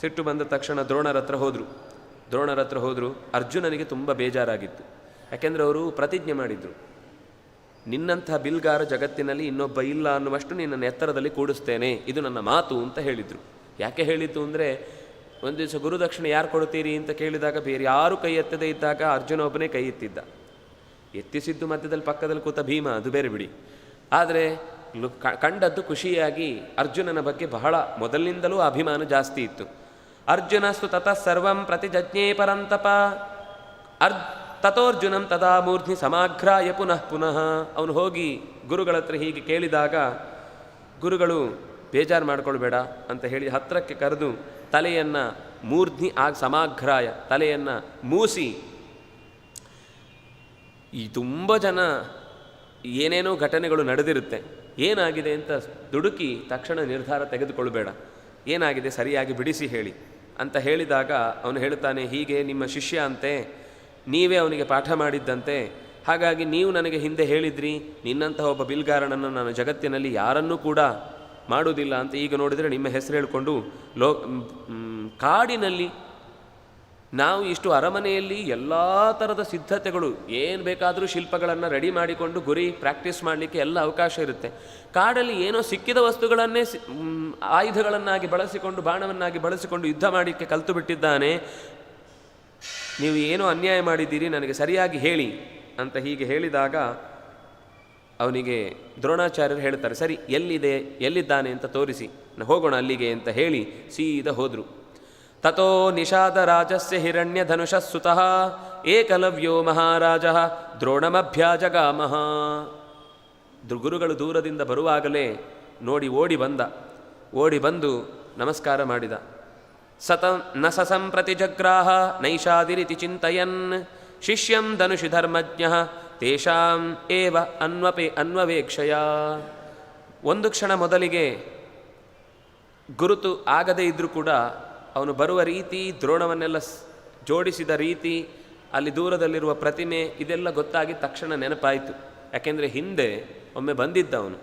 Speaker 1: ಸಿಟ್ಟು ಬಂದ ತಕ್ಷಣ ದ್ರೋಣರ ಹತ್ರ ಹೋದರು. ಅರ್ಜುನನಿಗೆ ತುಂಬ ಬೇಜಾರಾಗಿತ್ತು. ಯಾಕೆಂದರೆ ಅವರು ಪ್ರತಿಜ್ಞೆ ಮಾಡಿದರು, ನಿನ್ನಂಥ ಬಿಲ್ಗಾರ ಜಗತ್ತಿನಲ್ಲಿ ಇನ್ನೊಬ್ಬ ಇಲ್ಲ ಅನ್ನುವಷ್ಟು ನಿನ್ನನ್ನು ಎತ್ತರದಲ್ಲಿ ಕೂಡಿಸ್ತೇನೆ, ಇದು ನನ್ನ ಮಾತು ಅಂತ ಹೇಳಿದರು. ಯಾಕೆ ಹೇಳಿತು ಅಂದರೆ, ಒಂದು ದಿವಸ ಗುರುದಕ್ಷಿಣೆ ಯಾರು ಕೊಡ್ತೀರಿ ಅಂತ ಕೇಳಿದಾಗ ಬೇರೆ ಯಾರು ಕೈ ಎತ್ತದೇ ಇದ್ದಾಗ ಅರ್ಜುನ ಒಬ್ಬನೇ ಕೈ ಎತ್ತಿಸಿದ್ದು ಮಧ್ಯದಲ್ಲಿ ಪಕ್ಕದಲ್ಲಿ ಕೂತ ಭೀಮ, ಅದು ಬೇರೆ ಬಿಡಿ. ಆದರೆ ಕಂಡದ್ದು ಖುಷಿಯಾಗಿ ಅರ್ಜುನನ ಬಗ್ಗೆ ಬಹಳ ಮೊದಲಿನಿಂದಲೂ ಅಭಿಮಾನ ಜಾಸ್ತಿ ಇತ್ತು. ಅರ್ಜುನಸ್ತು ತತಃ ಸರ್ವಂ ಪ್ರತಿಜಜ್ಞೇ ಪರಂತಪ ತಥೋರ್ಜುನಂ ತದಾ ಮೂರ್ಧ್ನಿ ಸಮಾಘ್ರಾಯ ಪುನಃ. ಅವನು ಹೋಗಿ ಗುರುಗಳ ಹತ್ರ ಹೀಗೆ ಕೇಳಿದಾಗ ಗುರುಗಳು ಬೇಜಾರು ಮಾಡ್ಕೊಳ್ಬೇಡ ಅಂತ ಹೇಳಿ ಹತ್ತಿರಕ್ಕೆ ಕರೆದು ತಲೆಯನ್ನು ಮೂರ್ಧ್ನಿ ಸಮಾಘ್ರಾಯ, ತಲೆಯನ್ನು ಮೂಸಿ, ಈ ತುಂಬ ಜನ ಏನೇನೋ ಘಟನೆಗಳು ನಡೆದಿರುತ್ತೆ, ಏನಾಗಿದೆ ಅಂತ ದುಡುಕಿ ತಕ್ಷಣ ನಿರ್ಧಾರ ತೆಗೆದುಕೊಳ್ಬೇಡ, ಏನಾಗಿದೆ ಸರಿಯಾಗಿ ಬಿಡಿಸಿ ಹೇಳಿ ಅಂತ ಹೇಳಿದಾಗ ಅವನು ಹೇಳ್ತಾನೆ, ಹೀಗೆ ನಿಮ್ಮ ಶಿಷ್ಯ ಅಂತೆ, ನೀವೇ ಅವನಿಗೆ ಪಾಠ ಮಾಡಿದ್ದಂತೆ, ಹಾಗಾಗಿ ನೀವು ನನಗೆ ಹಿಂದೆ ಹೇಳಿದ್ರಿ ನಿನ್ನಂತಹ ಒಬ್ಬ ಬಿಲ್ಗಾರನನ್ನು ನಾನು ಜಗತ್ತಿನಲ್ಲಿ ಯಾರನ್ನೂ ಕೂಡ ಮಾಡುವುದಿಲ್ಲ ಅಂತ. ಈಗ ನೋಡಿದರೆ ನಿಮ್ಮ ಹೆಸರು ಹೇಳಿಕೊಂಡು ಕಾಡಿನಲ್ಲಿ ನಾವು ಇಷ್ಟು ಅರಮನೆಯಲ್ಲಿ ಎಲ್ಲ ಥರದ ಸಿದ್ಧತೆಗಳು, ಏನು ಬೇಕಾದರೂ ಶಿಲ್ಪಗಳನ್ನು ರೆಡಿ ಮಾಡಿಕೊಂಡು ಗುರಿ ಪ್ರಾಕ್ಟೀಸ್ ಮಾಡಲಿಕ್ಕೆ ಎಲ್ಲ ಅವಕಾಶ ಇರುತ್ತೆ. ಕಾಡಲ್ಲಿ ಏನೋ ಸಿಕ್ಕಿದ ವಸ್ತುಗಳನ್ನೇ ಆಯುಧಗಳನ್ನಾಗಿ ಬಳಸಿಕೊಂಡು, ಬಾಣವನ್ನಾಗಿ ಬಳಸಿಕೊಂಡು ಯುದ್ಧ ಮಾಡಲಿಕ್ಕೆ ಕಲಿತು ಬಿಟ್ಟಿದ್ದಾನೆ. ನೀವು ಏನೋ ಅನ್ಯಾಯ ಮಾಡಿದ್ದೀರಿ, ನನಗೆ ಸರಿಯಾಗಿ ಹೇಳಿ ಅಂತ ಹೀಗೆ ಹೇಳಿದಾಗ ಅವನಿಗೆ ದ್ರೋಣಾಚಾರ್ಯರು ಹೇಳ್ತಾರೆ, ಸರಿ ಎಲ್ಲಿದ್ದಾನೆ ಅಂತ ತೋರಿಸಿ, ಹೋಗೋಣ ಅಲ್ಲಿಗೆ ಅಂತ ಹೇಳಿ ಸೀದಾ ಹೋದರು. ತಥೋ ನಿಷಾದ ರಾಜಸ್ಯ ಹಿರಣ್ಯ ಧನುಷ ಸುತಃ ಏಕಲವ್ಯೋ ಮಹಾರಾಜ ದ್ರೋಣಮಭ್ಯಾಜಗಾಮಃ. ಗುರುಗಳು ದೂರದಿಂದ ಬರುವಾಗಲೇ ನೋಡಿ ಓಡಿ ಬಂದು ನಮಸ್ಕಾರ ಮಾಡಿದ. ನ ಸಸಂಪ್ರತಿ ಜಗ್ರಾಹ ನೈಷಾದಿರಿತಿ ಚಿಂತಯನ್ ಶಿಷ್ಯಂ ಧನುಷಿ ಧರ್ಮಜ್ಞ ತೇಷಾಂ ಏವ ಅನ್ವವೇಕ್ಷಯ. ಒಂದು ಕ್ಷಣ ಮೊದಲಿಗೆ ಗುರುತು ಆಗದೇ ಇದ್ದರೂ ಕೂಡ ಅವನು ಬರುವ ರೀತಿ, ದ್ರೋಣವನ್ನೆಲ್ಲ ಜೋಡಿಸಿದ ರೀತಿ, ಅಲ್ಲಿ ದೂರದಲ್ಲಿರುವ ಪ್ರತಿಮೆ, ಇದೆಲ್ಲ ಗೊತ್ತಾಗಿ ತಕ್ಷಣ ನೆನಪಾಯಿತು. ಯಾಕೆಂದರೆ ಹಿಂದೆ ಒಮ್ಮೆ ಬಂದಿದ್ದ ಅವನು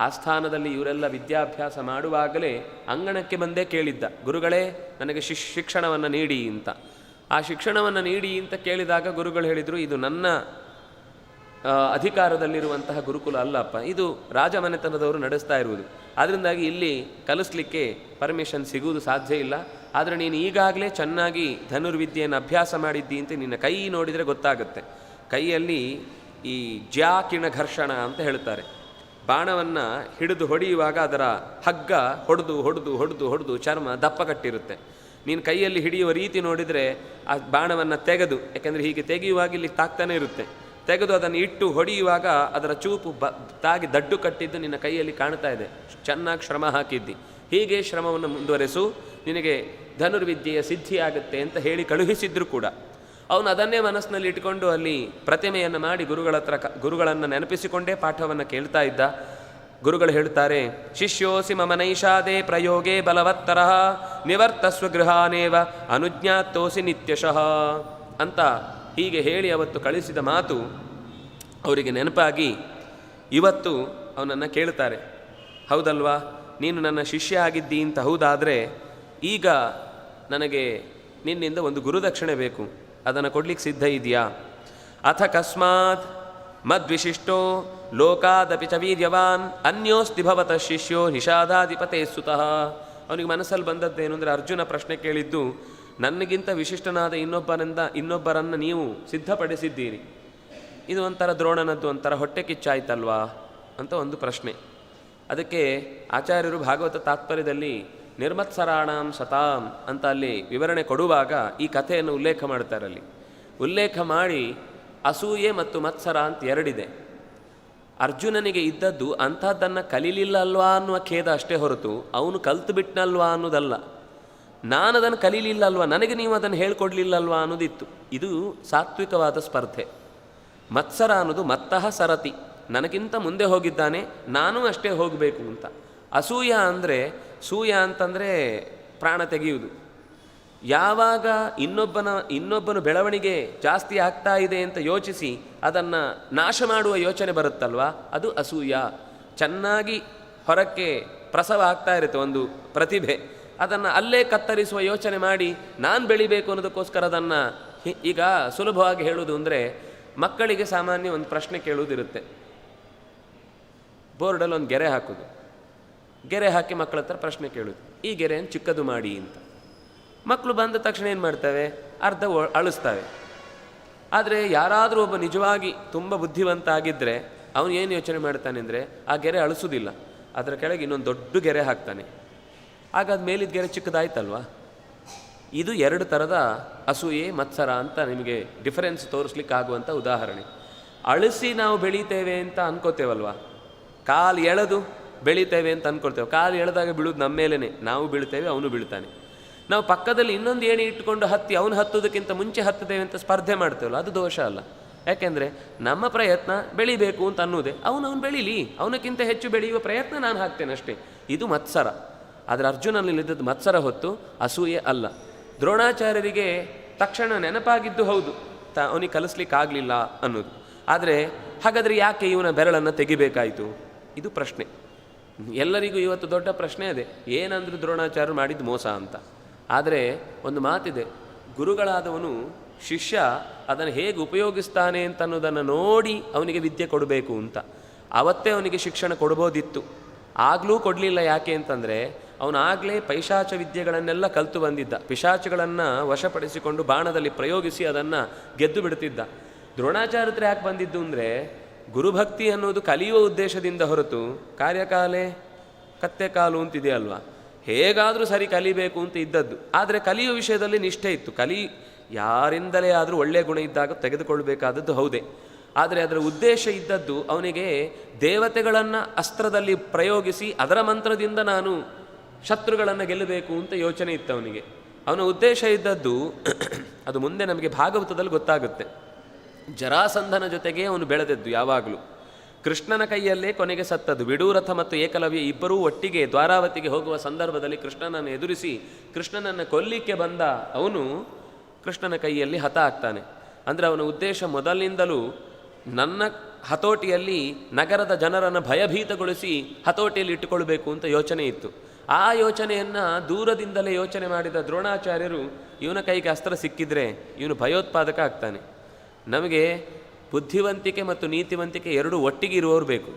Speaker 1: ಆಸ್ಥಾನದಲ್ಲಿ. ಇವರೆಲ್ಲ ವಿದ್ಯಾಭ್ಯಾಸ ಮಾಡುವಾಗಲೇ ಅಂಗಣಕ್ಕೆ ಬಂದೇ ಕೇಳಿದ್ದ, ಗುರುಗಳೇ ನನಗೆ ಶಿಕ್ಷಣವನ್ನು ನೀಡಿ ಅಂತ. ಆ ಶಿಕ್ಷಣವನ್ನು ನೀಡಿ ಅಂತ ಕೇಳಿದಾಗ ಗುರುಗಳು ಹೇಳಿದರು, ಇದು ನನ್ನ ಅಧಿಕಾರದಲ್ಲಿರುವಂತಹ ಗುರುಕುಲ ಅಲ್ಲಪ್ಪ, ಇದು ರಾಜಮನೆತನದವರು ನಡೆಸ್ತಾ ಇರುವುದು, ಅದರಿಂದಾಗಿ ಇಲ್ಲಿ ಕಲಿಸ್ಲಿಕ್ಕೆ ಪರ್ಮಿಷನ್ ಸಿಗುವುದು ಸಾಧ್ಯ ಇಲ್ಲ. ಆದರೆ ನೀನು ಈಗಾಗಲೇ ಚೆನ್ನಾಗಿ ಧನುರ್ವಿದ್ಯೆಯನ್ನು ಅಭ್ಯಾಸ ಮಾಡಿದ್ದಿ ಅಂತ ನಿನ್ನ ಕೈ ನೋಡಿದರೆ ಗೊತ್ತಾಗುತ್ತೆ. ಕೈಯಲ್ಲಿ ಈ ಜ್ಯಾಕಿಣ ಘರ್ಷಣ ಅಂತ ಹೇಳ್ತಾರೆ, ಬಾಣವನ್ನು ಹಿಡಿದು ಹೊಡೆಯುವಾಗ ಅದರ ಹಗ್ಗ ಹೊಡೆದು ಚರ್ಮ ದಪ್ಪ ಕಟ್ಟಿರುತ್ತೆ. ನೀನು ಕೈಯಲ್ಲಿ ಹಿಡಿಯುವ ರೀತಿ ನೋಡಿದರೆ ಆ ಬಾಣವನ್ನು ತೆಗೆದು, ಯಾಕೆಂದರೆ ಹೀಗೆ ತೆಗೆಯುವಾಗ ಇಲ್ಲಿ ತಾಕ್ತಾನೆ ಇರುತ್ತೆ, ತೆಗೆದು ಅದನ್ನು ಇಟ್ಟು ಹೊಡೆಯುವಾಗ ಅದರ ಚೂಪು ತಾಗಿ ದಡ್ಡು ಕಟ್ಟಿದ್ದು ನಿನ್ನ ಕೈಯಲ್ಲಿ ಕಾಣ್ತಾ ಇದೆ, ಚೆನ್ನಾಗಿ ಶ್ರಮ ಹಾಕಿದ್ದಿ, ಹೀಗೆ ಶ್ರಮವನ್ನು ಮುಂದುವರೆಸು, ನಿನಗೆ ಧನುರ್ವಿದ್ಯೆಯ ಸಿದ್ಧಿಯಾಗುತ್ತೆ ಅಂತ ಹೇಳಿ ಕಳುಹಿಸಿದ್ರು ಕೂಡ ಅವನು ಅದನ್ನೇ ಮನಸ್ಸಿನಲ್ಲಿ ಇಟ್ಕೊಂಡು ಅಲ್ಲಿ ಪ್ರತಿಮೆಯನ್ನು ಮಾಡಿ ಗುರುಗಳನ್ನು ನೆನಪಿಸಿಕೊಂಡೇ ಪಾಠವನ್ನು ಕೇಳ್ತಾ ಇದ್ದ. ಗುರುಗಳು ಹೇಳ್ತಾರೆ, ಶಿಷ್ಯೋಸಿ ಮಮ ನೈಷಾದೇ ಪ್ರಯೋಗೇ ಬಲವತ್ತರ ನಿವರ್ತಸ್ವ ಗೃಹಾನೇವ ಅನುಜ್ಞಾತೋಸಿ ನಿತ್ಯಶಃ ಅಂತ ಹೀಗೆ ಹೇಳಿ ಅವತ್ತು ಕಳಿಸಿದ ಮಾತು ಅವರಿಗೆ ನೆನಪಾಗಿ ಇವತ್ತು ಅವನನ್ನು ಕೇಳ್ತಾರೆ, ಹೌದಲ್ವಾ, ನೀನು ನನ್ನ ಶಿಷ್ಯ ಆಗಿದ್ದಿ ಅಂತ ಹೌದಾದರೆ ಈಗ ನನಗೆ ನಿನ್ನಿಂದ ಒಂದು ಗುರುದಕ್ಷಿಣೆ ಬೇಕು, ಅದನ್ನು ಕೊಡ್ಲಿಕ್ಕೆ ಸಿದ್ಧ ಇದೆಯಾ? ಅಥ ಕಸ್ಮಾತ್ ಮದ್ವಿಶಿಷ್ಟೋ ಲೋಕಾದಪಿ ಚ ವೀರ್ಯವಾನ್ ಅನ್ಯೋಸ್ತಿ ಭವತಃ ಶಿಷ್ಯೋ ನಿಷಾದಾಧಿಪತೇ ಸುತಃ. ಅವನಿಗೆ ಮನಸ್ಸಲ್ಲಿ ಬಂದದ್ದೇನು ಅಂದರೆ, ಅರ್ಜುನ ಪ್ರಶ್ನೆ ಕೇಳಿದ್ದು, ನನಗಿಂತ ವಿಶಿಷ್ಟನಾದ ಇನ್ನೊಬ್ಬರನ್ನು ನೀವು ಸಿದ್ಧಪಡಿಸಿದ್ದೀರಿ, ಇದು ಒಂಥರ ದ್ರೋಣನದ್ದು ಒಂಥರ ಹೊಟ್ಟೆ ಕಿಚ್ಚಾಯ್ತಲ್ವಾ ಅಂತ ಒಂದು ಪ್ರಶ್ನೆ. ಅದಕ್ಕೆ ಆಚಾರ್ಯರು ಭಾಗವತ ತಾತ್ಪರ್ಯದಲ್ಲಿ ನಿರ್ಮತ್ಸರಾಣಾಂ ಸತಾಂ ಅಂತ ಅಲ್ಲಿ ವಿವರಣೆ ಕೊಡುವಾಗ ಈ ಕಥೆಯನ್ನು ಉಲ್ಲೇಖ ಮಾಡ್ತಾರಲ್ಲಿ. ಉಲ್ಲೇಖ ಮಾಡಿ ಅಸೂಯೆ ಮತ್ತು ಮತ್ಸರ ಅಂತ ಎರಡಿದೆ. ಅರ್ಜುನನಿಗೆ ಇದ್ದದ್ದು ಅಂಥದ್ದನ್ನು ಕಲೀಲಿಲ್ಲ ಅಲ್ವಾ ಅನ್ನುವ ಖೇದ ಅಷ್ಟೇ ಹೊರತು ಅವನು ಕಲ್ತು ಬಿಟ್ನಲ್ವಾ ಅನ್ನೋದಲ್ಲ. ನಾನು ಅದನ್ನು ಕಲೀಲಿಲ್ಲ ಅಲ್ವಾ, ನನಗೆ ನೀವು ಅದನ್ನು ಹೇಳ್ಕೊಡ್ಲಿಲ್ಲಲ್ವಾ ಅನ್ನೋದಿತ್ತು. ಇದು ಸಾತ್ವಿಕವಾದ ಸ್ಪರ್ಧೆ. ಮತ್ಸರ ಅನ್ನೋದು ಮತ್ತಃ ಸರತಿ, ನನಗಿಂತ ಮುಂದೆ ಹೋಗಿದ್ದಾನೆ, ನಾನೂ ಅಷ್ಟೇ ಹೋಗಬೇಕು ಅಂತ. ಅಸೂಯ ಅಂದರೆ, ಸೂಯ ಅಂತಂದರೆ ಪ್ರಾಣ ತೆಗೆಯುವುದು. ಯಾವಾಗ ಇನ್ನೊಬ್ಬನ ಬೆಳವಣಿಗೆ ಜಾಸ್ತಿ ಆಗ್ತಾ ಇದೆ ಅಂತ ಯೋಚಿಸಿ ಅದನ್ನು ನಾಶ ಮಾಡುವ ಯೋಚನೆ ಬರುತ್ತಲ್ವ, ಅದು ಅಸೂಯ. ಚೆನ್ನಾಗಿ ಹೊರಕ್ಕೆ ಪ್ರಸವ ಆಗ್ತಾ ಇರುತ್ತೆ ಒಂದು ಪ್ರತಿಭೆ, ಅದನ್ನು ಅಲ್ಲೇ ಕತ್ತರಿಸುವ ಯೋಚನೆ ಮಾಡಿ ನಾನು ಬೆಳಿಬೇಕು ಅನ್ನೋದಕ್ಕೋಸ್ಕರ ಅದನ್ನು ಈಗ ಸುಲಭವಾಗಿ ಹೇಳುವುದು ಅಂದರೆ, ಮಕ್ಕಳಿಗೆ ಸಾಮಾನ್ಯ ಒಂದು ಪ್ರಶ್ನೆ ಕೇಳುವುದಿರುತ್ತೆ. ಬೋರ್ಡಲ್ಲಿ ಒಂದು ಗೆರೆ ಹಾಕೋದು, ಗೆರೆ ಹಾಕಿ ಮಕ್ಕಳ ಹತ್ರ ಪ್ರಶ್ನೆ ಕೇಳೋದು, ಈ ಗೆರೆಯನ್ನು ಚಿಕ್ಕದು ಮಾಡಿ ಅಂತ. ಮಕ್ಕಳು ಬಂದ ತಕ್ಷಣ ಏನು ಮಾಡ್ತವೆ, ಅರ್ಧ ಅಳಿಸ್ತವೆ. ಆದರೆ ಯಾರಾದರೂ ಒಬ್ಬ ನಿಜವಾಗಿ ತುಂಬ ಬುದ್ಧಿವಂತ ಆಗಿದ್ದರೆ ಅವನು ಏನು ಯೋಚನೆ ಮಾಡ್ತಾನೆ ಅಂದರೆ, ಆ ಗೆರೆ ಅಳಿಸೋದಿಲ್ಲ, ಅದರ ಕೆಳಗೆ ಇನ್ನೊಂದು ದೊಡ್ಡ ಗೆರೆ ಹಾಕ್ತಾನೆ. ಆಗ ಅದು ಮೇಲಿದ್ದ ಗೆರೆ ಚಿಕ್ಕದಾಯ್ತಲ್ವ. ಇದು ಎರಡು ಥರದ ಅಸೂಯೆ ಮತ್ಸರ ಅಂತ ನಿಮಗೆ ಡಿಫರೆನ್ಸ್ ತೋರಿಸ್ಲಿಕ್ಕೆ ಆಗುವಂಥ ಉದಾಹರಣೆ. ಅಳಿಸಿ ನಾವು ಬೆಳೀತೇವೆ ಅಂತ ಅನ್ಕೋತೇವಲ್ವ, ಕಾಲು ಎಳೆದು ಬೆಳೀತೇವೆ ಅಂತ ಅಂದ್ಕೊಳ್ತೇವೆ. ಕಾಲು ಎಳೆದಾಗ ಬೀಳೋದು ನಮ್ಮ ಮೇಲೇ, ನಾವು ಬೀಳ್ತೇವೆ, ಅವನು ಬೀಳ್ತಾನೆ. ನಾವು ಪಕ್ಕದಲ್ಲಿ ಇನ್ನೊಂದು ಏಣಿ ಇಟ್ಟುಕೊಂಡು ಅವನು ಹತ್ತೋದಕ್ಕಿಂತ ಮುಂಚೆ ಹತ್ತದೇವೆ ಅಂತ ಸ್ಪರ್ಧೆ ಮಾಡ್ತೇವಲ್ಲ, ಅದು ದೋಷ ಅಲ್ಲ. ಯಾಕೆಂದರೆ ನಮ್ಮ ಪ್ರಯತ್ನ ಬೆಳಿಬೇಕು ಅಂತ ಅನ್ನೋದೇ, ಅವನು ಬೆಳೀಲಿ, ಅವನಕ್ಕಿಂತ ಹೆಚ್ಚು ಬೆಳೆಯುವ ಪ್ರಯತ್ನ ನಾನು ಹಾಕ್ತೇನೆ ಅಷ್ಟೇ. ಇದು ಮತ್ಸರ. ಆದರೆ ಅರ್ಜುನನಲ್ಲಿದ್ದದ್ದು ಮತ್ಸರ ಹೊತ್ತು ಅಸೂಯೆ ಅಲ್ಲ. ದ್ರೋಣಾಚಾರ್ಯರಿಗೆ ತಕ್ಷಣ ನೆನಪಾಗಿದ್ದು ಹೌದು, ಅವನಿಗೆ ಕಲಿಸ್ಲಿಕ್ಕಾಗಲಿಲ್ಲ ಅನ್ನೋದು. ಆದರೆ ಹಾಗಾದರೆ ಯಾಕೆ ಇವನ ಬೆರಳನ್ನು ತೆಗಿಬೇಕಾಯಿತು, ಇದು ಪ್ರಶ್ನೆ. ಎಲ್ಲರಿಗೂ ಇವತ್ತು ದೊಡ್ಡ ಪ್ರಶ್ನೆ ಅದೇ, ಏನಂದ್ರೂ ದ್ರೋಣಾಚಾರ್ಯರು ಮಾಡಿದ್ದು ಮೋಸ ಅಂತ. ಆದರೆ ಒಂದು ಮಾತಿದೆ, ಗುರುಗಳಾದವನು ಶಿಷ್ಯ ಅದನ್ನು ಹೇಗೆ ಉಪಯೋಗಿಸ್ತಾನೆ ಅಂತ ಅನ್ನೋದನ್ನು ನೋಡಿ ಅವನಿಗೆ ವಿದ್ಯೆ ಕೊಡಬೇಕು ಅಂತ. ಆವತ್ತೇ ಅವನಿಗೆ ಶಿಕ್ಷಣ ಕೊಡ್ಬೋದಿತ್ತು, ಆಗಲೂ ಕೊಡಲಿಲ್ಲ. ಯಾಕೆ ಅಂತಂದರೆ ಅವನಾಗಲೇ ಪೈಶಾಚ ವಿದ್ಯೆಗಳನ್ನೆಲ್ಲ ಕಲಿತು ಬಂದಿದ್ದ. ಪಿಶಾಚಗಳನ್ನು ವಶಪಡಿಸಿಕೊಂಡು ಬಾಣದಲ್ಲಿ ಪ್ರಯೋಗಿಸಿ ಅದನ್ನು ಗೆದ್ದು ಬಿಡ್ತಿದ್ದ. ದ್ರೋಣಾಚಾರ್ಯರು ಯಾಕೆ ಬಂದಿದ್ದು ಅಂದರೆ, ಗುರುಭಕ್ತಿ ಅನ್ನೋದು ಕಲಿಯುವ ಉದ್ದೇಶದಿಂದ ಹೊರತು ಕಾರ್ಯಕಾಲೆ ಕತ್ತೆ ಕಾಲು ಅಂತಿದೆಯಲ್ವ, ಹೇಗಾದರೂ ಸರಿ ಕಲಿಬೇಕು ಅಂತ ಇದ್ದದ್ದು. ಆದರೆ ಕಲಿಯುವ ವಿಷಯದಲ್ಲಿ ನಿಷ್ಠೆ ಇತ್ತು. ಯಾರಿಂದಲೇ ಆದರೂ ಒಳ್ಳೆಯ ಗುಣ ಇದ್ದಾಗ ತೆಗೆದುಕೊಳ್ಬೇಕಾದದ್ದು ಹೌದೇ. ಆದರೆ ಅದರ ಉದ್ದೇಶ ಇದ್ದದ್ದು ಅವನಿಗೆ ದೇವತೆಗಳನ್ನು ಅಸ್ತ್ರದಲ್ಲಿ ಪ್ರಯೋಗಿಸಿ ಅದರ ಮಂತ್ರದಿಂದ ನಾನು ಶತ್ರುಗಳನ್ನು ಗೆಲ್ಲಬೇಕು ಅಂತ ಯೋಚನೆ ಇತ್ತು ಅವನಿಗೆ. ಅವನ ಉದ್ದೇಶ ಇದ್ದದ್ದು ಅದು ಮುಂದೆ ನಮಗೆ ಭಾಗವತದಲ್ಲಿ ಗೊತ್ತಾಗುತ್ತೆ. ಜರಾಸಂಧನ ಜೊತೆಗೆ ಅವನು ಬೆಳೆದದ್ದು ಯಾವಾಗಲೂ. ಕೃಷ್ಣನ ಕೈಯಲ್ಲೇ ಕೊನೆಗೆ ಸತ್ತದ್ದು. ವಿಡೂರಥ ಮತ್ತು ಏಕಲವ್ಯ ಇಬ್ಬರೂ ಒಟ್ಟಿಗೆ ದ್ವಾರಾವತಿಗೆ ಹೋಗುವ ಸಂದರ್ಭದಲ್ಲಿ ಕೃಷ್ಣನನ್ನು ಎದುರಿಸಿ ಕೃಷ್ಣನನ್ನು ಕೊಲ್ಲಿಕ್ಕೆ ಬಂದ ಅವನು ಕೃಷ್ಣನ ಕೈಯಲ್ಲಿ ಹತ ಆಗ್ತಾನೆ. ಅಂದರೆ ಅವನ ಉದ್ದೇಶ ಮೊದಲಿನಿಂದಲೂ ನನ್ನ ಹತೋಟಿಯಲ್ಲಿ ನಗರದ ಜನರನ್ನು ಭಯಭೀತಗೊಳಿಸಿ ಹತೋಟಿಯಲ್ಲಿ ಇಟ್ಟುಕೊಳ್ಬೇಕು ಅಂತ ಯೋಚನೆ ಇತ್ತು. ಆ ಯೋಚನೆಯನ್ನು ದೂರದಿಂದಲೇ ಯೋಚನೆ ಮಾಡಿದ ದ್ರೋಣಾಚಾರ್ಯರು ಇವನ ಕೈಗೆ ಅಸ್ತ್ರ ಸಿಕ್ಕಿದ್ರೆ ಇವನು ಭಯೋತ್ಪಾದಕ ಆಗ್ತಾನೆ. ನಮಗೆ ಬುದ್ಧಿವಂತಿಕೆ ಮತ್ತು ನೀತಿವಂತಿಕೆ ಎರಡು ಒಟ್ಟಿಗೆ ಇರುವವರು ಬೇಕು.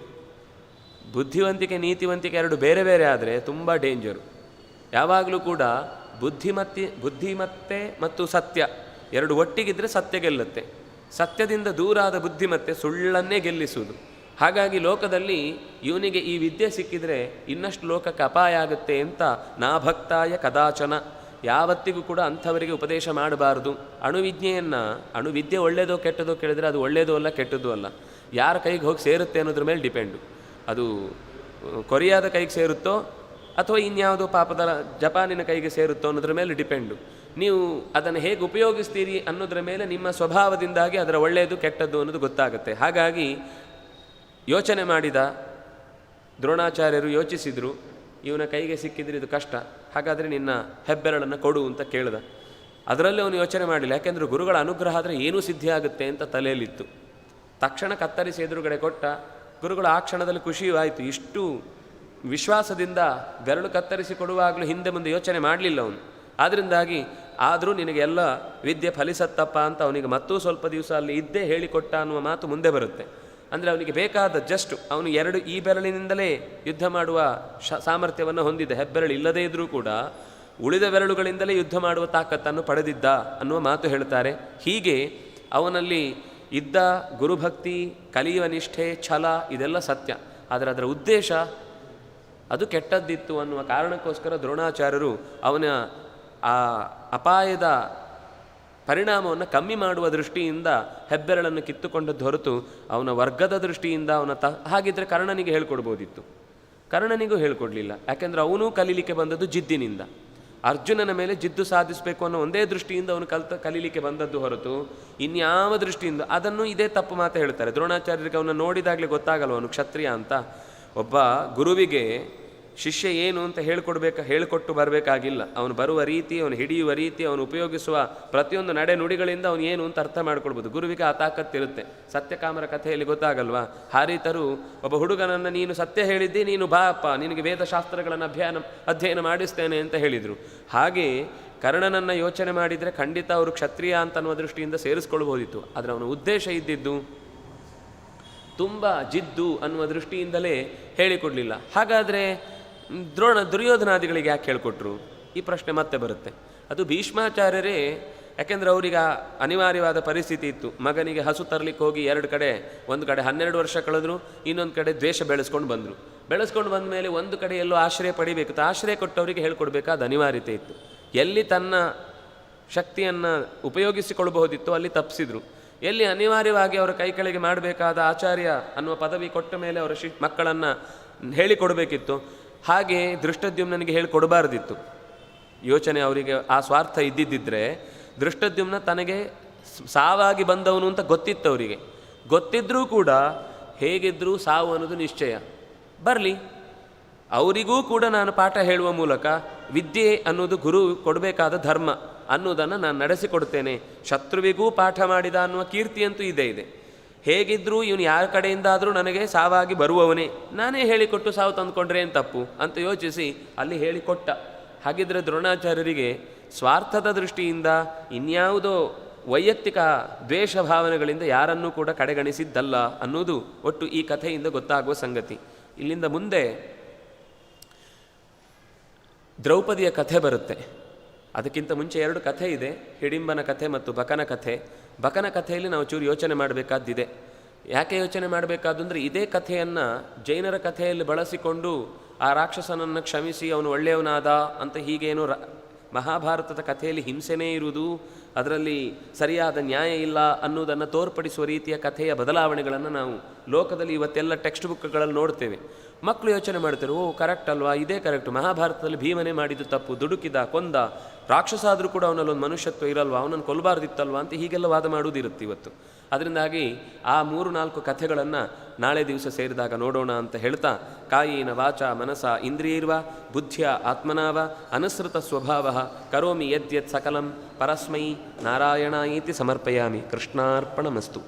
Speaker 1: ಬುದ್ಧಿವಂತಿಕೆ ನೀತಿವಂತಿಕೆ ಎರಡು ಬೇರೆ ಬೇರೆ ಆದರೆ ತುಂಬ ಡೇಂಜರು. ಯಾವಾಗಲೂ ಕೂಡ ಬುದ್ಧಿಮತ್ತೆ ಮತ್ತು ಸತ್ಯ ಎರಡು ಒಟ್ಟಿಗಿದ್ರೆ ಸತ್ಯ ಗೆಲ್ಲುತ್ತೆ. ಸತ್ಯದಿಂದ ದೂರಾದ ಬುದ್ಧಿಮತ್ತೆ ಸುಳ್ಳನ್ನೇ ಗೆಲ್ಲಿಸುವುದು. ಹಾಗಾಗಿ ಲೋಕದಲ್ಲಿ ಇವನಿಗೆ ಈ ವಿದ್ಯೆ ಸಿಕ್ಕಿದರೆ ಇನ್ನಷ್ಟು ಲೋಕಕ್ಕೆ ಅಪಾಯ ಆಗುತ್ತೆ ಅಂತ ನಾ ಭಕ್ತಾಯ ಕದಾಚನ, ಯಾವತ್ತಿಗೂ ಕೂಡ ಅಂಥವರಿಗೆ ಉಪದೇಶ ಮಾಡಬಾರ್ದು. ಅಣುವಿದ್ಯೆ ಒಳ್ಳೆಯದೋ ಕೆಟ್ಟದೋ ಕೇಳಿದರೆ ಅದು ಒಳ್ಳೆಯದೂ ಅಲ್ಲ ಕೆಟ್ಟದ್ದೂ ಅಲ್ಲ. ಯಾರ ಕೈಗೆ ಹೋಗಿ ಸೇರುತ್ತೆ ಅನ್ನೋದ್ರ ಮೇಲೆ ಡಿಪೆಂಡು. ಅದು ಕೊರಿಯಾದ ಕೈಗೆ ಸೇರುತ್ತೋ ಅಥವಾ ಇನ್ಯಾವುದೋ ಪಾಪದ ಜಪಾನಿನ ಕೈಗೆ ಸೇರುತ್ತೋ ಅನ್ನೋದ್ರ ಮೇಲೆ ಡಿಪೆಂಡು. ನೀವು ಅದನ್ನು ಹೇಗೆ ಉಪಯೋಗಿಸ್ತೀರಿ ಅನ್ನೋದ್ರ ಮೇಲೆ ನಿಮ್ಮ ಸ್ವಭಾವದಿಂದಾಗಿ ಅದರ ಒಳ್ಳೆಯದು ಕೆಟ್ಟದ್ದು ಅನ್ನೋದು ಗೊತ್ತಾಗುತ್ತೆ. ಹಾಗಾಗಿ ಯೋಚನೆ ಮಾಡಿದ ದ್ರೋಣಾಚಾರ್ಯರು ಯೋಚಿಸಿದರು, ಇವನ ಕೈಗೆ ಸಿಕ್ಕಿದ್ರೆ ಇದು ಕಷ್ಟ, ಹಾಗಾದರೆ ನಿನ್ನ ಹೆಬ್ಬೆರಳನ್ನು ಕೊಡು ಅಂತ ಕೇಳಿದ. ಅದರಲ್ಲಿ ಅವನು ಯೋಚನೆ ಮಾಡಲಿಲ್ಲ, ಯಾಕೆಂದರೆ ಗುರುಗಳ ಅನುಗ್ರಹ ಆದರೆ ಏನೂ ಸಿದ್ಧಿ ಆಗುತ್ತೆ ಅಂತ ತಲೆಯಲ್ಲಿತ್ತು. ತಕ್ಷಣ ಕತ್ತರಿಸಿ ಎದುರುಗಡೆ ಕೊಟ್ಟ. ಗುರುಗಳು ಆ ಕ್ಷಣದಲ್ಲಿ ಖುಷಿಯೂ ಆಯಿತು. ಇಷ್ಟು ವಿಶ್ವಾಸದಿಂದ ಬೆರಳು ಕತ್ತರಿಸಿ ಕೊಡುವಾಗಲೂ ಹಿಂದೆ ಮುಂದೆ ಯೋಚನೆ ಮಾಡಲಿಲ್ಲ ಅವನು. ಆದ್ದರಿಂದಾಗಿ ಆದರೂ ನಿನಗೆ ಎಲ್ಲ ವಿದ್ಯೆ ಫಲಿಸತ್ತಪ್ಪ ಅಂತ ಅವನಿಗೆ ಮತ್ತೂ ಸ್ವಲ್ಪ ದಿವಸ ಅಲ್ಲಿ ಇದ್ದೇ ಹೇಳಿಕೊಟ್ಟ ಅನ್ನುವ ಮಾತು ಮುಂದೆ ಬರುತ್ತೆ. ಅಂದರೆ ಅವನಿಗೆ ಬೇಕಾದ ಜಸ್ಟ್ ಅವನು ಈ ಬೆರಳಿನಿಂದಲೇ ಯುದ್ಧ ಮಾಡುವ ಸಾಮರ್ಥ್ಯವನ್ನು ಹೊಂದಿದ್ದ. ಹೆಬ್ಬೆರಳು ಇಲ್ಲದೇ ಇದ್ದರೂ ಕೂಡ ಉಳಿದ ಬೆರಳುಗಳಿಂದಲೇ ಯುದ್ಧ ಮಾಡುವ ತಾಕತ್ತನ್ನು ಪಡೆದಿದ್ದ ಅನ್ನುವ ಮಾತು ಹೇಳ್ತಾರೆ. ಹೀಗೆ ಅವನಲ್ಲಿ ಇದ್ದ ಗುರುಭಕ್ತಿ, ಕಲಿಯುವ ನಿಷ್ಠೆ, ಛಲ ಇದೆಲ್ಲ ಸತ್ಯ. ಆದರೆ ಅದರ ಉದ್ದೇಶ ಅದು ಕೆಟ್ಟದ್ದಿತ್ತು ಅನ್ನುವ ಕಾರಣಕ್ಕೋಸ್ಕರ ದ್ರೋಣಾಚಾರ್ಯರು ಅವನ ಆ ಅಪಾಯದ ಪರಿಣಾಮವನ್ನು ಕಮ್ಮಿ ಮಾಡುವ ದೃಷ್ಟಿಯಿಂದ ಹೆಬ್ಬೆರಳನ್ನು ಕಿತ್ತುಕೊಂಡದ್ದು ಹೊರತು ಅವನ ವರ್ಗದ ದೃಷ್ಟಿಯಿಂದ ಹಾಗಿದ್ದರೆ ಕರ್ಣನಿಗೆ ಹೇಳ್ಕೊಡ್ಬೋದಿತ್ತು. ಕರ್ಣನಿಗೂ ಹೇಳ್ಕೊಡ್ಲಿಲ್ಲ. ಯಾಕೆಂದರೆ ಅವನೂ ಕಲೀಲಿಕ್ಕೆ ಬಂದದ್ದು ಜಿದ್ದಿನಿಂದ. ಅರ್ಜುನನ ಮೇಲೆ ಜಿದ್ದು ಸಾಧಿಸಬೇಕು ಅನ್ನೋ ಒಂದೇ ದೃಷ್ಟಿಯಿಂದ ಅವನು ಕಲೀಲಿಕ್ಕೆ ಬಂದದ್ದು ಹೊರತು ಇನ್ಯಾವ ದೃಷ್ಟಿಯಿಂದ ಅದನ್ನು ಇದೇ ತಪ್ಪು ಮಾತು ಹೇಳ್ತಾರೆ. ದ್ರೋಣಾಚಾರ್ಯರಿಗೆ ಅವನು ನೋಡಿದಾಗಲೇ ಗೊತ್ತಾಗಲ್ವ ಅವನು ಕ್ಷತ್ರಿಯ ಅಂತ. ಒಬ್ಬ ಗುರುವಿಗೆ ಶಿಷ್ಯ ಏನು ಅಂತ ಹೇಳಿಕೊಟ್ಟು ಬರಬೇಕಾಗಿಲ್ಲ. ಅವನು ಬರುವ ರೀತಿ, ಅವನು ಹಿಡಿಯುವ ರೀತಿ, ಅವನು ಉಪಯೋಗಿಸುವ ಪ್ರತಿಯೊಂದು ನಡೆ ನುಡಿಗಳಿಂದ ಅವನು ಏನು ಅಂತ ಅರ್ಥ ಮಾಡ್ಕೊಳ್ಬೋದು. ಗುರುವಿಗೆ ಆ ತಾಕತ್ತಿರುತ್ತೆ. ಸತ್ಯಕಾಮರ ಕಥೆಯಲ್ಲಿ ಗೊತ್ತಾಗಲ್ವಾ, ಹಾರಿತರು ಒಬ್ಬ ಹುಡುಗನನ್ನು ನೀನು ಸತ್ಯ ಹೇಳಿದ್ದಿ, ನೀನು ಬಾ ಅಪ್ಪ, ನಿನಗೆ ವೇದಶಾಸ್ತ್ರಗಳನ್ನು ಅಧ್ಯಯನ ಮಾಡಿಸ್ತೇನೆ ಅಂತ ಹೇಳಿದರು. ಹಾಗೆ ಕರ್ಣನನ್ನು ಯೋಚನೆ ಮಾಡಿದರೆ ಖಂಡಿತ ಅವರು ಕ್ಷತ್ರಿಯ ಅಂತ ಅನ್ನುವ ದೃಷ್ಟಿಯಿಂದ ಸೇರಿಸ್ಕೊಳ್ಬೋದಿತ್ತು. ಆದರೆ ಅವನ ಉದ್ದೇಶ ಇದ್ದಿದ್ದು ತುಂಬ ಜಿದ್ದು ಅನ್ನುವ ದೃಷ್ಟಿಯಿಂದಲೇ ಹೇಳಿಕೊಡಲಿಲ್ಲ. ಹಾಗಾದರೆ ದುರ್ಯೋಧನಾದಿಗಳಿಗೆ ಯಾಕೆ ಹೇಳಿಕೊಟ್ರು? ಈ ಪ್ರಶ್ನೆ ಮತ್ತೆ ಬರುತ್ತೆ. ಅದು ಭೀಷ್ಮಾಚಾರ್ಯರೇ, ಯಾಕೆಂದರೆ ಅವರಿಗೆ ಅನಿವಾರ್ಯವಾದ ಪರಿಸ್ಥಿತಿ ಇತ್ತು. ಮಗನಿಗೆ ಹಸು ತರಲಿಕ್ಕೆ ಹೋಗಿ ಒಂದು ಕಡೆ 12 ವರ್ಷ ಕಳೆದ್ರು, ಇನ್ನೊಂದು ಕಡೆ ದ್ವೇಷ ಬೆಳೆಸ್ಕೊಂಡು ಬಂದ ಮೇಲೆ ಒಂದು ಕಡೆ ಎಲ್ಲೋ ಆಶ್ರಯ ಪಡಿಬೇಕಿತ್ತು. ಆಶ್ರಯ ಕೊಟ್ಟವರಿಗೆ ಹೇಳ್ಕೊಡ್ಬೇಕಾದ ಅನಿವಾರ್ಯತೆ ಇತ್ತು. ಎಲ್ಲಿ ತನ್ನ ಶಕ್ತಿಯನ್ನು ಉಪಯೋಗಿಸಿಕೊಳ್ಬಹುದಿತ್ತು ಅಲ್ಲಿ ತಪ್ಪಿಸಿದ್ರು. ಎಲ್ಲಿ ಅನಿವಾರ್ಯವಾಗಿ ಅವರ ಕೈ ಕೆಳಗೆ ಮಾಡಬೇಕಾದ ಆಚಾರ್ಯ ಅನ್ನುವ ಪದವಿ ಕೊಟ್ಟ ಮೇಲೆ ಅವರ ಮಕ್ಕಳನ್ನು ಹೇಳಿಕೊಡಬೇಕಿತ್ತು. ಹಾಗೆ ದೃಷ್ಟದ್ಯುಮ್ನಿಗೆ ಹೇಳಿಕೊಡಬಾರ್ದಿತ್ತು. ಯೋಚನೆ ಅವರಿಗೆ ಆ ಸ್ವಾರ್ಥ ಇದ್ದಿದ್ದರೆ ದೃಷ್ಟದ್ಯುಮ್ನ ತನಗೆ ಸಾವಾಗಿ ಬಂದವನು ಅಂತ ಗೊತ್ತಿತ್ತು. ಅವರಿಗೆ ಗೊತ್ತಿದ್ದರೂ ಕೂಡ ಹೇಗಿದ್ದರೂ ಸಾವು ಅನ್ನೋದು ನಿಶ್ಚಯ. ಬರಲಿ, ಅವರಿಗೂ ಕೂಡ ನಾನು ಪಾಠ ಹೇಳುವ ಮೂಲಕ ವಿದ್ಯೆ ಅನ್ನೋದು ಗುರು ಕೊಡಬೇಕಾದ ಧರ್ಮ ಅನ್ನೋದನ್ನು ನಾನು ನಡೆಸಿಕೊಡ್ತೇನೆ. ಶತ್ರುವಿಗೂ ಪಾಠ ಮಾಡಿದ ಅನ್ನುವ ಕೀರ್ತಿಯಂತೂ ಇದೆ. ಹೇಗಿದ್ದರೂ ಇವನು ಯಾರ ಕಡೆಯಿಂದಾದರೂ ನನಗೆ ಸಾವಾಗಿ ಬರುವವನೇ, ನಾನೇ ಹೇಳಿಕೊಟ್ಟು ಸಾವು ತಂದುಕೊಂಡ್ರೆ ಏನು ತಪ್ಪು ಅಂತ ಯೋಚಿಸಿ ಅಲ್ಲಿ ಹೇಳಿಕೊಟ್ಟ. ಹಾಗಿದ್ರೆ ದ್ರೋಣಾಚಾರ್ಯರಿಗೆ ಸ್ವಾರ್ಥದ ದೃಷ್ಟಿಯಿಂದ ಇನ್ಯಾವುದೋ ವೈಯಕ್ತಿಕ ದ್ವೇಷ ಭಾವನೆಗಳಿಂದ ಯಾರನ್ನೂ ಕೂಡ ಕಡೆಗಣಿಸಿದ್ದಲ್ಲ ಅನ್ನೋದು ಒಟ್ಟು ಈ ಕಥೆಯಿಂದ ಗೊತ್ತಾಗುವ ಸಂಗತಿ. ಇಲ್ಲಿಂದ ಮುಂದೆ ದ್ರೌಪದಿಯ ಕಥೆ ಬರುತ್ತೆ. ಅದಕ್ಕಿಂತ ಮುಂಚೆ 2 ಕಥೆ ಇದೆ, ಹಿಡಿಂಬನ ಕಥೆ ಮತ್ತು ಬಕನ ಕಥೆ. ಬಕನ ಕಥೆಯಲ್ಲಿ ನಾವು ಚೂರು ಯೋಚನೆ ಮಾಡಬೇಕಾದ್ದಿದೆ. ಯಾಕೆ ಯೋಚನೆ ಮಾಡಬೇಕಾದ್ದು ಅಂದರೆ, ಇದೇ ಕಥೆಯನ್ನು ಜೈನರ ಕಥೆಯಲ್ಲಿ ಬಳಸಿಕೊಂಡು ಆ ರಾಕ್ಷಸನನ್ನು ಕ್ಷಮಿಸಿ ಅವನು ಒಳ್ಳೆಯವನಾದ ಅಂತ ಹೀಗೇನೋ ಮಹಾಭಾರತದ ಕಥೆಯಲ್ಲಿ ಹಿಂಸೆನೇ ಇರುವುದು, ಅದರಲ್ಲಿ ಸರಿಯಾದ ನ್ಯಾಯ ಇಲ್ಲ ಅನ್ನೋದನ್ನು ತೋರ್ಪಡಿಸುವ ರೀತಿಯ ಕಥೆಯ ಬದಲಾವಣೆಗಳನ್ನು ನಾವು ಲೋಕದಲ್ಲಿ ಇವತ್ತೆಲ್ಲ ಟೆಕ್ಸ್ಟ್ ಬುಕ್ಗಳಲ್ಲಿ ನೋಡ್ತೇವೆ. ಮಕ್ಕಳು ಯೋಚನೆ ಮಾಡ್ತಾರೆ, ಓ ಕರೆಕ್ಟ್ ಅಲ್ವಾ, ಇದೇ ಕರೆಕ್ಟ್, ಮಹಾಭಾರತದಲ್ಲಿ ಭೀಮನೇ ಮಾಡಿದ್ದು ತಪ್ಪು, ದುಡುಕಿದ, ಕೊಂದ, ರಾಕ್ಷಸ ಆದರೂ ಕೂಡ ಅವನಲ್ಲೊಂದು ಮನುಷ್ಯತ್ವ ಇರಲ್ವಾ, ಅವನನ್ನು ಕೊಲ್ಲಬಾರ್ದಿತ್ತಲ್ವಾ ಅಂತ ಹೀಗೆಲ್ಲ ವಾದ ಮಾಡುವುದಿರುತ್ತೆ ಇವತ್ತು. ಅದರಿಂದಾಗಿ ಆ 3-4 ಕಥೆಗಳನ್ನು ನಾಳೆ ದಿವಸ ಸೇರಿದಾಗ ನೋಡೋಣ ಅಂತ ಹೇಳ್ತಾ, ಕಾಯೇನ ವಾಚ ಮನಸ ಇಂದ್ರಿಯೈರ್ವ ಬುದ್ಧಿಯ ಆತ್ಮನಾವ ಅನುಸೃತ ಸ್ವಭಾವ ಕರೋಮಿ ಯದ್ಯತ್ ಸಕಲಂ ಪರಸ್ಮೈ ನಾರಾಯಣಾಯೇತಿ ಸಮರ್ಪಯಾಮಿ. ಕೃಷ್ಣಾರ್ಪಣಮಸ್ತು.